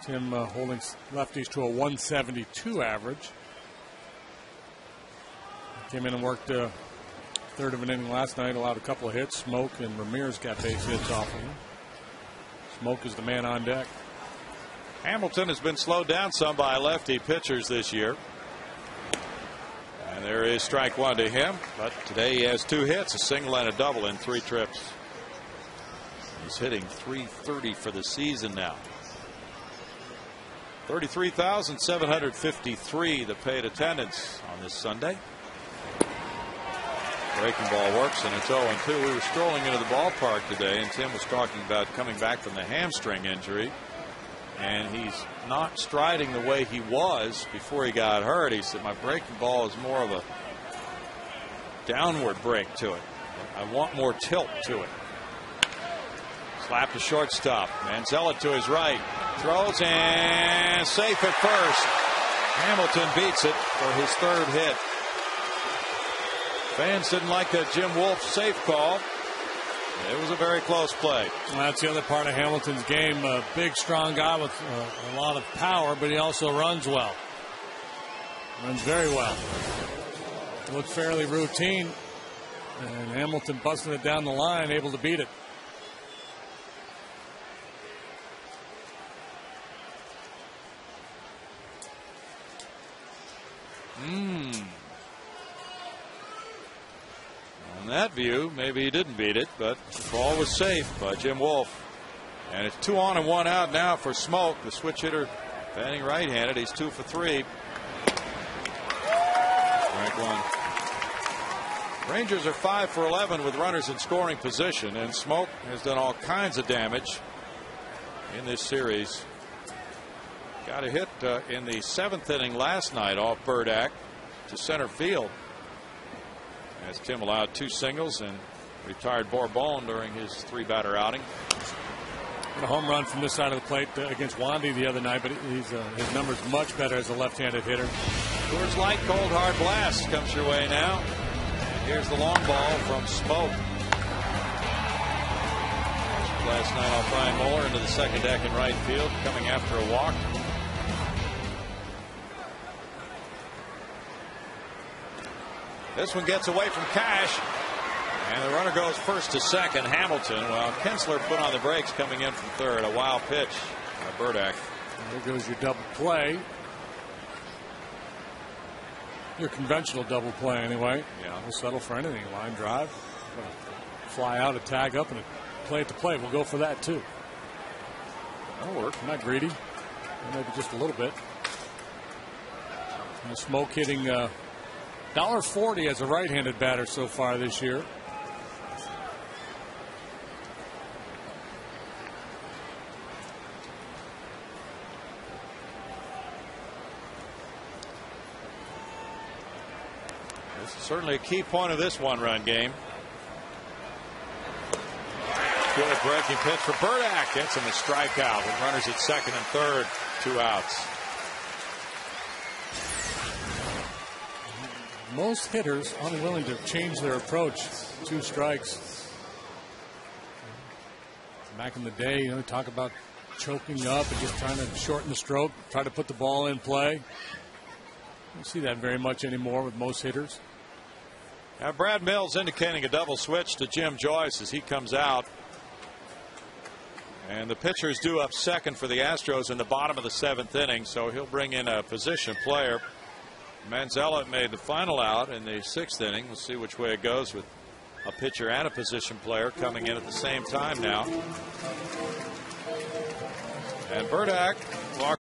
Tim holding lefties to a 172 average. Came in and worked a third of an inning last night, allowed a couple of hits. Smoke and Ramirez got base hits off of him. Smoke is the man on deck. Hamilton has been slowed down some by lefty pitchers this year. And there is strike one to him, but today he has 2 hits, a single and a double in 3 trips. He's hitting .330 for the season now. 33,753 the paid attendance on this Sunday. Breaking ball works, and it's 0-2. We were strolling into the ballpark today, and Tim was talking about coming back from the hamstring injury. And he's not striding the way he was before he got hurt. He said, my breaking ball is more of a downward break to it. I want more tilt to it. Slap to shortstop. Manzella to his right. Throws and safe at first. Hamilton beats it for his 3rd hit. Fans didn't like that Jim Wolf safe call. It was a very close play. Well, that's the other part of Hamilton's game. A big, strong guy with a lot of power, but he also runs well. Runs very well. Looked fairly routine. And Hamilton busting it down the line, able to beat it. On that view, maybe he didn't beat it, but the ball was safe by Jim Wolf. And it's 2 on and 1 out now for Smoke, the switch hitter, batting right-handed. He's 2 for 3. Strike one. Rangers are 5 for 11 with runners in scoring position, and Smoke has done all kinds of damage in this series. Got a hit in the 7th inning last night off Burdack to center field, as Tim allowed 2 singles and retired Bourbon during his 3-batter outing. A home run from this side of the plate against Wandy the other night, but his number's much better as a left-handed hitter. Coors Light Cold Hard Blast comes your way now. And here's the long ball from Smoke. Last night off Brian Mueller into the 2nd deck in right field, coming after a walk. This one gets away from Cash, and the runner goes first to second. Hamilton, while Kinsler put on the brakes coming in from 3rd. A wild pitch by Burdack. There goes your double play. Your conventional double play, anyway. Yeah. We'll settle for anything. Line drive, fly out, a tag up, and a play at the plate. We'll go for that too. That'll work. I'm not greedy. Maybe just a little bit. And the Smoke hitting $1.40 as a right-handed batter so far this year. This is certainly a key point of this 1-run game. Good breaking pitch for Burdack. Gets him a strikeout with runners at 2nd and 3rd. 2 outs. Most hitters unwilling to change their approach. 2 strikes. Back in the day, talk about choking up and just trying to shorten the stroke, try to put the ball in play. Don't see that very much anymore with most hitters. Now Brad Mills indicating a double switch to Jim Joyce as he comes out. And the pitcher is due up 2nd for the Astros in the bottom of the 7th inning, so he'll bring in a position player. Manzella made the final out in the 6th inning. We'll see which way it goes with a pitcher and a position player coming in at the same time now. And Burdack walked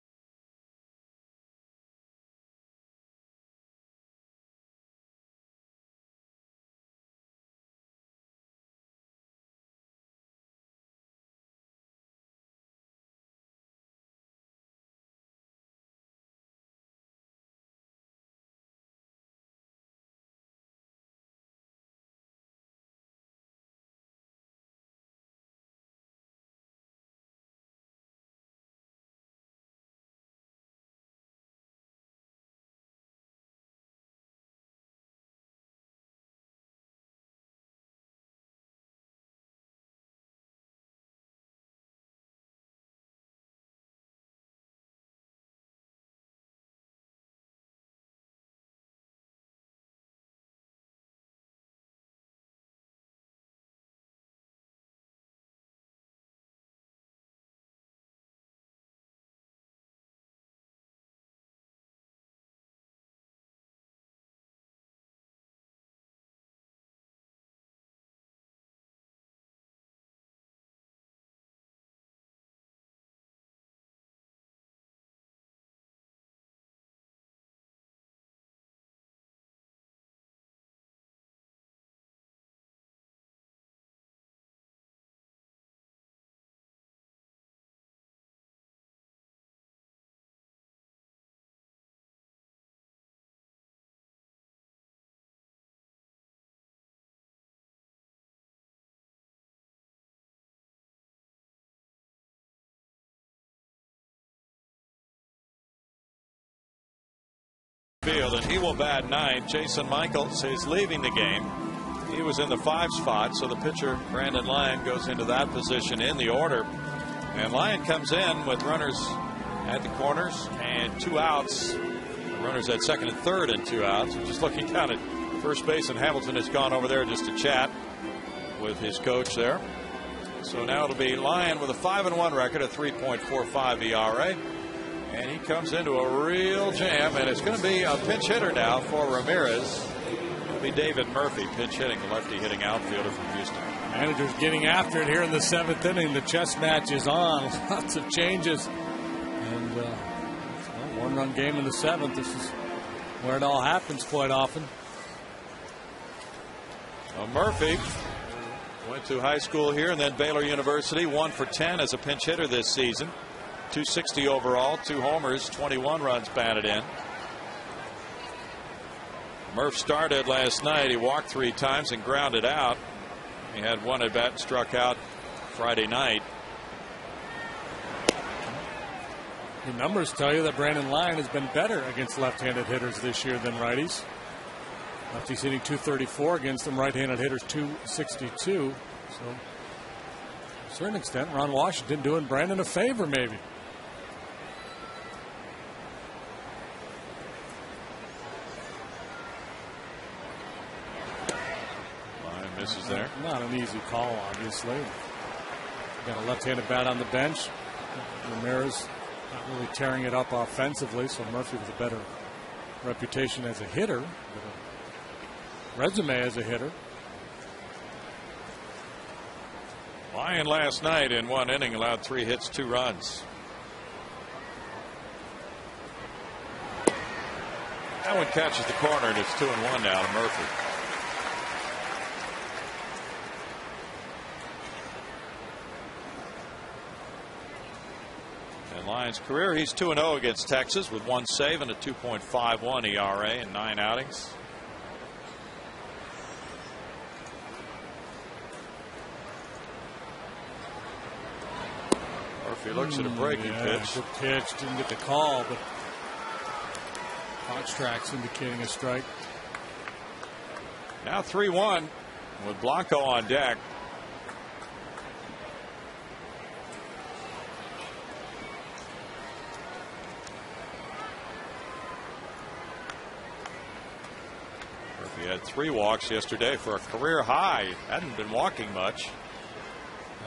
field, and he will bat 9. Jason Michaels is leaving the game. He was in the 5 spot, so the pitcher, Brandon Lyon, goes into that position in the order. And Lyon comes in with runners at the corners and 2 outs. Runners at second and third and 2 outs. Just looking down at first base, and Hamilton has gone over there just to chat with his coach there. So now it'll be Lyon with a 5-1 record, a 3.45 ERA. And he comes into a real jam, and it's going to be a pinch hitter now for Ramirez. It'll be David Murphy pinch hitting, the lefty hitting outfielder from Houston. Manager's getting after it here in the 7th inning. The chess match is on. Lots of changes. And it's a 1-run game in the 7th. This is where it all happens quite often. Murphy went to high school here and then Baylor University. 1 for 10 as a pinch hitter this season. 260 overall, 2 homers, 21 runs batted in. Murph started last night. He walked 3 times and grounded out. He had 1 at bat and struck out Friday night. The numbers tell you that Brandon Lyon has been better against left-handed hitters this year than righties. Lefties hitting .234 against them, right-handed hitters .262. So, to a certain extent, Ron Washington doing Brandon a favor, maybe. Lyon misses there. Not an easy call, obviously. Got a left-handed bat on the bench. Ramirez not really tearing it up offensively, so Murphy with a better reputation as a hitter. Resume as a hitter. Lyon last night in 1 inning allowed 3 hits, 2 runs. That one catches the corner, and it's 2-1 now to Murphy. In Lyon's career, he's 2-0 against Texas with 1 save and a 2.51 ERA in 9 outings. Murphy looks at a breaking pitch. Good pitch. Didn't get the call, but Fox tracks indicating a strike. Now 3-1 with Blanco on deck. Murphy had 3 walks yesterday for a career high. Hadn't been walking much.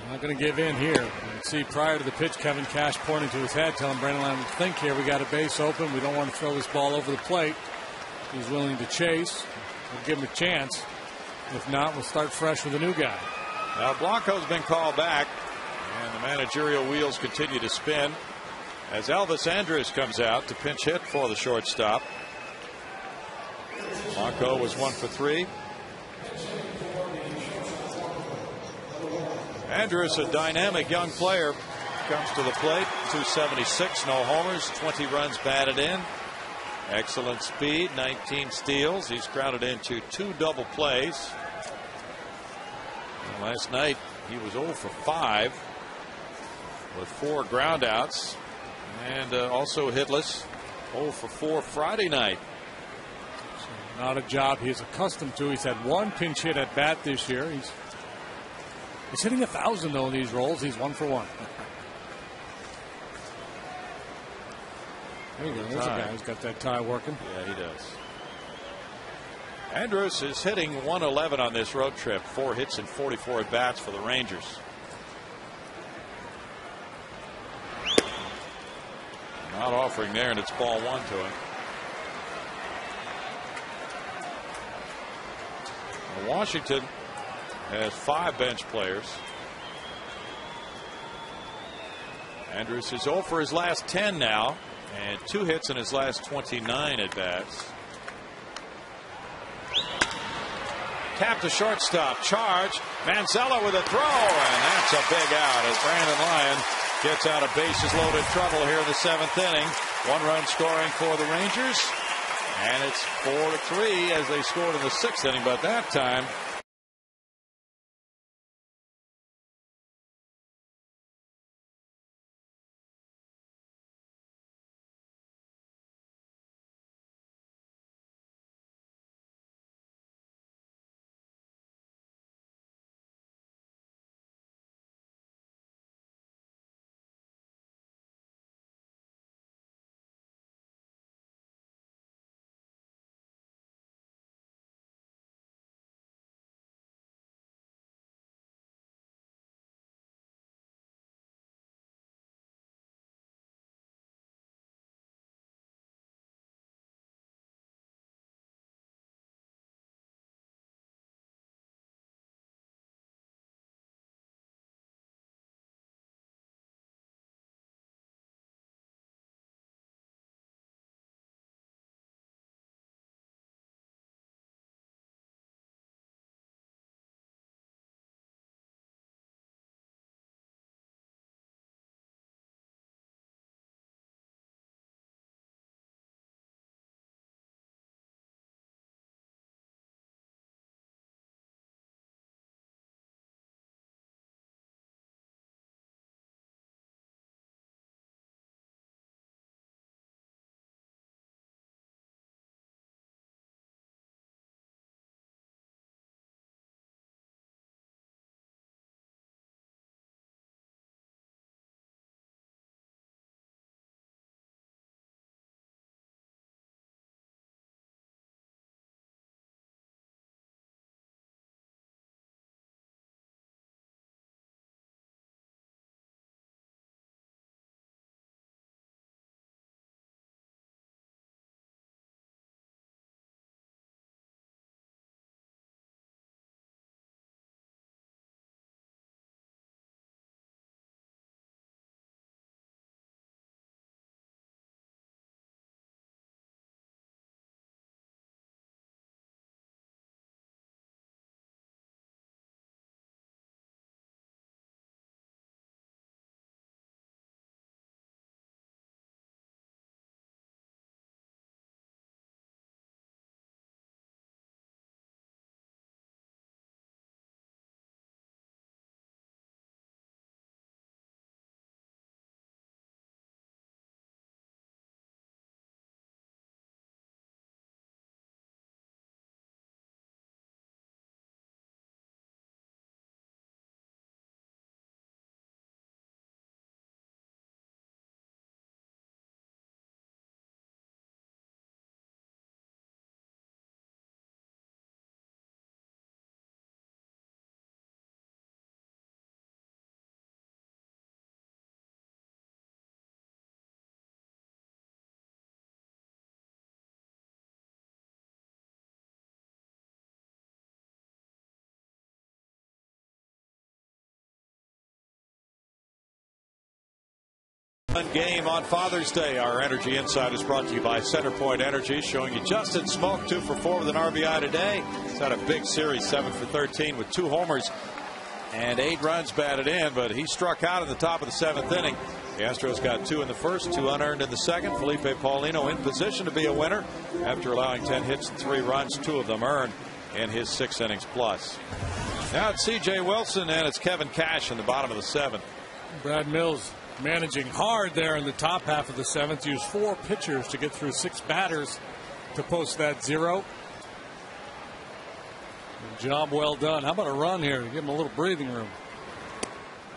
I'm not going to give in here. You can see prior to the pitch, Kevin Cash pointing to his head, telling Brandon Lyon, think here, we got a base open. We don't want to throw this ball over the plate. He's willing to chase. We'll give him a chance. If not, we'll start fresh with a new guy. Now Blanco's been called back, and the managerial wheels continue to spin as Elvis Andrus comes out to pinch hit for the shortstop. Blanco was 1 for 3. Andrus, a dynamic young player, comes to the plate. 276, no homers, 20 runs batted in. Excellent speed, 19 steals. He's grounded into 2 double plays. And last night he was 0 for 5 with 4 groundouts and also hitless. 0 for 4 Friday night. So not a job he's accustomed to. He's had 1 pinch hit at bat this year. He's hitting 1,000 though in these roles. He's 1 for 1. There you go. There's a guy who's got that tie working. Yeah, he does. Andrus is hitting 111 on this road trip. 4 hits and 44 at bats for the Rangers. Not offering there, and it's ball 1 to him. Now, Washington has 5 bench players. Andrus is 0 for his last 10 now, and 2 hits in his last 29 at bats. Tap to shortstop, charge. Manzella with a throw, and that's a big out as Brandon Lyon gets out of bases loaded trouble here in the 7th inning. 1-run scoring for the Rangers, and it's 4-3 as they scored in the 6th inning, but that time Game on Father's Day. Our Energy Insight is brought to you by Centerpoint Energy, showing you Justin Smoke 2 for 4 with an RBI today. He's had a big series, 7 for 13 with 2 homers and 8 runs batted in, but he struck out in the top of the 7th inning. The Astros got 2 in the first, 2 unearned in the second. Felipe Paulino in position to be a winner after allowing 10 hits and 3 runs, 2 of them earned in his 6 innings plus. Now it's C.J. Wilson and it's Kevin Cash in the bottom of the 7th. Brad Mills managing hard there in the top half of the 7th. Used 4 pitchers to get through 6 batters to post that 0. Job well done. How about a run here to give him a little breathing room?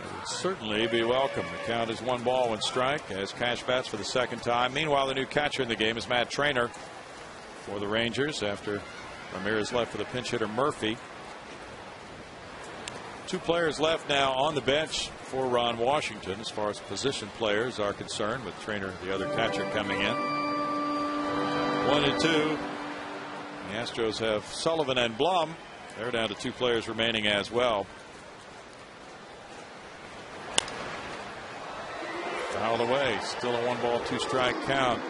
It would certainly be welcome. The count is 1 ball, 1 strike as Cash bats for the 2nd time. Meanwhile, the new catcher in the game is Matt Trainer for the Rangers after Ramirez left for the pinch hitter Murphy. 2 players left now on the bench for Ron Washington as far as position players are concerned, with Trainer, the other catcher, coming in. 1 and 2. The Astros have Sullivan and Blum. They're down to 2 players remaining as well. Fouled away. Still a 1 ball, 2 strike count.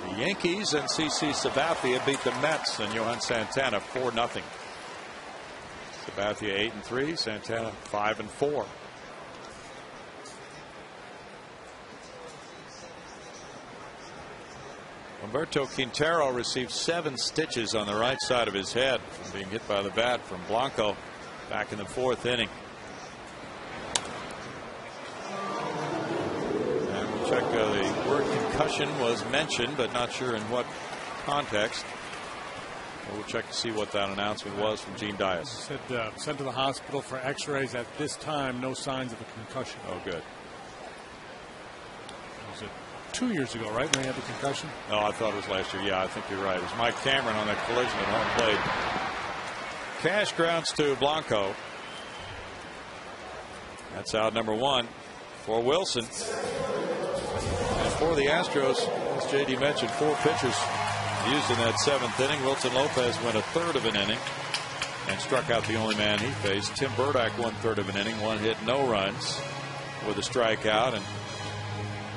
The Yankees and CC Sabathia beat the Mets and Johan Santana 4-0. Sabathia 8 and 3, Santana 5 and 4. Humberto Quintero received 7 stitches on the right side of his head from being hit by the bat from Blanco back in the 4th inning. And we'll check the word concussion was mentioned, but not sure in what context. We'll check to see what that announcement was from Gene Dias. Said sent to the hospital for x-rays at this time. No signs of a concussion. Oh, good. Was it 2 years ago, right, when he had the concussion? No, I thought it was last year. Yeah, I think you're right. It was Mike Cameron on that collision at home plate. Cash grounds to Blanco. That's out number 1 for Wilson. And for the Astros, as JD mentioned, 4 pitchers used in that 7th inning. Wilson Lopez went a third of an inning and struck out the only man he faced. Tim Burdick 1/3 of an inning, 1 hit, no runs with a strikeout. And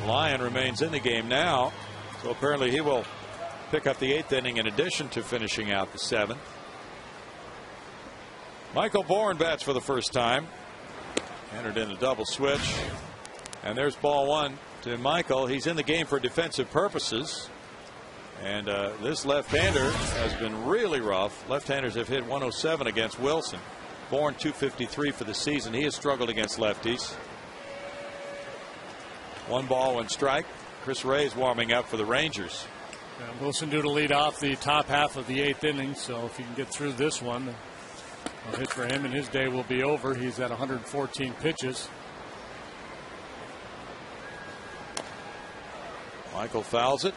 Lyon remains in the game now, so apparently he will pick up the 8th inning in addition to finishing out the 7th. Michael Bourne bats for the first time. Entered in a double switch. And there's ball 1 to Michael. He's in the game for defensive purposes. And this left-hander has been really rough. Left-handers have hit 107 against Wilson. Bourne 253 for the season. He has struggled against lefties. 1 ball, 1 strike. Chris Ray's warming up for the Rangers. And Wilson due to lead off the top half of the 8th inning, so if he can get through this one, a hit for him and his day will be over. He's at 114 pitches. Michael fouls it.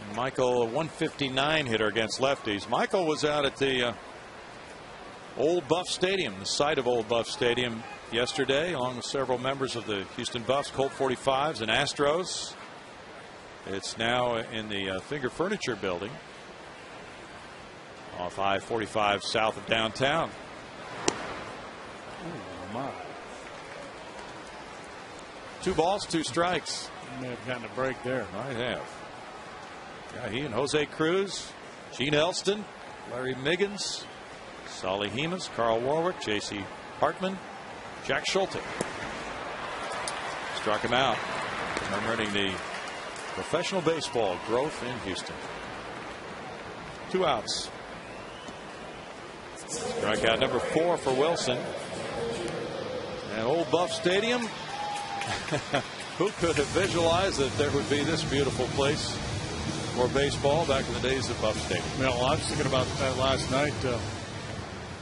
And Michael, a 159 hitter against lefties. Michael was out at the Old Buff Stadium, the site of Old Buff Stadium, yesterday, along with several members of the Houston Buffs, Colt 45s, and Astros. It's now in the Finger Furniture Building off I-45 south of downtown. Oh, my. 2 balls, 2 strikes. May have gotten a break there. Might have. Yeah, he and Jose Cruz, Gene Elston, Larry Miggins, Solly Hemus, Carl Warwick, J.C. Hartman, Jack Schulte. Struck him out, commemorating the professional baseball growth in Houston. 2 outs. Strikeout number 4 for Wilson. And Old Buff Stadium. Who could have visualized that there would be this beautiful place for baseball back in the days of Buff Stadium? Well, I was thinking about that last night.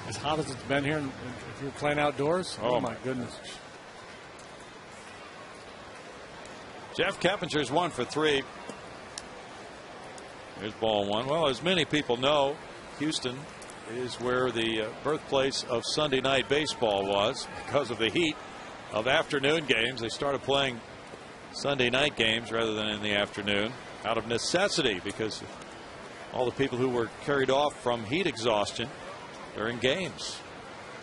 As hot as it's been here, if you're playing outdoors, oh my goodness. Jeff Kepinger's 1 for 3. Here's ball 1. Well, as many people know, Houston is where the birthplace of Sunday night baseball was because of the heat of afternoon games. They started playing Sunday night games rather than in the afternoon out of necessity because of all the people who were carried off from heat exhaustion during games.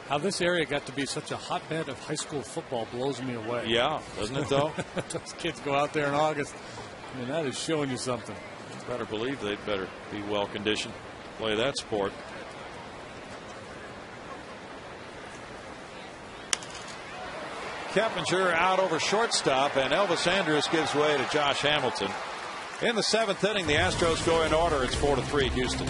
How this area got to be such a hotbed of high school football blows me away. Yeah, doesn't it, though? Those kids go out there in August. I mean, that is showing you something. You better believe they'd better be well conditioned to play that sport. Keppinger out over shortstop, and Elvis Andrus gives way to Josh Hamilton. In the 7th inning, the Astros go in order. It's 4-3 Houston.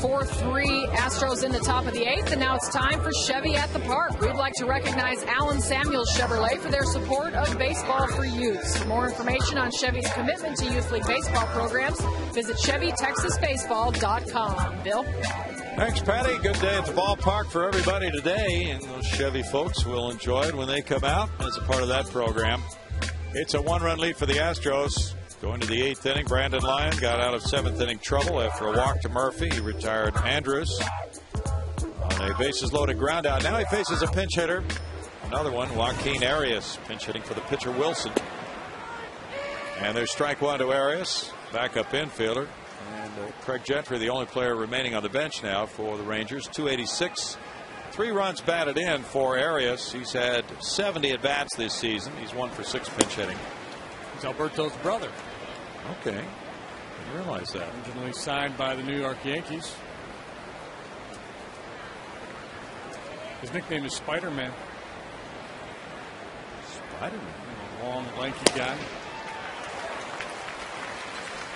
Four-3 Astros in the top of the 8th, and now it's time for Chevy at the Park. We'd like to recognize Allen Samuels Chevrolet for their support of baseball for youths. For more information on Chevy's commitment to youth league baseball programs, visit ChevyTexasBaseball.com. Bill? Thanks, Patty. Good day at the ballpark for everybody today, and those Chevy folks will enjoy it when they come out as a part of that program. It's a 1-run lead for the Astros. Going to the 8th inning, Brandon Lyon got out of 7th inning trouble after a walk to Murphy. He retired Andrus on a bases loaded ground out. Now he faces a pinch hitter. Another one, Joaquin Arias, pinch hitting for the pitcher Wilson. And there's strike one to Arias, backup infielder. And Craig Gentry, the only player remaining on the bench now for the Rangers. 286. 3 runs batted in for Arias. He's had 70 at bats this season. He's 1 for 6 pinch hitting. He's Alberto's brother. Okay. Didn't realize that. Originally signed by the New York Yankees. His nickname is Spider-Man. Spider-Man. A long, lanky guy.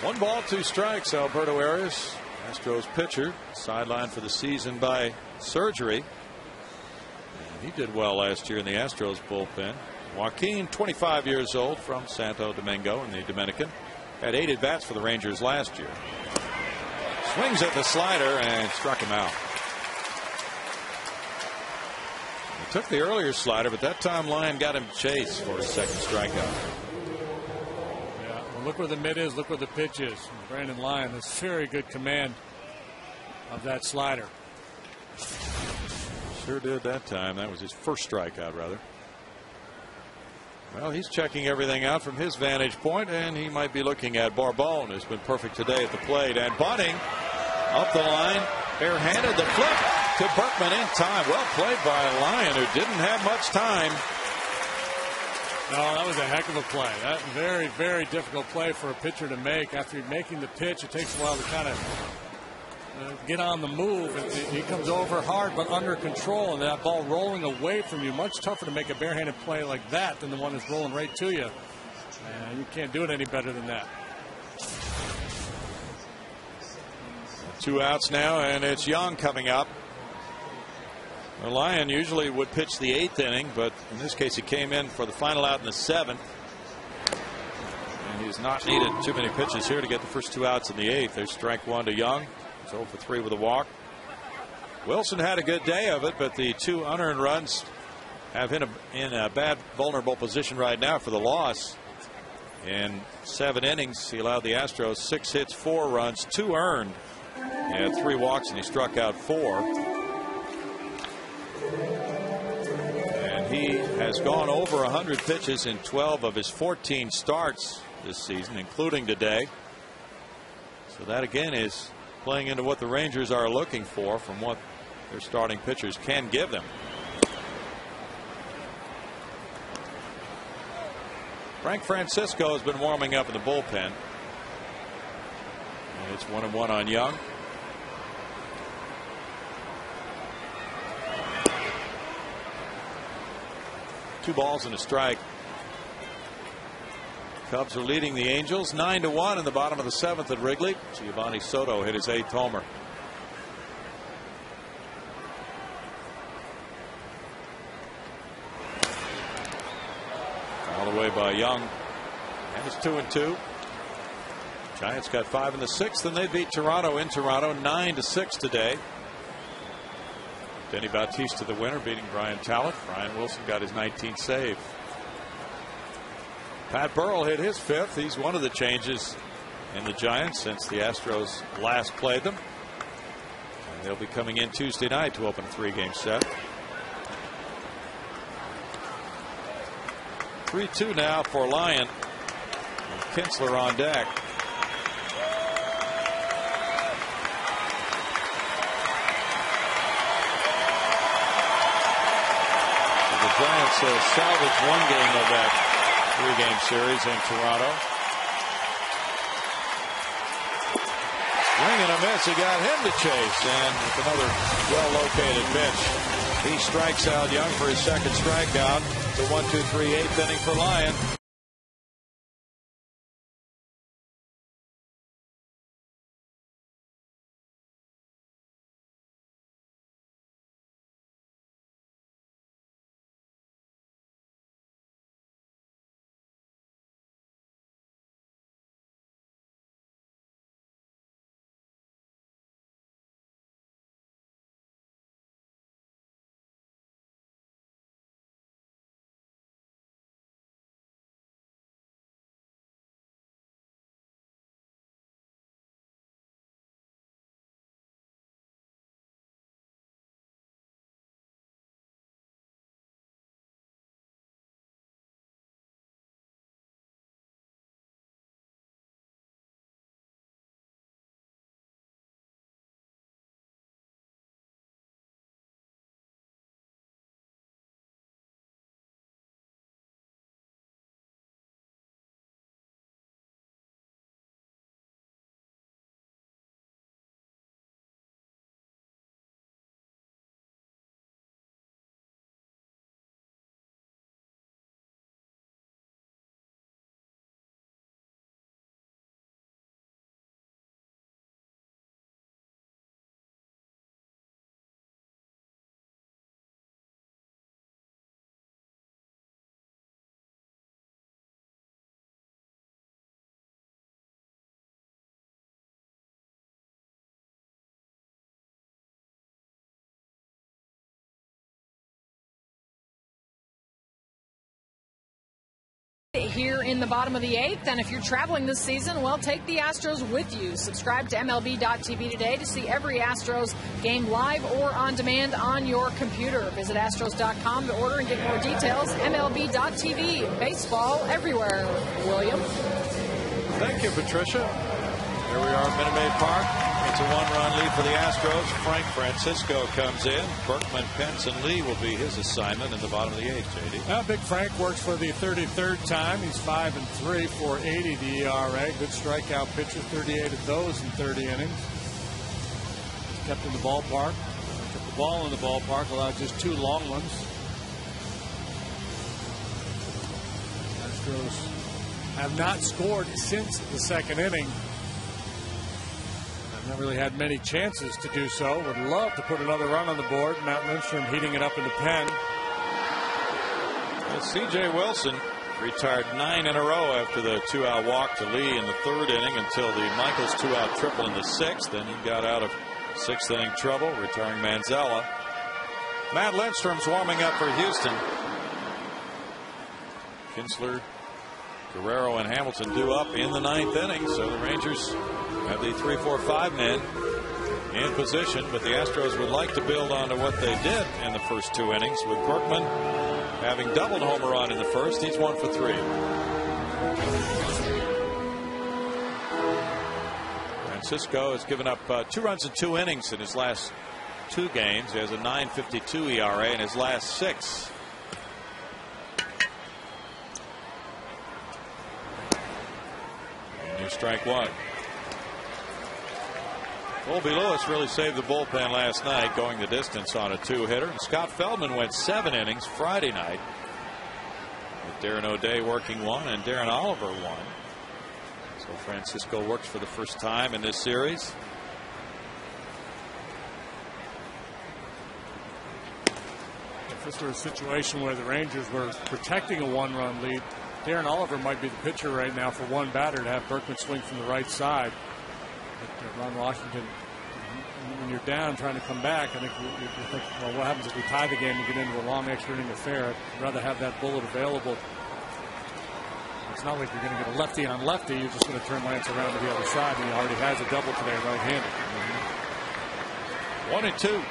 1 ball, 2 strikes. Alberto Arias, Astros pitcher, sidelined for the season by surgery. And he did well last year in the Astros bullpen. Joaquin, 25 years old, from Santo Domingo in the Dominican, had 8 at bats for the Rangers last year. Swings at the slider and struck him out. He took the earlier slider, but that time Lyon got him chase for his second strikeout. Yeah, well, look where the mid is, look where the pitch is. Brandon Lyon has very good command of that slider. Sure did that time. That was his first strikeout, rather. Well, he's checking everything out from his vantage point, and he might be looking at Barbone, who's been perfect today at the plate. And bunting up the line, barehanded, the flip to Berkman in time. Well played by Lyon, who didn't have much time. No, that was a heck of a play. That very, very difficult play for a pitcher to make. After making the pitch, it takes a while to kind of get on the move. He comes over hard but under control, and that ball rolling away from you, much tougher to make a barehanded play like that than the one that's rolling right to you. And you can't do it any better than that. 2 outs now, and it's Young coming up. Well, Lyon usually would pitch the 8th inning, but in this case he came in for the final out in the 7th. He's not needed too many pitches here to get the first 2 outs in the 8th. There's strike 1 to Young. He's 0 for 3 with a walk. Wilson had a good day of it, but the 2 unearned runs have him in a bad, vulnerable position right now for the loss. In 7 innings, he allowed the Astros 6 hits, 4 runs, 2 earned. He had 3 walks and he struck out 4. And he has gone over 100 pitches in 12 of his 14 starts this season, including today. So that again is playing into what the Rangers are looking for from what their starting pitchers can give them. Frank Francisco has been warming up in the bullpen. And it's 1-1 on Young. Two balls and a strike. Cubs are leading the Angels 9-1 in the bottom of the 7th at Wrigley. Giovanni Soto hit his 8th homer. All the way by Young. And it's 2-2. Giants got 5 in the 6th, and they beat Toronto in Toronto 9-6 today. Denny Bautista the winner, beating Brian Talent. Brian Wilson got his 19th save. Pat Burrell hit his 5th. He's one of the changes in the Giants since the Astros last played them. And they'll be coming in Tuesday night to open a 3-game set. 3-2 now for Lyon. And Kinsler on deck. The Giants salvaged 1 game of that 3-game series in Toronto. Swing and a miss. He got him to chase, and with another well-located pitch, he strikes out Young for his 2nd strikeout. It's a 1-2-3 8th inning for Lyon. Here in the bottom of the 8th, and if you're traveling this season, well, take the Astros with you. Subscribe to MLB.tv today to see every Astros game live or on demand on your computer. Visit Astros.com to order and get more details. MLB.tv, baseball everywhere. William. Thank you, Patricia. Here we are at Minute Maid Park. It's a 1-run lead for the Astros. Frank Francisco comes in. Berkman, Pence, and Lee will be his assignment in the bottom of the 8th, J.D. Big Frank works for the 33rd time. He's 5-3, 4.80 the ERA. Good strikeout pitcher, 38 of those in 30 innings. He's kept in the ballpark. Kept the ball in the ballpark, allowed just 2 long ones. Astros have not scored since the 2nd inning. Not really had many chances to do so. Would love to put another run on the board. Matt Lindstrom heating it up in the pen. C.J. Wilson Retired 9 in a row after the 2-out walk to Lee in the 3rd inning until the Michaels 2-out triple in the 6th. Then he got out of 6th inning trouble, retiring Manzella. Matt Lindstrom's warming up for Houston. Kinsler, Guerrero, and Hamilton due up in the 9th inning, so the Rangers have the 3-4-5 men in position, but the Astros would like to build on to what they did in the first 2 innings, with Berkman having doubled home run in the first. He's 1 for 3. Francisco has given up 2 runs in 2 innings in his last 2 games. He has a 9.52 ERA in his last 6. And here's strike 1. Colby Lewis really saved the bullpen last night, going the distance on a 2-hitter. And Scott Feldman went 7 innings Friday night, with Darren O'Day working 1 and Darren Oliver 1. So Francisco works for the first time in this series. If this were a situation where the Rangers were protecting a 1-run lead, Darren Oliver might be the pitcher right now for one batter to have Berkman swing from the right side. But Ron Washington, when you're down trying to come back, I think you think, well, what happens if we tie the game and get into a long extra inning affair? I'd rather have that bullet available. It's not like you're going to get a lefty on lefty. You're just going to turn Lance around to the other side, and he already has a double today, right-handed. 1-2.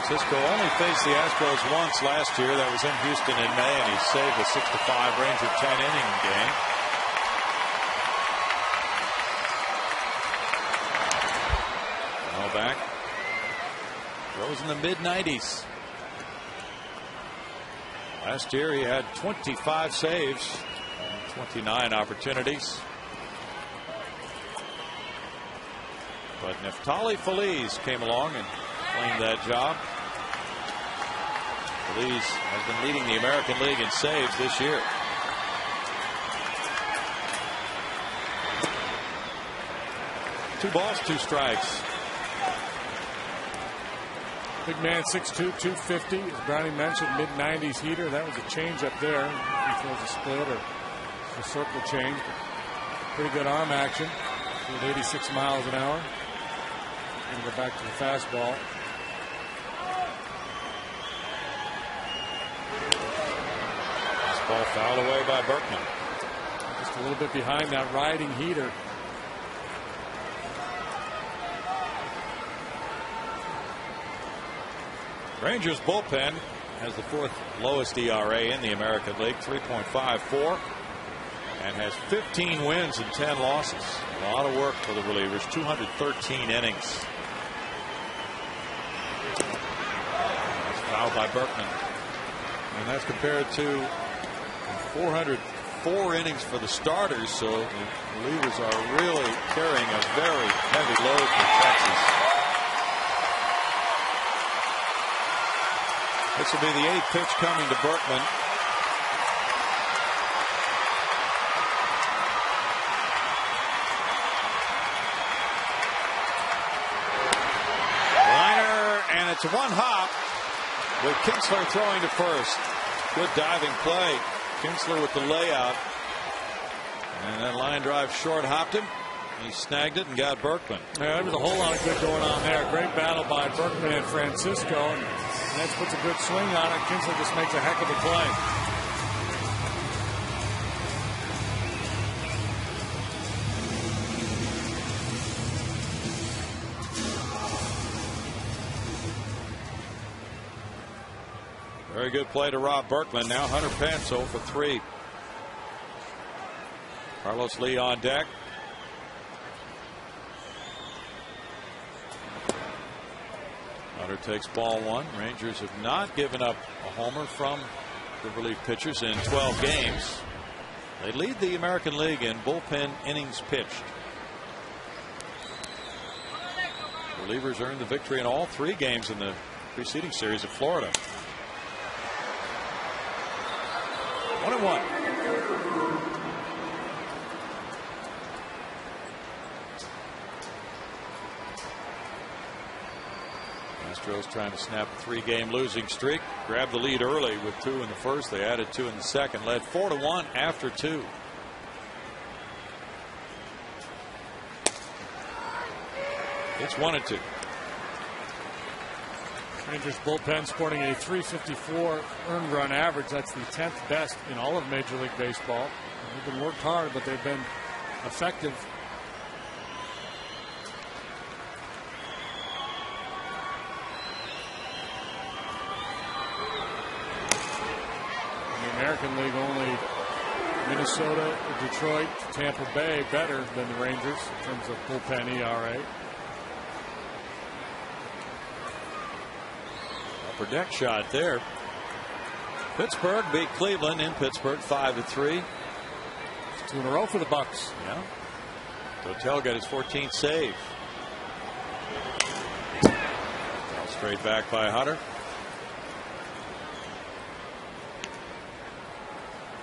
Francisco only faced the Astros once last year. That was in Houston in May, and he saved a 6-5 Ranger 10-inning game. Now back. Throws in the mid-90s. Last year he had 25 saves and 29 opportunities. But Neftali Feliz came along and claimed that job. Feliz has been leading the American League in saves this year. Two balls, 2 strikes. Big man, 6'2", 250. As Brownie mentioned, mid-90s heater. That was a change up there. He throws a split or a circle change. Pretty good arm action with 86 miles an hour. Going to go back to the fastball. Ball fouled away by Berkman. Just a little bit behind that riding heater. Rangers bullpen has the 4th lowest ERA in the American League, 3.54, and has 15 wins and 10 losses. A lot of work for the relievers, 213 innings. That's fouled by Berkman. And that's compared to 404 innings for the starters, so the relievers are really carrying a very heavy load for Texas. This will be the 8th pitch coming to Berkman. Liner, and it's 1 hop with Kinsler throwing to first. Good diving play. Kinsler with the layout, and that line drive short hopped him. He snagged it and got Berkman. Yeah, there was a whole lot of good going on there. Great battle by Berkman and Francisco, and Nets puts a good swing on it. Kinsler just makes a heck of a play. Very good play to Rob Berkman. Now Hunter Pence 0 for 3. Carlos Lee on deck. Hunter takes ball 1. Rangers have not given up a homer from the relief pitchers in 12 games. They lead the American League in bullpen innings pitched. Relievers earned the victory in all 3 games in the preceding series at Florida. 1-1. Astros trying to snap a 3-game losing streak. Grabbed the lead early with 2 in the first. They added 2 in the second. Led 4-1 after 2. It's 1-2. Rangers bullpen sporting a .354 earned run average. That's the 10th best in all of Major League Baseball. They've been worked hard, but they've been effective. In the American League, only Minnesota, Detroit, Tampa Bay better than the Rangers in terms of bullpen ERA. Upper deck shot there. Pittsburgh beat Cleveland in Pittsburgh 5-3. 2 in a row for the Bucks. Yeah. Dotel got his 14th save. Ball straight back by Hunter.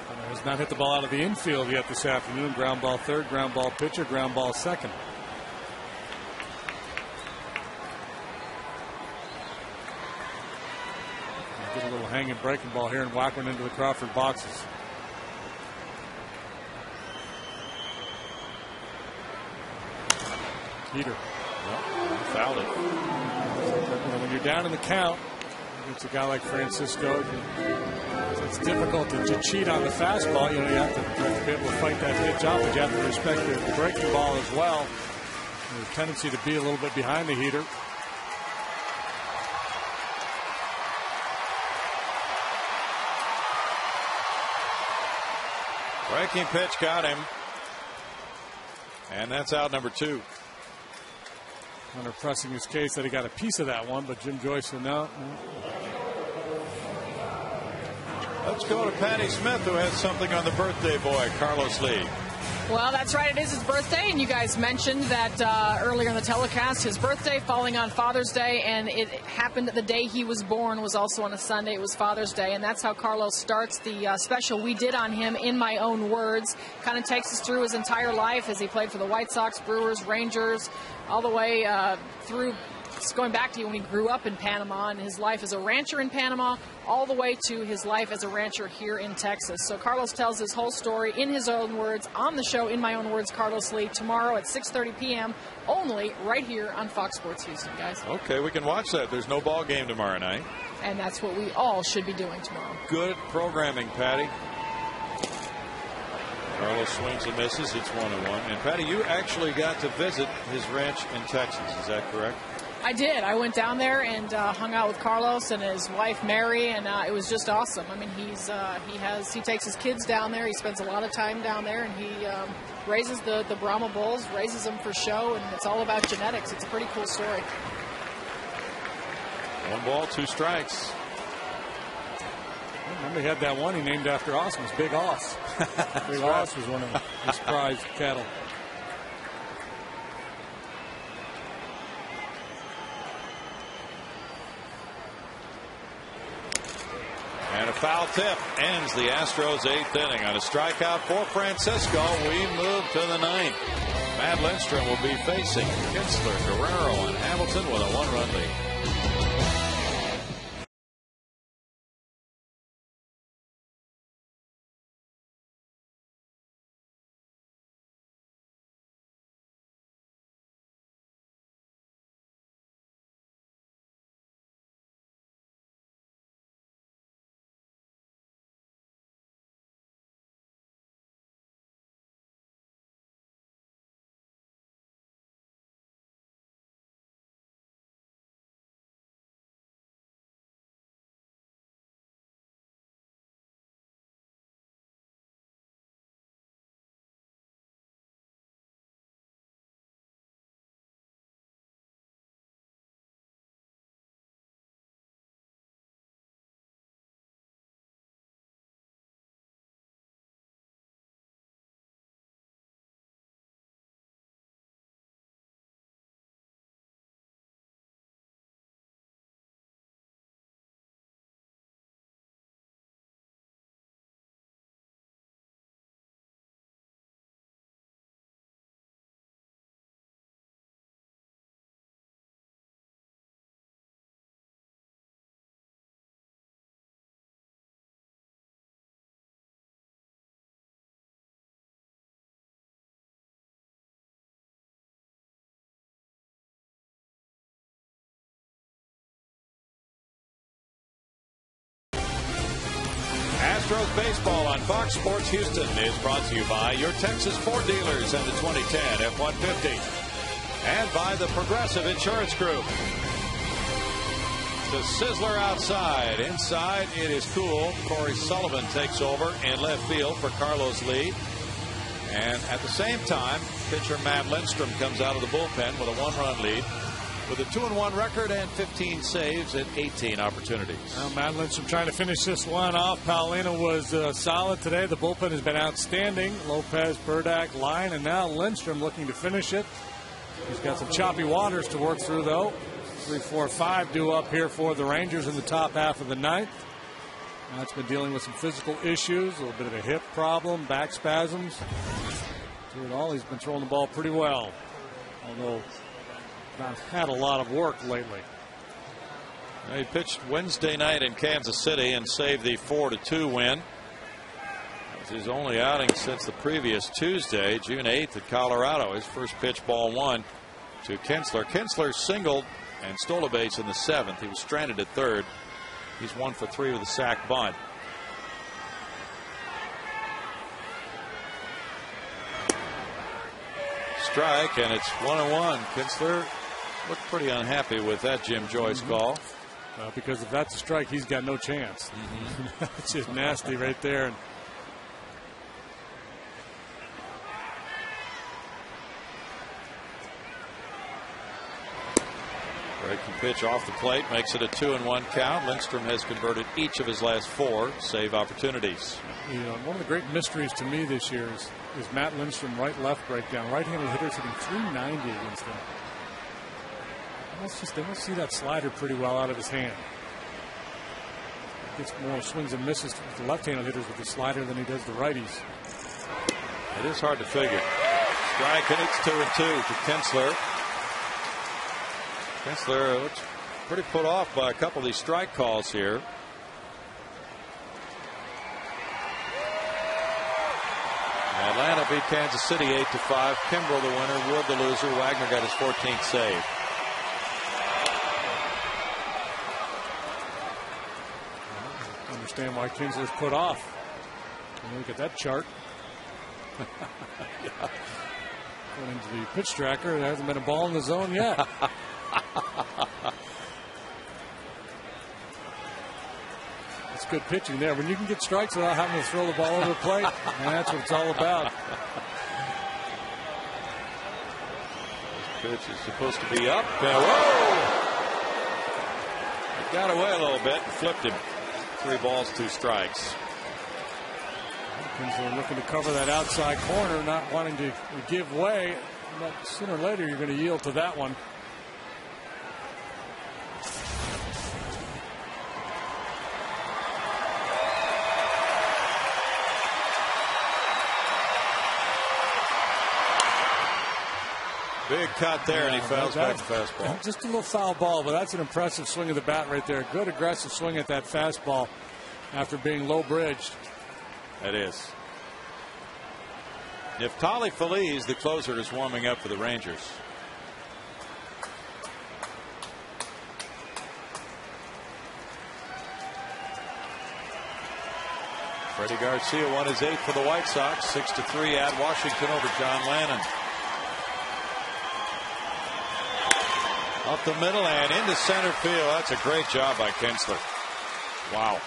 Hunter has not hit the ball out of the infield yet this afternoon. Ground ball third, ground ball pitcher, ground ball second. Get a little hanging breaking ball here and whack one into the Crawford boxes. Heater. Well, fouled it. When you're down in the count against a guy like Francisco, it's difficult to cheat on the fastball. You have to be able to fight that pitch off, but you have to respect the breaking ball as well. There's a tendency to be a little bit behind the heater. Breaking pitch got him. And that's out number 2. Hunter pressing his case that he got a piece of that one, but Jim Joyce said no. Let's go to Patty Smith, who has something on the birthday boy, Carlos Lee. Well, that's right. It is his birthday, and you guys mentioned that earlier in the telecast. His birthday falling on Father's Day, and it happened that the day he was born was also on a Sunday. It was Father's Day, and that's how Carlos starts the special we did on him in my own words. Kind of takes us through his entire life as he played for the White Sox, Brewers, Rangers, all the way through. Going back to when he grew up in Panama and his life as a rancher in Panama, all the way to his life as a rancher here in Texas. So Carlos tells his whole story in his own words on the show, In My Own Words, Carlos Lee, tomorrow at 6:30 p.m. only right here on Fox Sports Houston, guys. Okay, we can watch that. There's no ball game tomorrow night. And that's what we all should be doing tomorrow. Good programming, Patty. Carlos swings and misses. It's 1-1. And Patty, you actually got to visit his ranch in Texas. Is that correct? I did. I went down there and hung out with Carlos and his wife Mary, and it was just awesome. I mean, he takes his kids down there. He spends a lot of time down there, and he raises the Brahma bulls, raises them for show, and it's all about genetics. It's a pretty cool story. 1 ball, 2 strikes. I remember he had that one he named after Ausmus, Big Oss. Big Oss was one of his prized cattle. And a foul tip ends the Astros 8th inning. On a strikeout for Francisco, we move to the 9th. Matt Lindstrom will be facing Kinsler, Guerrero, and Hamilton with a 1-run lead. Astros baseball on Fox Sports Houston is brought to you by your Texas Ford dealers and the 2010 F-150. And by the Progressive Insurance Group. The sizzler outside. Inside, it is cool. Corey Sullivan takes over in left field for Carlos Lee. And at the same time, pitcher Matt Lindstrom comes out of the bullpen with a 1-run lead, with a 2-1 record and 15 saves at 18 opportunities. Well, Matt Lindstrom trying to finish this one off. Paulino was solid today. The bullpen has been outstanding. Lopez, Burdak, line, and now Lindstrom looking to finish it. He's got some choppy waters to work through, though. 3, 4, 5 due up here for the Rangers in the top half of the ninth. Matt's been dealing with some physical issues, a little bit of a hip problem, back spasms. Through it all, he's been throwing the ball pretty well, although not had a lot of work lately. He pitched Wednesday night in Kansas City and saved the 4-2 win. It's his only outing since the previous Tuesday, June 8th at Colorado. His first pitch, ball 1 to Kinsler. Kinsler singled and stole a base in the 7th. He was stranded at third. He's 1 for 3 with a sac bunt. Strike, and it's 1-1. Kinsler looked pretty unhappy with that Jim Joyce call. Because if that's a strike, he's got no chance. It's just nasty right there. Breaking pitch off the plate makes it a 2-1 count. Lindstrom has converted each of his last 4 save opportunities. You know, one of the great mysteries to me this year is Matt Lindstrom right-left breakdown. Right-handed hitters hitting .390 against him. They must see that slider pretty well out of his hand. He gets more swings and misses with the left-handed hitters with the slider than he does the righties. It is hard to figure. Strike, and it's 2-2 to Kinsler. Kinsler looks pretty put off by a couple of these strike calls here. Atlanta beat Kansas City 8-5. Kimbrel the winner, Wood the loser. Wagner got his 14th save. I understand why Kinsler's put off. Look at that chart. Yeah. According to the pitch tracker, there hasn't been a ball in the zone yet. That's good pitching there. When you can get strikes without having to throw the ball over the plate, and that's what it's all about. This pitch is supposed to be up. Whoa! It got away a little bit and flipped him. 3 balls, 2 strikes. Kinsler looking to cover that outside corner, not wanting to give way. But sooner or later, you're going to yield to that one. Big cut there, and he fouls back the fastball. Just a little foul ball, but that's an impressive swing of the bat right there. Good aggressive swing at that fastball after being low bridged. That is. Neftali Feliz, the closer, is warming up for the Rangers. Freddie Garcia won his 8th for the White Sox, 6-3 at Washington over John Lannon. Up the middle and into center field. That's a great job by Kinsler. Wow.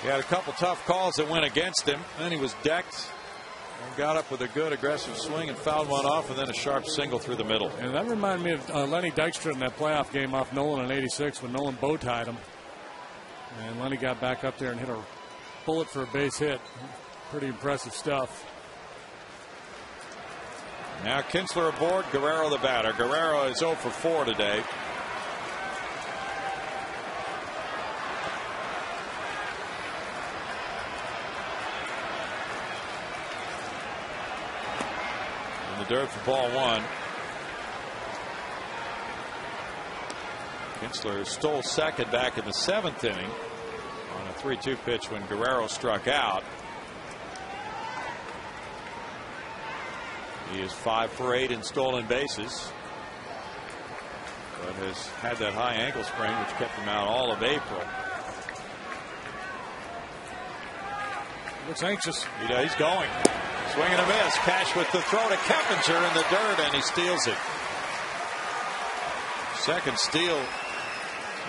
He had a couple tough calls that went against him. Then he was decked and got up with a good aggressive swing and fouled one off, and then a sharp single through the middle. And that reminded me of Lenny Dykstra in that playoff game off Nolan in '86 when Nolan bow tied him. And Lenny got back up there and hit a bullet for a base hit. Pretty impressive stuff. Now Kinsler aboard, Guerrero the batter. Guerrero is 0 for 4 today. In the dirt for ball 1. Kinsler stole second back in the 7th inning on a 3-2 pitch when Guerrero struck out. He is 5 for 8 in stolen bases, but has had that high ankle sprain which kept him out all of April. Looks anxious. He's going. Swing and a miss. Cash with the throw to Keppinger in the dirt, and he steals it. Second steal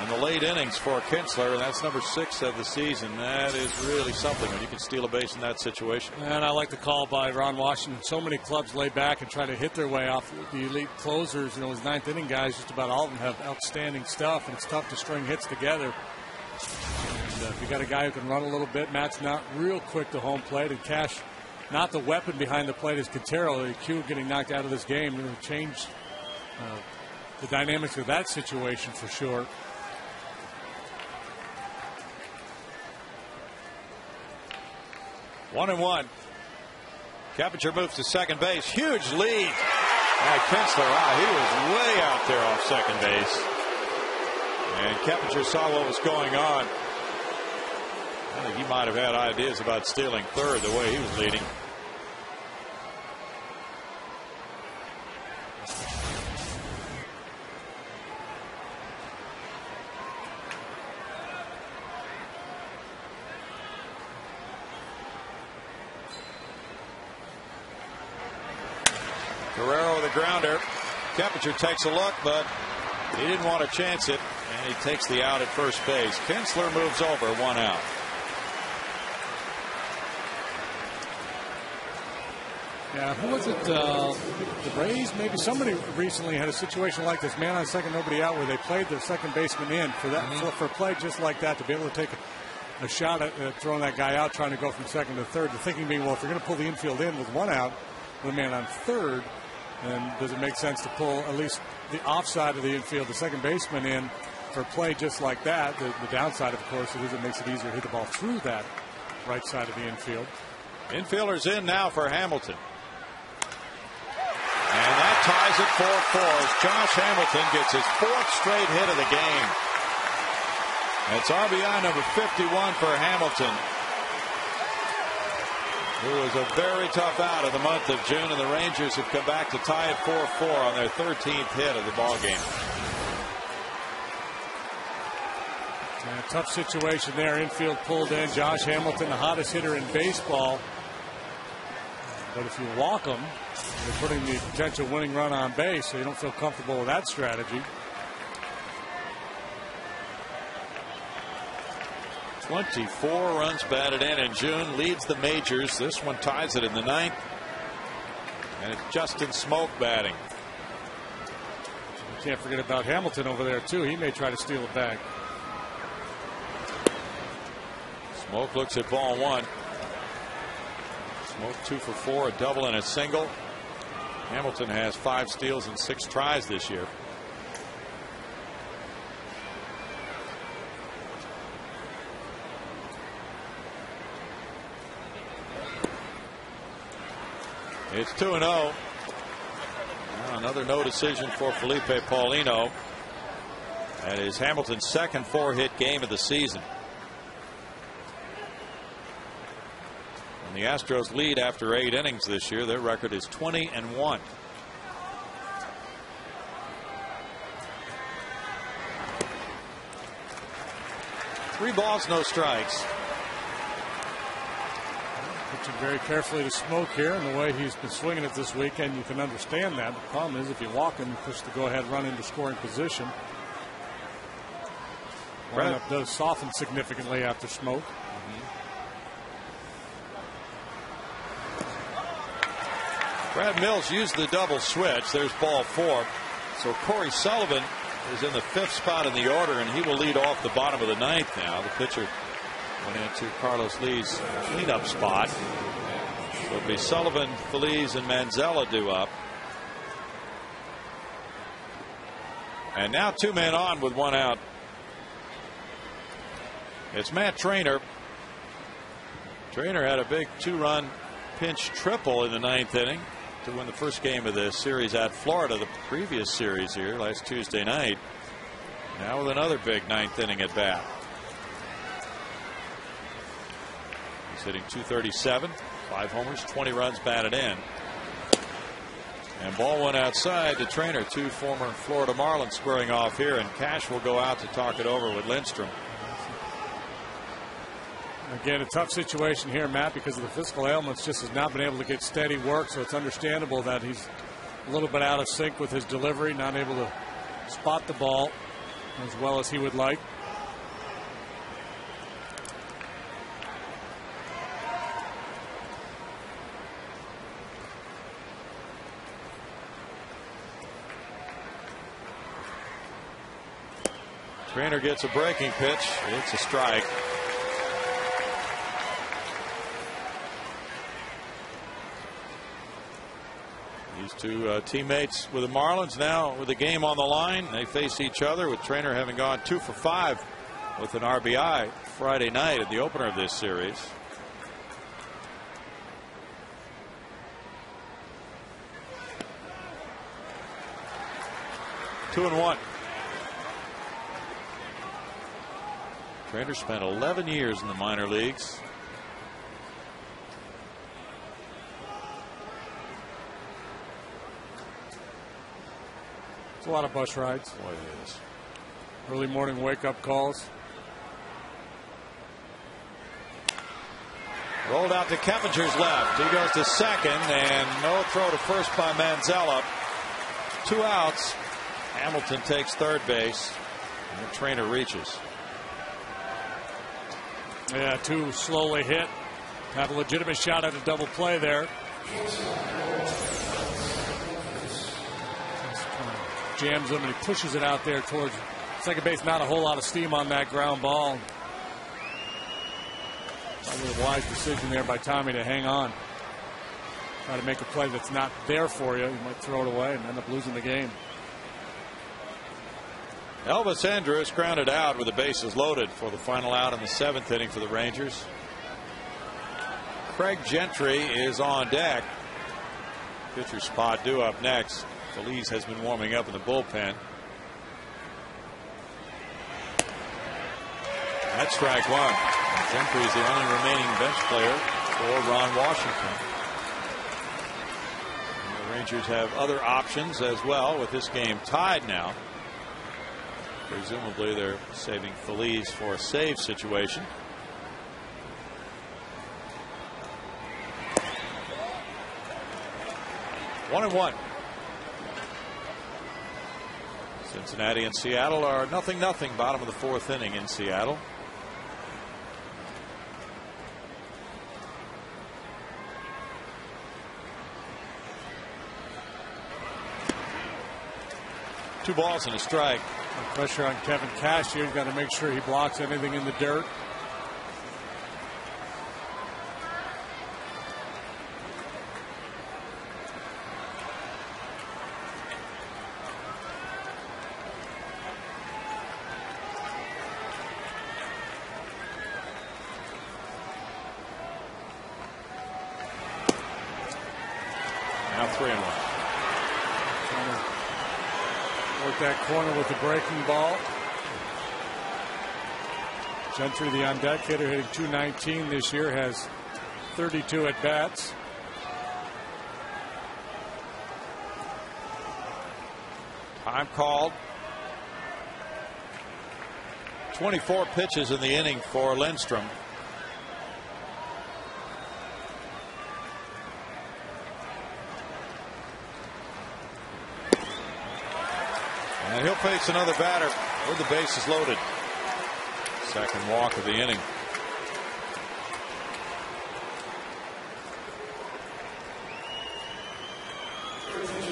in the late innings for Kinsler, and that's number 6 of the season. That is really something when you can steal a base in that situation. And I like the call by Ron Washington. So many clubs lay back and try to hit their way off the elite closers. You know, his 9th inning guys, just about all of them have outstanding stuff, and it's tough to string hits together. And if you got a guy who can run a little bit, Matt's not real quick to home plate, and Cash, not the weapon behind the plate, is Quintero. The Q getting knocked out of this game really changed the dynamics of that situation for sure. One and one. Keppinger moves to second base. Huge lead. Kinsler, he was way out there off second base. And Keppinger saw what was going on. I think he might have had ideas about stealing third the way he was leading. Guerrero with a grounder. Keppinger takes a look, but he didn't want to chance it, and he takes the out at first base. Kinsler moves over, 1 out. Yeah, who was it? The Rays? Maybe somebody recently had a situation like this. Man on second, nobody out, where they played their second baseman in for that for a play just like that, to be able to take a shot at throwing that guy out, trying to go from second to third. The thinking being, well, if you're going to pull the infield in with 1 out, with a man on third, then does it make sense to pull at least the offside of the infield, the second baseman, in for a play just like that? The downside, of course, is it makes it easier to hit the ball through that right side of the infield. Infielders in now for Hamilton. And that ties it 4-4 as Josh Hamilton gets his 4th straight hit of the game. That's RBI number 51 for Hamilton, who was a very tough out of the month of June, and the Rangers have come back to tie it 4-4 on their 13th hit of the ball game. Yeah, tough situation there. Infield pulled in. Josh Hamilton, the hottest hitter in baseball. But if you walk him, you're putting the potential winning run on base, so you don't feel comfortable with that strategy. 24 runs batted in June, leads the majors. This one ties it in the 9th. And it's Justin Smoak batting. You can't forget about Hamilton over there, too. He may try to steal it back. Smoak looks at ball 1. Smoak 2 for 4, a double and a single. Hamilton has 5 steals and 6 tries this year. It's 2-0. Now another no decision for Felipe Paulino. That is Hamilton's second 4-hit game of the season. And the Astros lead after 8 innings this year. Their record is 20-1. Three balls, no strikes. Pitching very carefully to Smoak here, and the way he's been swinging it this weekend, you can understand that. The problem is, if you walk him, you push the go-ahead run into scoring position. Lineup does soften significantly after Smoak. Brad Mills used the double switch. There's ball 4. So Corey Sullivan is in the 5th spot in the order, and he will lead off the bottom of the 9th now. The pitcher went into Carlos Lee's cleanup spot. So it'll be Sullivan, Feliz, and Manzella due up. And now 2 men on with 1 out. It's Matt Trainer. Trainer had a big 2-run pinch triple in the 9th inning to win the first game of the series at Florida, the previous series here last Tuesday night. Now with another big 9th inning at bat. He's hitting .237, 5 homers, 20 runs batted in. And ball 1 outside to Trainer. 2 former Florida Marlins squaring off here, and Cash will go out to talk it over with Lindstrom. Again, a tough situation here, Matt, because of the physical ailments. Just has not been able to get steady work, so it's understandable that he's a little bit out of sync with his delivery, not able to spot the ball as well as he would like. Trainer gets a breaking pitch. It's a strike. These two teammates with the Marlins now with the game on the line. They face each other, with Trainer having gone 2 for 5 with an RBI Friday night at the opener of this series. Two and one. Trainer spent 11 years in the minor leagues. It's a lot of bus rides. Boy, it is. Early morning wake-up calls. Rolled out to Kepinger's left. He goes to second, and no throw to first by Manzella. 2 outs. Hamilton takes third base, and the Trainer reaches. Yeah, 2 slowly hit. Have a legitimate shot at a double play there. Jams him and he pushes it out there towards second base. Not a whole lot of steam on that ground ball. Probably a wise decision there by Tommy to hang on. Try to make a play that's not there for you. You might throw it away and end up losing the game. Elvis Andrus grounded out with the bases loaded for the final out in the 7th inning for the Rangers. Craig Gentry is on deck. Pitcher spot due up next. Feliz has been warming up in the bullpen. That's strike one. Gentry is the only remaining bench player for Ron Washington. And the Rangers have other options as well with this game tied now. Presumably they're saving Feliz for a save situation. One and one. Cincinnati and Seattle are 0-0, bottom of the 4th inning in Seattle. Two balls and a strike. Pressure on Kevin Cash here. He's got to make sure he blocks anything in the dirt. Now 3-1. Work that corner with the breaking ball. Gentry, the on deck hitter, hitting .219 this year, has 32 at bats. Time called. 24 pitches in the inning for Lindstrom. And he'll face another batter with the bases loaded. Second walk of the inning.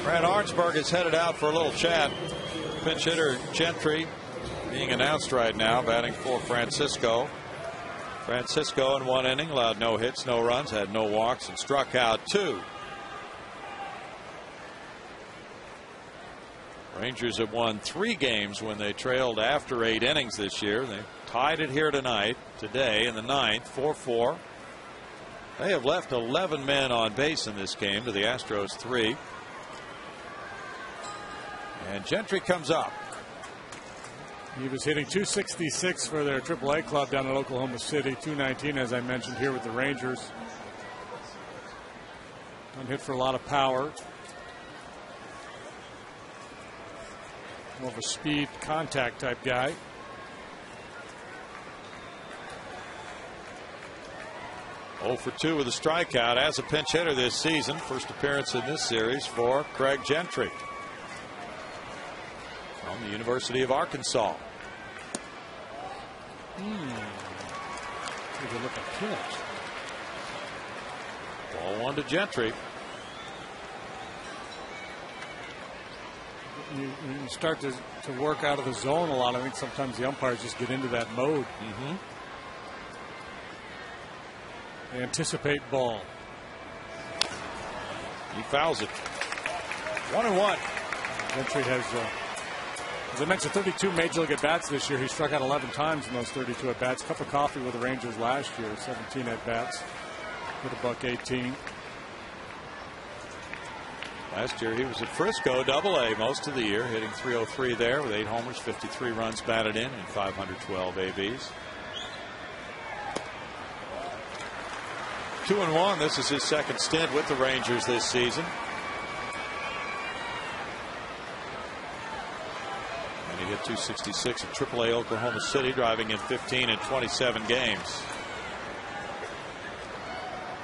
Brad Arnsberg is headed out for a little chat. Pinch hitter Gentry being announced right now, batting for Francisco. Francisco in 1 inning allowed no hits, no runs, had no walks, and struck out 2. Rangers have won 3 games when they trailed after 8 innings this year. They tied it here today in the 9th, 4-4. They have left 11 men on base in this game to the Astros 3. And Gentry comes up. He was hitting .266 for their AAA club down in Oklahoma City. .219, as I mentioned, here with the Rangers. Don't hit for a lot of power. More of a speed contact type guy. 0 for 2 with a strikeout as a pinch hitter this season. First appearance in this series for Craig Gentry from the University of Arkansas. Take a look at pitch. Ball 1 to Gentry. You start to work out of the zone a lot. I think sometimes the umpires just get into that mode. They anticipate ball. He fouls it. 1-1. Gentry has, as I mentioned, 32 major league at-bats this year. He struck out 11 times in those 32 at-bats. Cup of coffee with the Rangers last year, 17 at-bats. Hit $118. Last year he was at Frisco Double-A most of the year, hitting .303 there with 8 homers, 53 runs batted in, and 512 ABs. 2-1. This is his second stint with the Rangers this season. And he hit .266 at AAA Oklahoma City, driving in 15 in 27 games.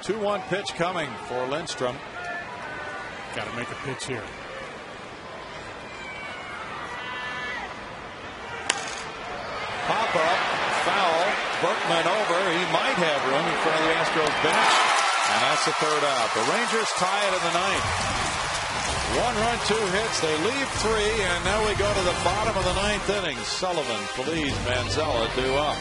2-1 pitch coming for Lindstrom. Got to make a pitch here. Pop up, foul, Berkman over. He might have room in front of the Astros bench. And that's the third out. The Rangers tie it in the ninth. 1 run, 2 hits. They leave 3, and now we go to the bottom of the ninth inning. Sullivan, Feliz, Manzella due up.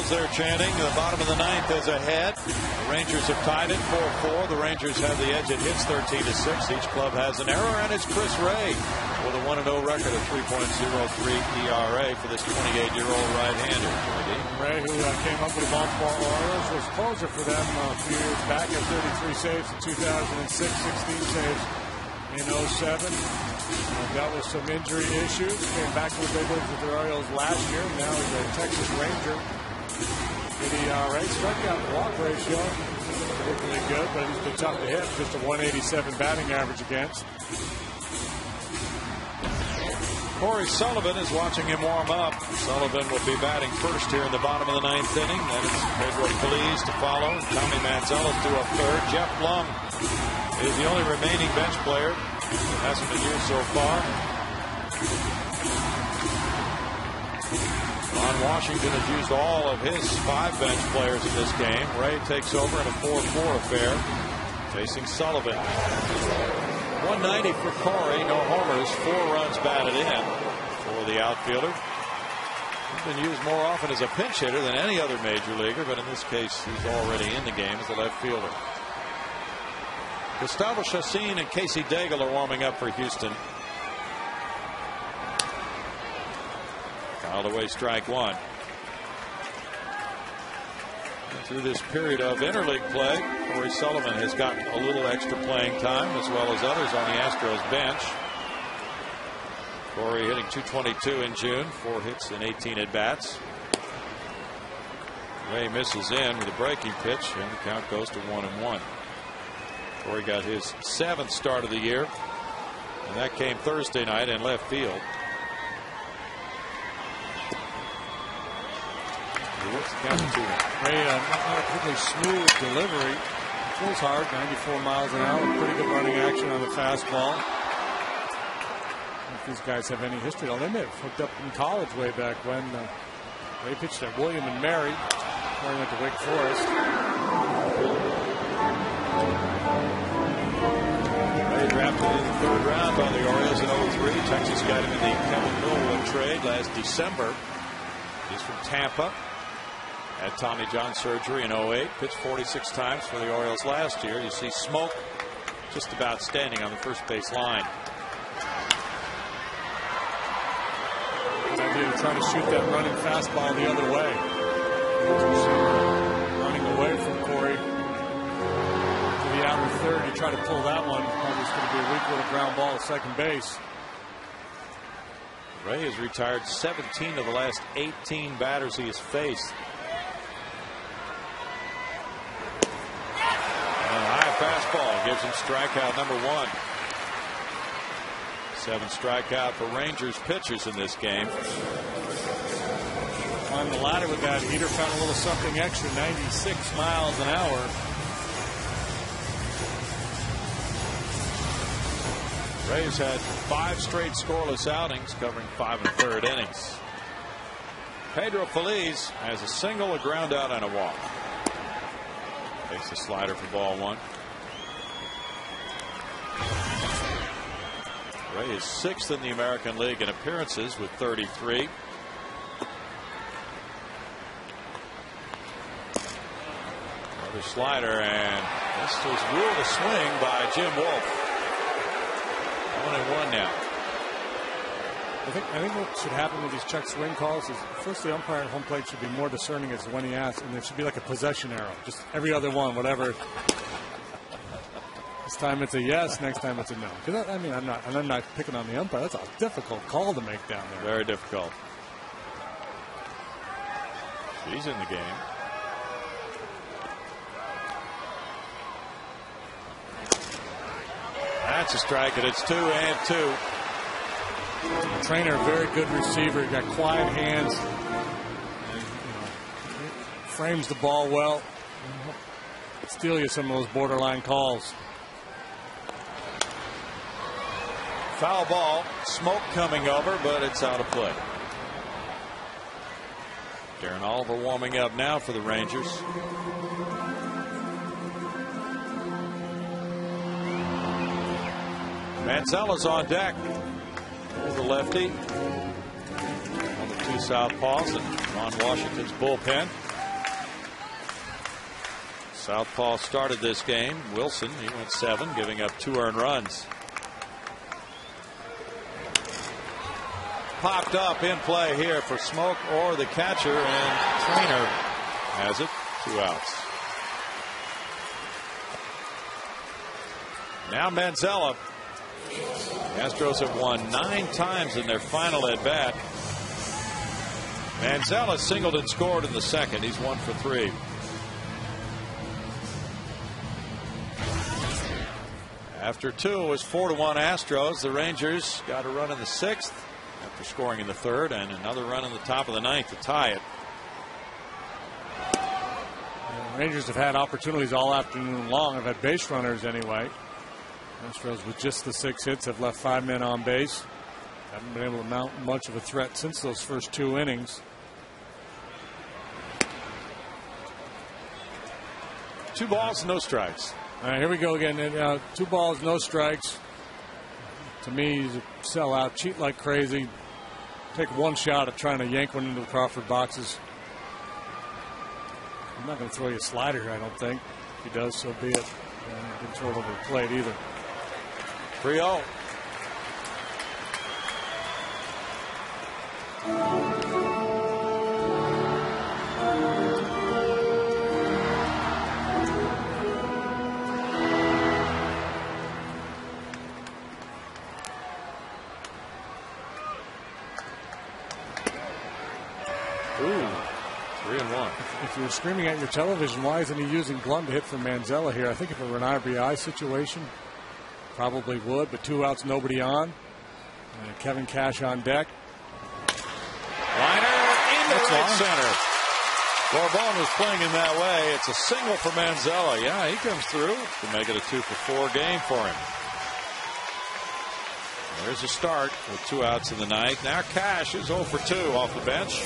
They're chanting. The bottom of the ninth is ahead. The Rangers have tied it 4-4. The Rangers have the edge. It hits 13-6. Each club has an error, and it's Chris Ray with a 1-0 record of 3.03 ERA for this 28-year-old right-hander. Ray, who came up with the Baltimore Orioles, was closer for them a few years back at 33 saves in 2006, 16 saves in 07. Dealt with some injury issues. Came back to the big leagues with the Orioles last year. Now he's a Texas Ranger. Good ERA, strikeout and walk ratio, particularly good, but he's been tough to hit. Just a 187 batting average against. Corey Sullivan is watching him warm up. Sullivan will be batting first here in the bottom of the ninth inning. Then it's Pedro Feliz to follow. Tommy Manzella to a third. Jeff Blum is the only remaining bench player that hasn't been used so far. Ron Washington has used all of his 5 bench players in this game. Ray takes over in a 4-4 affair, facing Sullivan. 190 for Corey, no homers, 4 runs batted in for the outfielder. He's been used more often as a pinch hitter than any other major leaguer, but in this case, he's already in the game as a left fielder. Gustavo Chacin and Casey Daigle are warming up for Houston. Fouled away, strike 1. And through this period of interleague play, Corey Sullivan has gotten a little extra playing time, as well as others on the Astros bench. Corey hitting .222 in June, 4 hits in 18 at-bats. Ray misses in with a breaking pitch, and the count goes to 1-1. Corey got his 7th start of the year, and that came Thursday night in left field. Ray, not a particularly smooth delivery. Feels hard, 94 miles an hour. Pretty good running action on the fastball. If these guys have any history, they may have hooked up in college way back when. Ray pitched at William and Mary. Corey went to Wake Forest. Ray drafted in the 3rd round by the Orioles in 03. Texas got him in the Kevin Millwood trade last December. He's from Tampa. Had Tommy John surgery in 08. Pitched 46 times for the Orioles last year. You see Smoke just about standing on the first base line. Good idea to try to shoot that running fastball the other way. Running away from Corey to the outer third. You try to pull that one. Probably it's going to be a weak little ground ball at second base. Ray has retired 17 of the last 18 batters he has faced. Fastball gives him strikeout number 1. 7 strikeout for Rangers pitchers in this game. On the ladder with that heater, found a little something extra, 96 miles an hour. Rays had 5 straight scoreless outings, covering 5 1/3 innings. Pedro Feliz has a single, a ground out, and a walk. Takes the slider for ball 1. Ray is 6th in the American League in appearances with 33. Another slider, and this was ruled a swing by Jim Wolf. 1-1 now. I think what should happen with these check swing calls is first the umpire at home plate should be more discerning as to when he asks, and there should be like a possession arrow. Just every other one, whatever. This time it's a yes, next time it's a no. Because I mean, I'm not picking on the umpire. That's a difficult call to make down there. Very difficult. He's in the game. That's a strike, and it's 2-2. Trainer, very good receiver. Got quiet hands. And, frames the ball well. Steal you some of those borderline calls. Foul ball. Smoke coming over, but it's out of play. Darren Oliver warming up now for the Rangers. Manzella's on deck. There's the lefty. On the 2 southpaws and Ron Washington's bullpen. Southpaw started this game. Wilson, he went 7, giving up 2 earned runs. Popped up in play here for Smoke or the catcher, and Trainer has it. 2 outs. Now Manzella. The Astros have won 9 times in their final at bat. Manzella singled and scored in the 2nd. He's 1 for 3. After 2, it was 4-1 Astros. The Rangers got a run in the 6th after scoring in the 3rd, and another run in the top of the 9th to tie it. The Rangers have had opportunities all afternoon long. Have had base runners anyway. Astros with just the 6 hits have left 5 men on base. Haven't been able to mount much of a threat since those first 2 innings. 2 balls, no strikes. All right, here we go again. 2 balls, no strikes. To me, he's a sellout. Cheat like crazy. Take one shot at trying to yank one into the Crawford boxes. I'm not going to throw you a slider here, I don't think. If he does, so be it. Didn't throw it over the plate either. 3-0. 1. If you're screaming at your television, why isn't he using Blum to hit for Manzella here? I think if it were an RBI situation, probably would, but 2 outs, nobody on. Kevin Cash on deck. Liner into right center. Bourbon was playing in that way. It's a single for Manzella. Yeah, he comes through to make it a 2-for-4 game for him. There's a start with 2 outs in the ninth. Now Cash is 0 for 2 off the bench.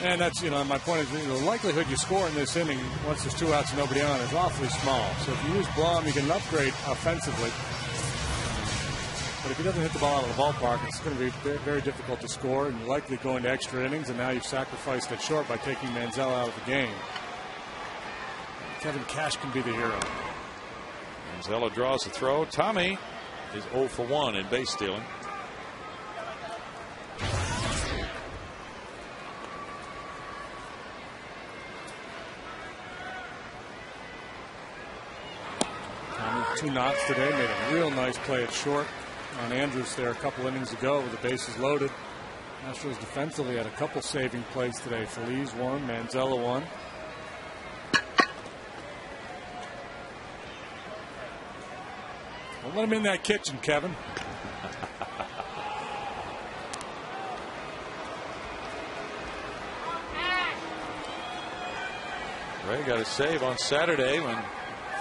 And that's, my point is, the likelihood you score in this inning once there's 2 outs and nobody on is awfully small. So if you use Blum, you can upgrade offensively. But if he doesn't hit the ball out of the ballpark, it's going to be very, very difficult to score, and you're likely going to extra innings, and now you've sacrificed it short by taking Manzella out of the game. Kevin Cash can be the hero. Manzella draws the throw. Tommy is 0 for 1 in base stealing. Tommy, 2 knocks today, made a real nice play at short on Andrews there a couple innings ago with the bases loaded. Astros defensively had a couple saving plays today. Feliz one, Manzella one. Don't let him in that kitchen, Kevin. Ray got a save on Saturday when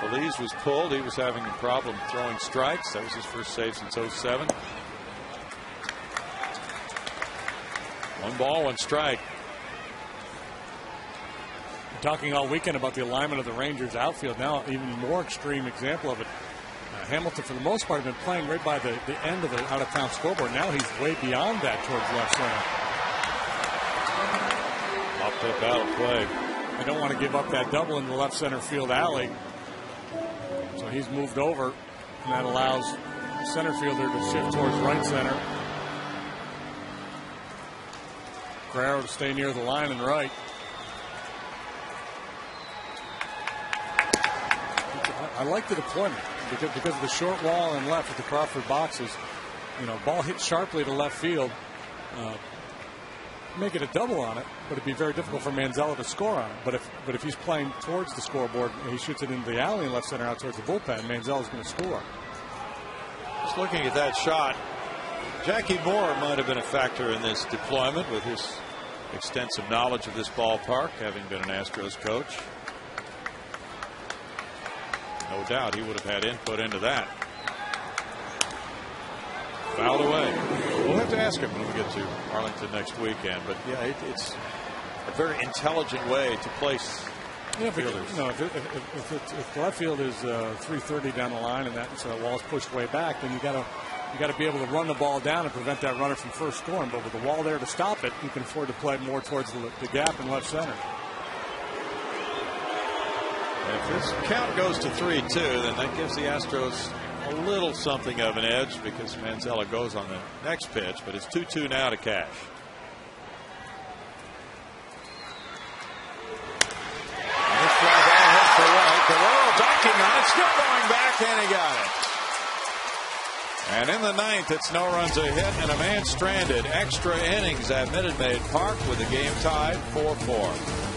Feliz was pulled. He was having a problem throwing strikes. That was his first save since 07. 1 ball, 1 strike. We're talking all weekend about the alignment of the Rangers outfield. Now, even more extreme example of it. Hamilton, for the most part, has been playing right by the end of the out-of-town scoreboard. Now he's way beyond that towards left center. Popped up out of play. I don't want to give up that double in the left center field alley. So he's moved over, and that allows the center fielder to shift towards right center. Guerrero to stay near the line and right. I like the deployment because of the short wall and left with the Crawford boxes. Ball hit sharply to left field. Make it a double on it, but it'd be very difficult for Manzella to score on it. But if he's playing towards the scoreboard and he shoots it into the alley in left center out towards the bullpen, Manzella's going to score. Just looking at that shot, Jackie Moore might have been a factor in this deployment with his extensive knowledge of this ballpark, having been an Astros coach. No doubt he would have had input into that. Fouled away. We'll have to ask him when we get to Arlington next weekend. But yeah, it's a very intelligent way to place fielders. If the left field is 330 down the line and that wall's pushed way back, then you got to be able to run the ball down and prevent that runner from first scoring. But with the wall there to stop it, you can afford to play more towards the gap in left center. If this count goes to 3-2, then that gives the Astros a little something of an edge because Manzella goes on the next pitch, but it's 2-2 now to Cash. And this fly ball hit for right. Guerrero dunking on it, still going back, and he got it. And in the ninth, it's no runs a hit and a man stranded. Extra innings at Minute Maid Park with the game tied 4-4.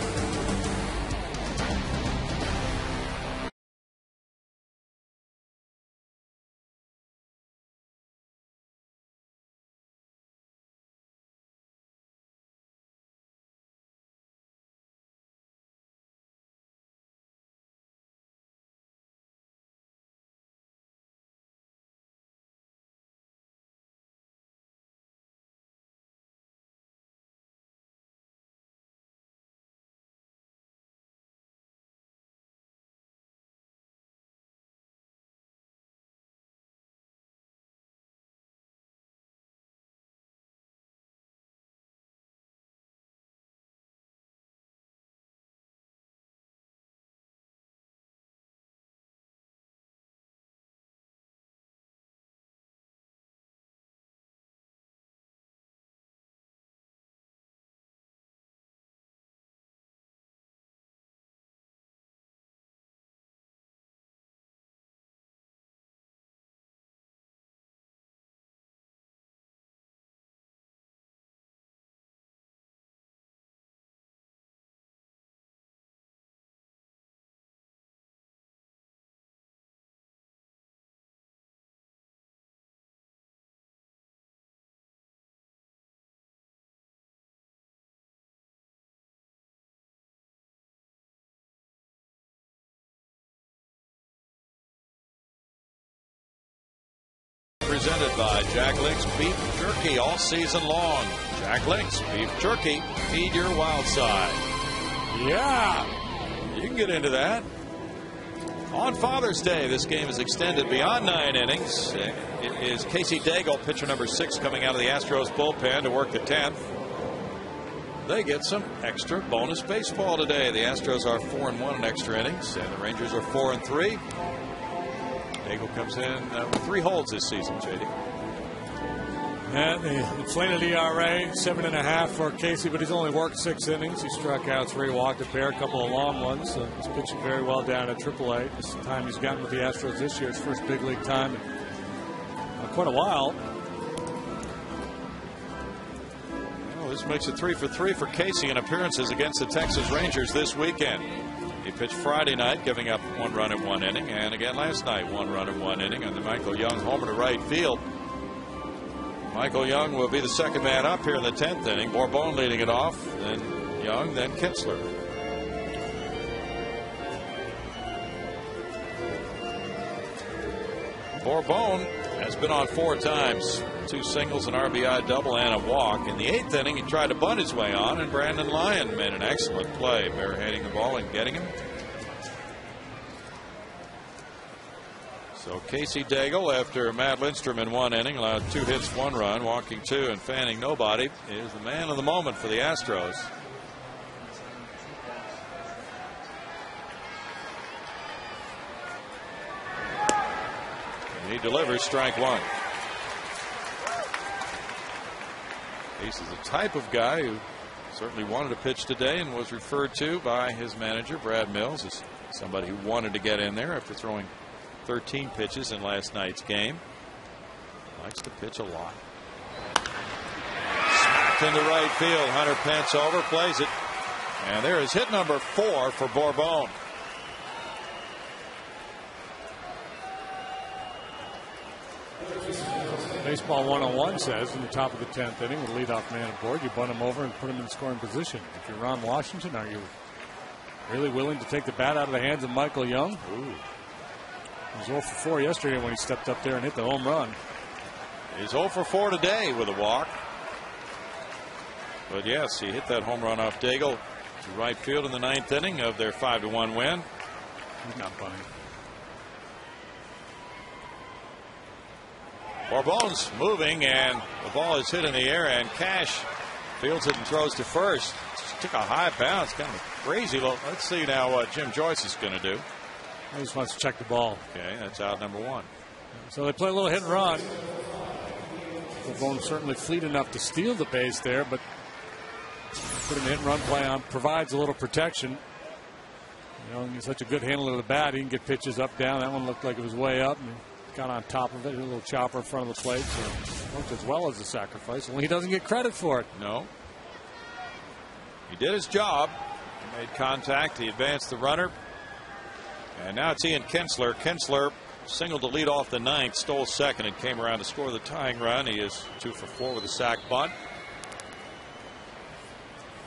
presented by Jack Link's Beef Jerky all season long. Jack Link's Beef Jerky, feed your wild side. Yeah, you can get into that. On Father's Day, this game is extended beyond 9 innings. It is Casey Daigle, pitcher number 6, coming out of the Astros bullpen to work the 10th. They get some extra bonus baseball today. The Astros are 4-1 in extra innings, and the Rangers are 4-3. Daigle comes in with 3 holds this season, JD. Yeah, the inflated ERA, 7.5 for Casey, but he's only worked 6 innings. He struck out 3, walked a pair, a couple of long ones. He's pitching very well down at AAA. This time he's gotten with the Astros this year, his first big league time in quite a while. Well, this makes it 3 for 3 for Casey in appearances against the Texas Rangers this weekend. He pitched Friday night, giving up 1 run in 1 inning, and again last night, 1 run in 1 inning on the Michael Young homer to right field. Michael Young will be the second man up here in the 10th inning. Bourbon leading it off, then Young, then Kinsler. Bourbon has been on 4 times, 2 singles, an RBI double, and a walk. In the 8th inning, he tried to bunt his way on, and Brandon Lyon made an excellent play, barehanding the ball and getting him. So Casey Daigle, after Matt Lindstrom in 1 inning, allowed 2 hits, 1 run, walking 2 and fanning nobody, is the man of the moment for the Astros. And he delivers strike 1. He's the type of guy who certainly wanted to pitch today and was referred to by his manager, Brad Mills, as somebody who wanted to get in there after throwing 13 pitches in last night's game. Likes to pitch a lot. Smacked into right field. Hunter Pence overplays it. And there is hit number 4 for Bourbon. Baseball 101 says in the top of the 10th inning with leadoff man aboard, you bunt him over and put him in scoring position. If you're Ron Washington, are you really willing to take the bat out of the hands of Michael Young? Ooh. He was 0 for 4 yesterday when he stepped up there and hit the home run. He's 0 for 4 today with a walk. But yes, he hit that home run off Daigle to right field in the 9th inning of their 5-1 win. He's not bunting. Bourbon's moving, and the ball is hit in the air, and Cash fields it and throws to first. Just took a high bounce, kind of crazy look. Let's see now what Jim Joyce is going to do. He just wants to check the ball. Okay, that's out number 1. So they play a little hit and run. Bourbon certainly fleet enough to steal the base there, but putting the hit and run play on provides a little protection. You know, he's such a good handler of the bat. He can get pitches up, down. That one looked like it was way up, and he got on top of it. A little chopper in front of the plate, so worked as well as the sacrifice. Only he doesn't get credit for it. No. He did his job. He made contact. He advanced the runner. And now it's Ian Kinsler. Kinsler singled to lead off the 9th, stole second, and came around to score the tying run. He is 2 for 4 with a sac bunt.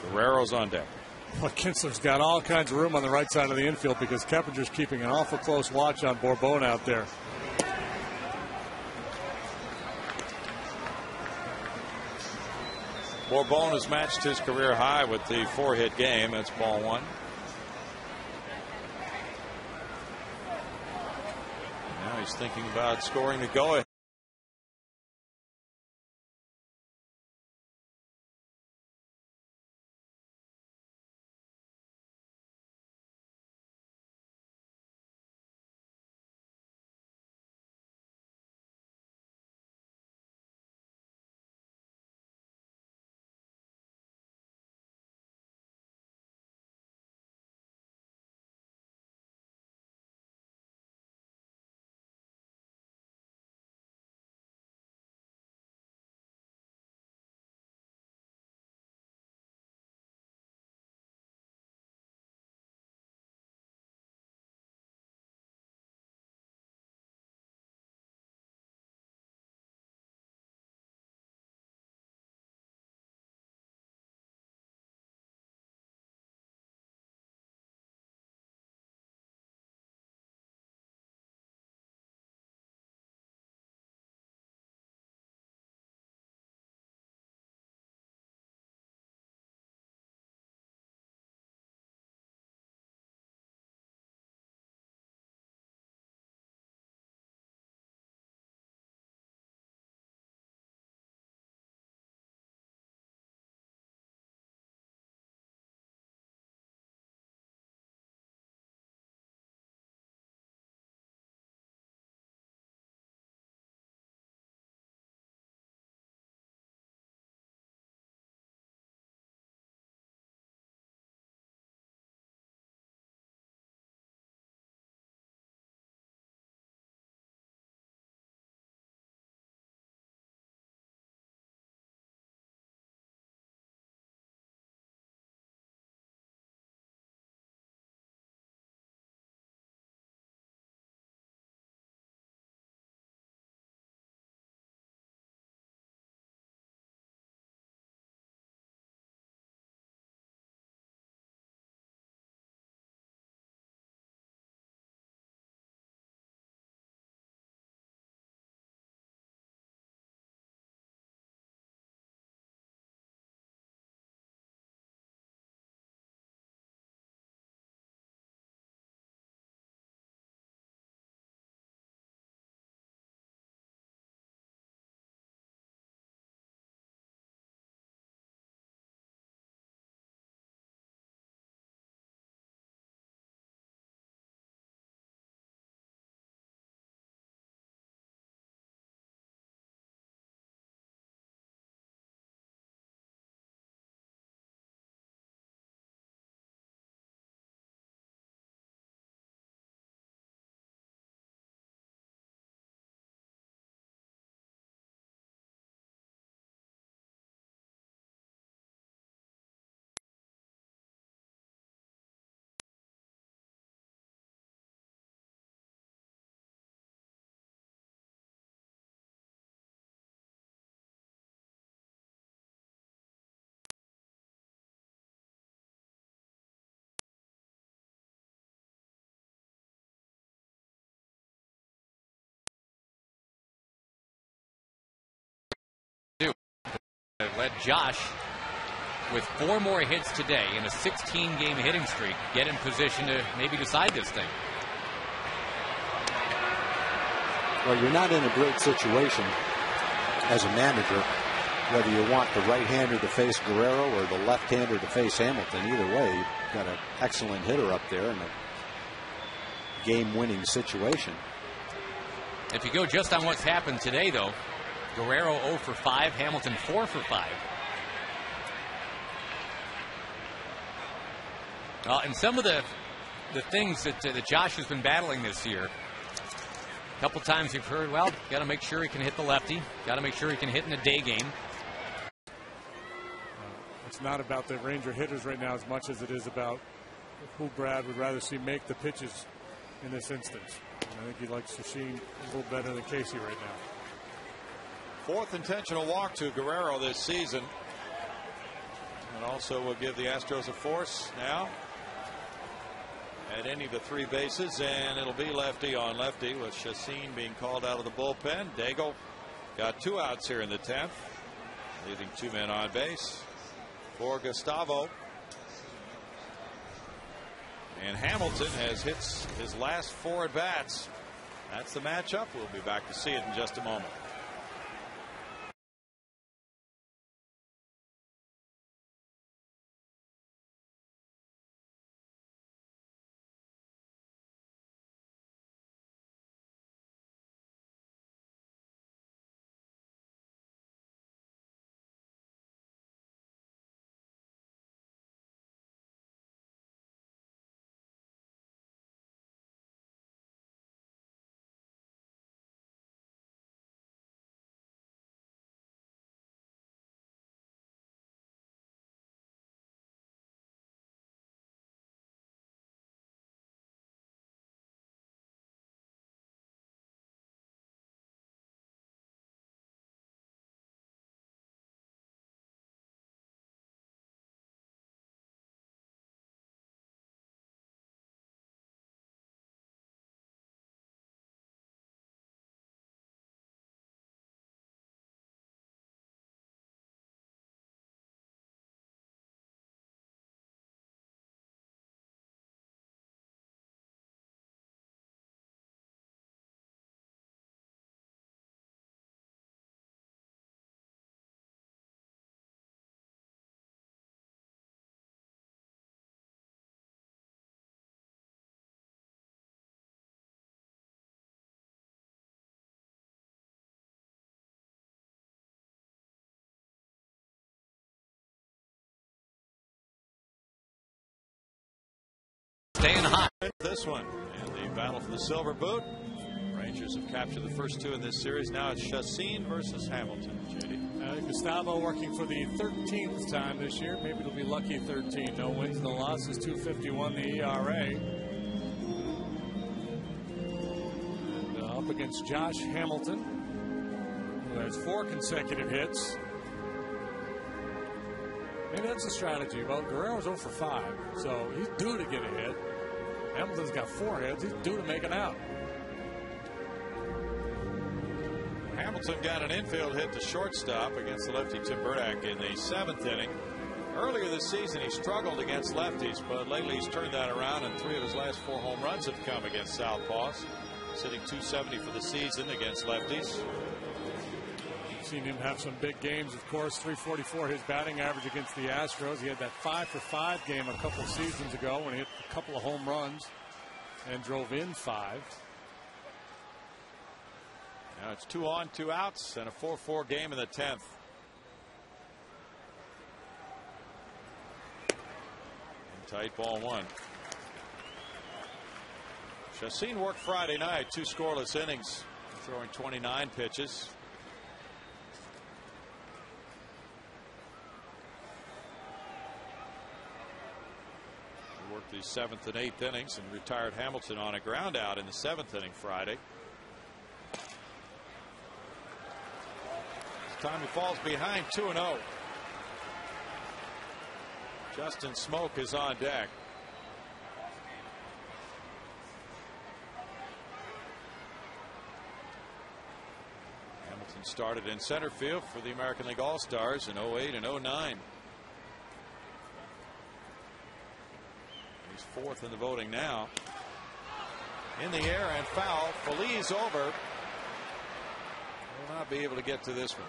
Guerrero's on deck. Well, Kinsler's got all kinds of room on the right side of the infield because Kepinger's keeping an awful close watch on Bourbon out there. Bourbon has matched his career high with the 4-hit game. That's ball 1. Now he's thinking about scoring the go-ahead. let Josh, with 4 more hits today in a 16-game hitting streak, get in position to maybe decide this thing. Well, you're not in a great situation as a manager, whether you want the right-hander to face Guerrero or the left-hander to face Hamilton. Either way, you've got an excellent hitter up there in a game-winning situation. If you go just on what's happened today, though, Guerrero 0 for 5, Hamilton 4 for 5. And some of the things that Josh has been battling this year, a couple times you've heard, well, got to make sure he can hit the lefty, got to make sure he can hit in a day game. It's not about the Ranger hitters right now as much as it is about who Brad would rather see make the pitches in this instance. And I think he likes Shashin a little better than Casey right now. 4th intentional walk to Guerrero this season. And also will give the Astros a force now at any of the 3 bases, and it'll be lefty on lefty with Shashin being called out of the bullpen. Daigle got 2 outs here in the 10th, leaving 2 men on base for Gustavo. And Hamilton has hit his last 4 at bats. That's the matchup. We'll be back to see it in just a moment. Staying hot. This one in the battle for the silver boot. Rangers have captured the first 2 in this series. Now it's Shashin versus Hamilton. JD. Gustavo working for the 13th time this year. Maybe it'll be lucky 13. No wins, no losses. 2.51 the ERA. And up against Josh Hamilton, who has 4 consecutive hits. Maybe that's a strategy. Well, Guerrero's 0 for 5, so he's due to get a hit. Hamilton's got 4 hits. He's due to make an out. Hamilton got an infield hit to shortstop against the lefty Tim Burdack in the 7th inning. Earlier this season, he struggled against lefties, but lately he's turned that around, and 3 of his last 4 home runs have come against southpaws, sitting .270 for the season against lefties. Seen him have some big games, of course. .344 his batting average against the Astros. He had that 5 for 5 game a couple seasons ago when he hit a couple of home runs and drove in 5. Now it's 2 on, 2 outs, and a 4-4 game in the 10th. And tight ball 1. Shashin worked Friday night, 2 scoreless innings, throwing 29 pitches. Worked the 7th and 8th innings and retired Hamilton on a ground out in the 7th inning Friday. This time he falls behind 2-0. Justin Smoke is on deck. He started in center field for the American League All-Stars in 08 and 09. He's fourth in the voting now. In the air and foul. Feliz over. Will not be able to get to this one.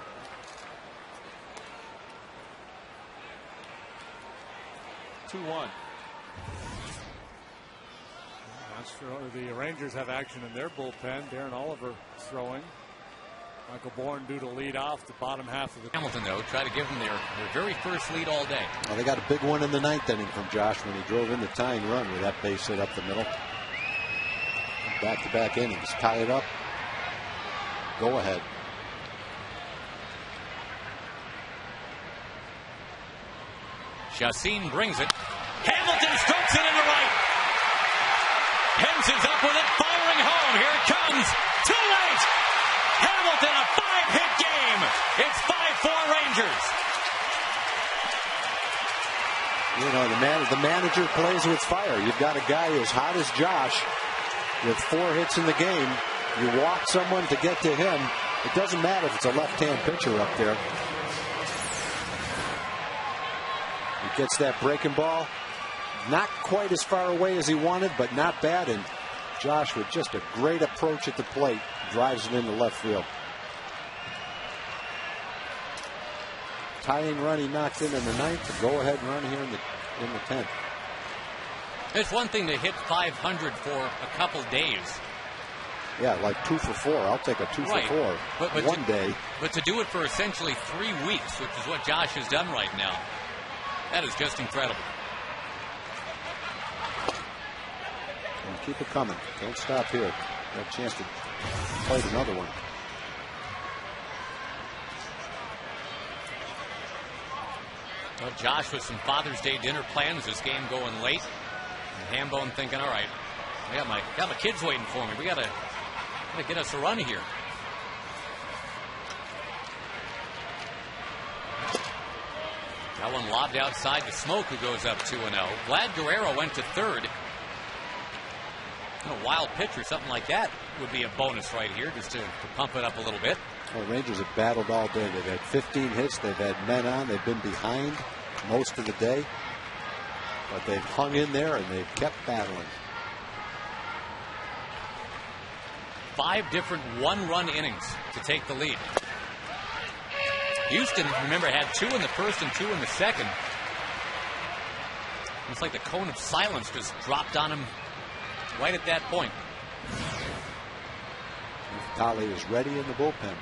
The Rangers have action in their bullpen. Darren Oliver throwing. Michael Bourne due to lead off the bottom half of the. Hamilton, though, try to give them their very first lead all day. Well, they got a big one in the ninth inning from Josh when he drove in the tying run with that base hit up the middle. Back-to-back innings. Tie it up. Go ahead. Chacin brings it. Hamilton strokes it into right. Hens is up with it, firing home. Here it comes. Too late. Hamilton, a 5-hit game. It's 5-4 Rangers. You know, the manager plays with fire. You've got a guy as hot as Josh with 4 hits in the game. You walk someone to get to him. It doesn't matter if it's a left-hand pitcher up there. He gets that breaking ball. Not quite as far away as he wanted, but not bad. And Josh, with just a great approach at the plate, drives it into left field. Tying run he knocked in the ninth. The go-ahead run here in the 10th. It's one thing to hit 500 for a couple days. Yeah, like 2 for 4. I'll take a 2 for 4 but one day. But to do it for essentially 3 weeks, which is what Josh has done right now, that is just incredible. And keep it coming. Don't stop here. Got a chance to play another one. Well, Josh with some Father's Day dinner plans. This game going late. And Hambone thinking, all right, I got my kids waiting for me. We gotta get us a run here. That one lobbed outside to Smoke, who goes up 2-0. Vlad Guerrero went to third. A wild pitch or something like that would be a bonus right here, just to pump it up a little bit. Well, Rangers have battled all day. They've had 15 hits. They've had men on. They've been behind most of the day. But they've hung in there and they've kept battling. 5 different one-run innings to take the lead. Houston, remember, had 2 in the first and 2 in the second. It's like the cone of silence just dropped on him right at that point. Tolly is ready in the bullpen.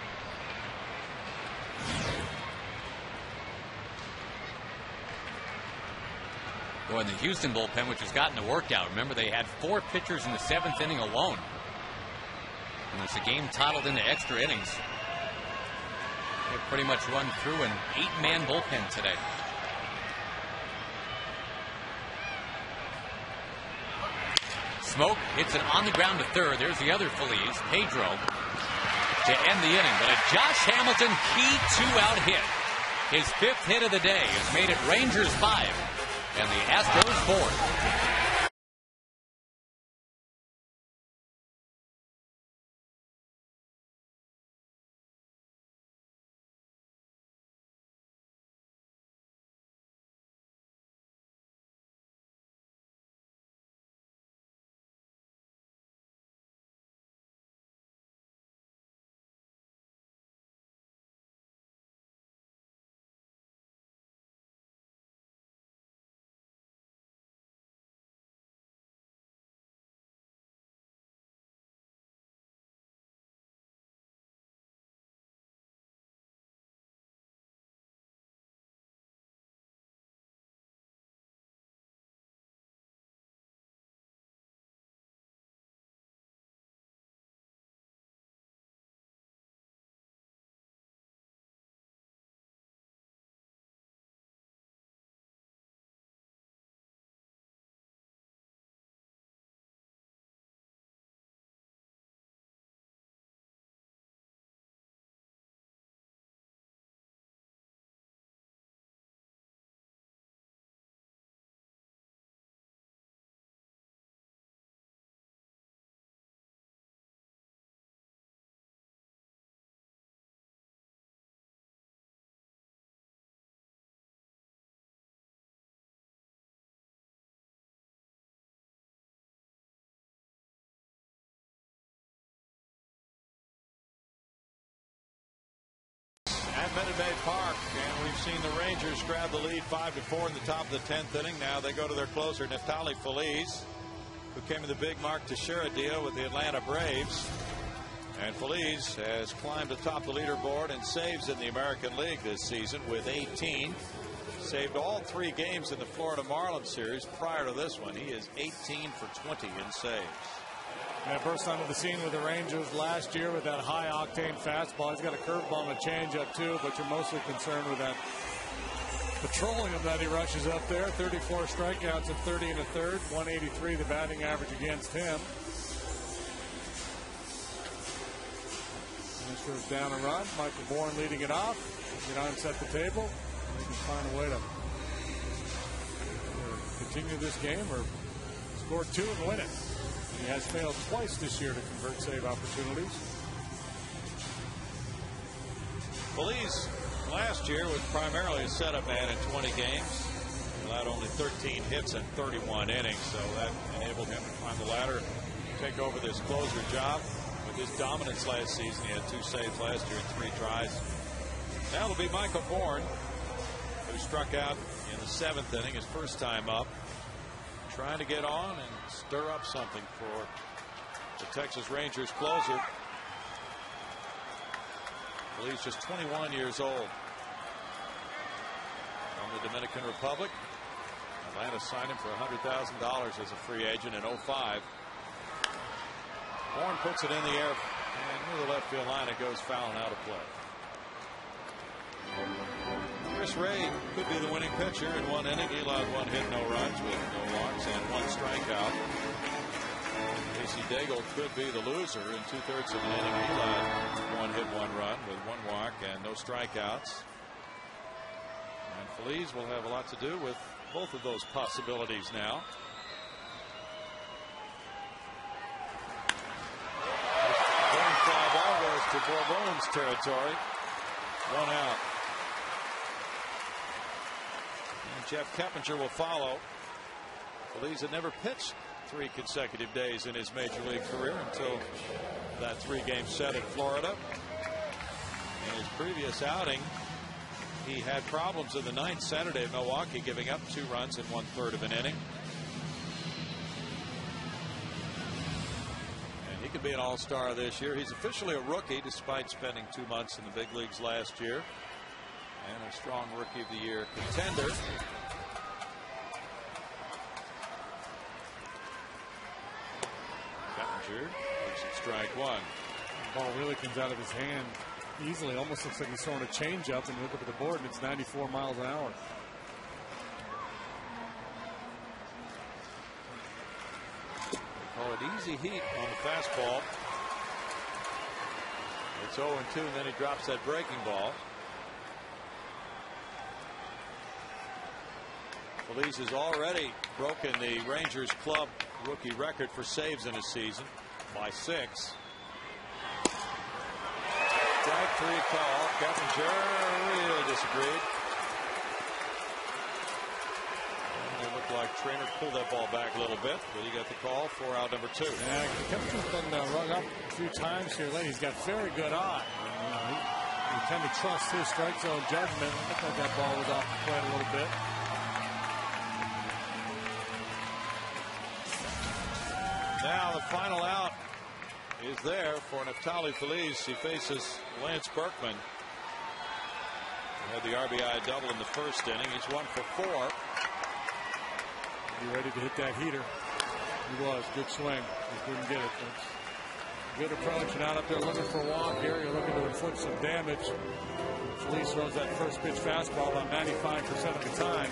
Boy, in the Houston bullpen, which has gotten a workout. Remember, they had 4 pitchers in the 7th inning alone. And it's a game toddled into extra innings. They pretty much run through an 8-man bullpen today. Smoke hits it on the ground to third. There's the other Feliz, Pedro, to end the inning. But a Josh Hamilton key 2-out hit. His 5th hit of the day has made it Rangers 5 and the Astros 4. at Minute Maid Park, and we've seen the Rangers grab the lead 5-4 in the top of the 10th inning. Now they go to their closer, Neftali Feliz, who came in the big Mark Teixeira deal with the Atlanta Braves. And Feliz has climbed atop the leaderboard in saves in the American League this season with 18. Saved all 3 games in the Florida Marlins series prior to this one. He is 18 for 20 in saves. And burst onto the scene with the Rangers last year with that high-octane fastball. He's got a curveball and a changeup, too, but you're mostly concerned with that petroleum that he rushes up there. 34 strikeouts at 30 1/3, 183 the batting average against him. Astros down a run. Michael Bourne leading it off. Get on, set the table. They can find a way to continue this game or score 2 and win it. He has failed twice this year to convert save opportunities. Feliz last year was primarily a setup man in 20 games. He allowed only 13 hits in 31 innings, so that enabled him to climb the ladder, take over this closer job. With his dominance last season, he had 2 saves last year in 3 tries. Now it'll be Michael Bourne, who struck out in the 7th inning, his first time up, trying to get on and stir up something for the Texas Rangers closer. Well, he's just 21 years old. From the Dominican Republic. Atlanta signed him for $100,000 as a free agent in 2005. Bourne puts it in the air and near the left field line, it goes foul and out of play. Chris Ray could be the winning pitcher in 1 inning. He allowed 1 hit, no runs with no walks and 1 strikeout. Casey Daigle could be the loser in 2/3 of an inning. He allowed 1 hit, 1 run with 1 walk and no strikeouts. And Feliz will have a lot to do with both of those possibilities now. Going fly ball goes to Bourbon's territory. 1 out. Jeff Keppinger will follow. Feliz had never pitched 3 consecutive days in his major league career until that 3-game set in Florida. In his previous outing, he had problems in the 9th Saturday at Milwaukee, giving up 2 runs in 1/3 of an inning. And he could be an all-star this year. He's officially a rookie despite spending 2 months in the big leagues last year. And a strong Rookie of the Year contender. Keppinger takes it strike 1. The ball really comes out of his hand easily. Almost looks like he's throwing a changeup, and you look up at the board and it's 94 miles an hour. They call it easy heat on the fastball. It's 0-2, and then he drops that breaking ball. Feliz has already broken the Rangers club rookie record for saves in a season by 6. Strike 3 call. Keppinger really disagreed. And it looked like Trainer pulled that ball back a little bit, but he got the call for out number 2. Yeah, Kepinger's been rung up a few times here lately. He's got very good eye. You tend to trust his strike zone judgment. I thought that ball was off the plate a little bit. Now the final out is there for Neftali Feliz. He faces Lance Berkman. He had the RBI double in the 1st inning. He's 1 for 4. Be ready to hit that heater. He was. Good swing. He couldn't get it. That's good approach. Not up there looking for a walk here. You're looking to inflict some damage. Feliz throws that first pitch fastball about 95% of the time.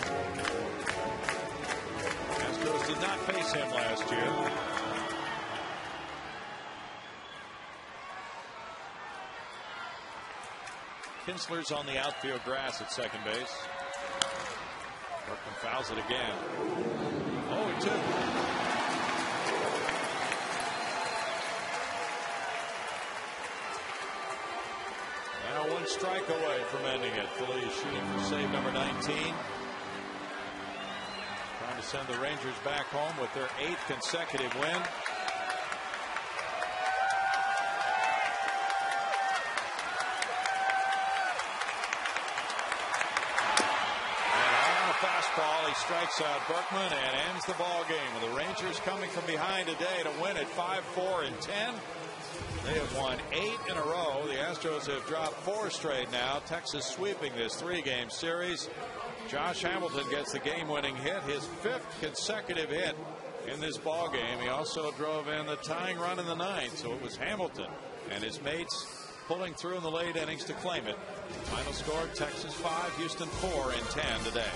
Astros did not face him last year. Kinsler's on the outfield grass at second base. Berkman fouls it again. 0-2. Now 1 strike away from ending it. Feliz shooting for save number 19. Trying to send the Rangers back home with their 8th consecutive win. strikes out Berkman and ends the ball game. The Rangers coming from behind today to win at 5-4-10. They have won 8 in a row. The Astros have dropped 4 straight now. Texas sweeping this 3-game series. Josh Hamilton gets the game-winning hit, his 5th consecutive hit in this ball game. He also drove in the tying run in the 9th, so it was Hamilton and his mates pulling through in the late innings to claim it. Final score, Texas 5, Houston 4 in 10 today.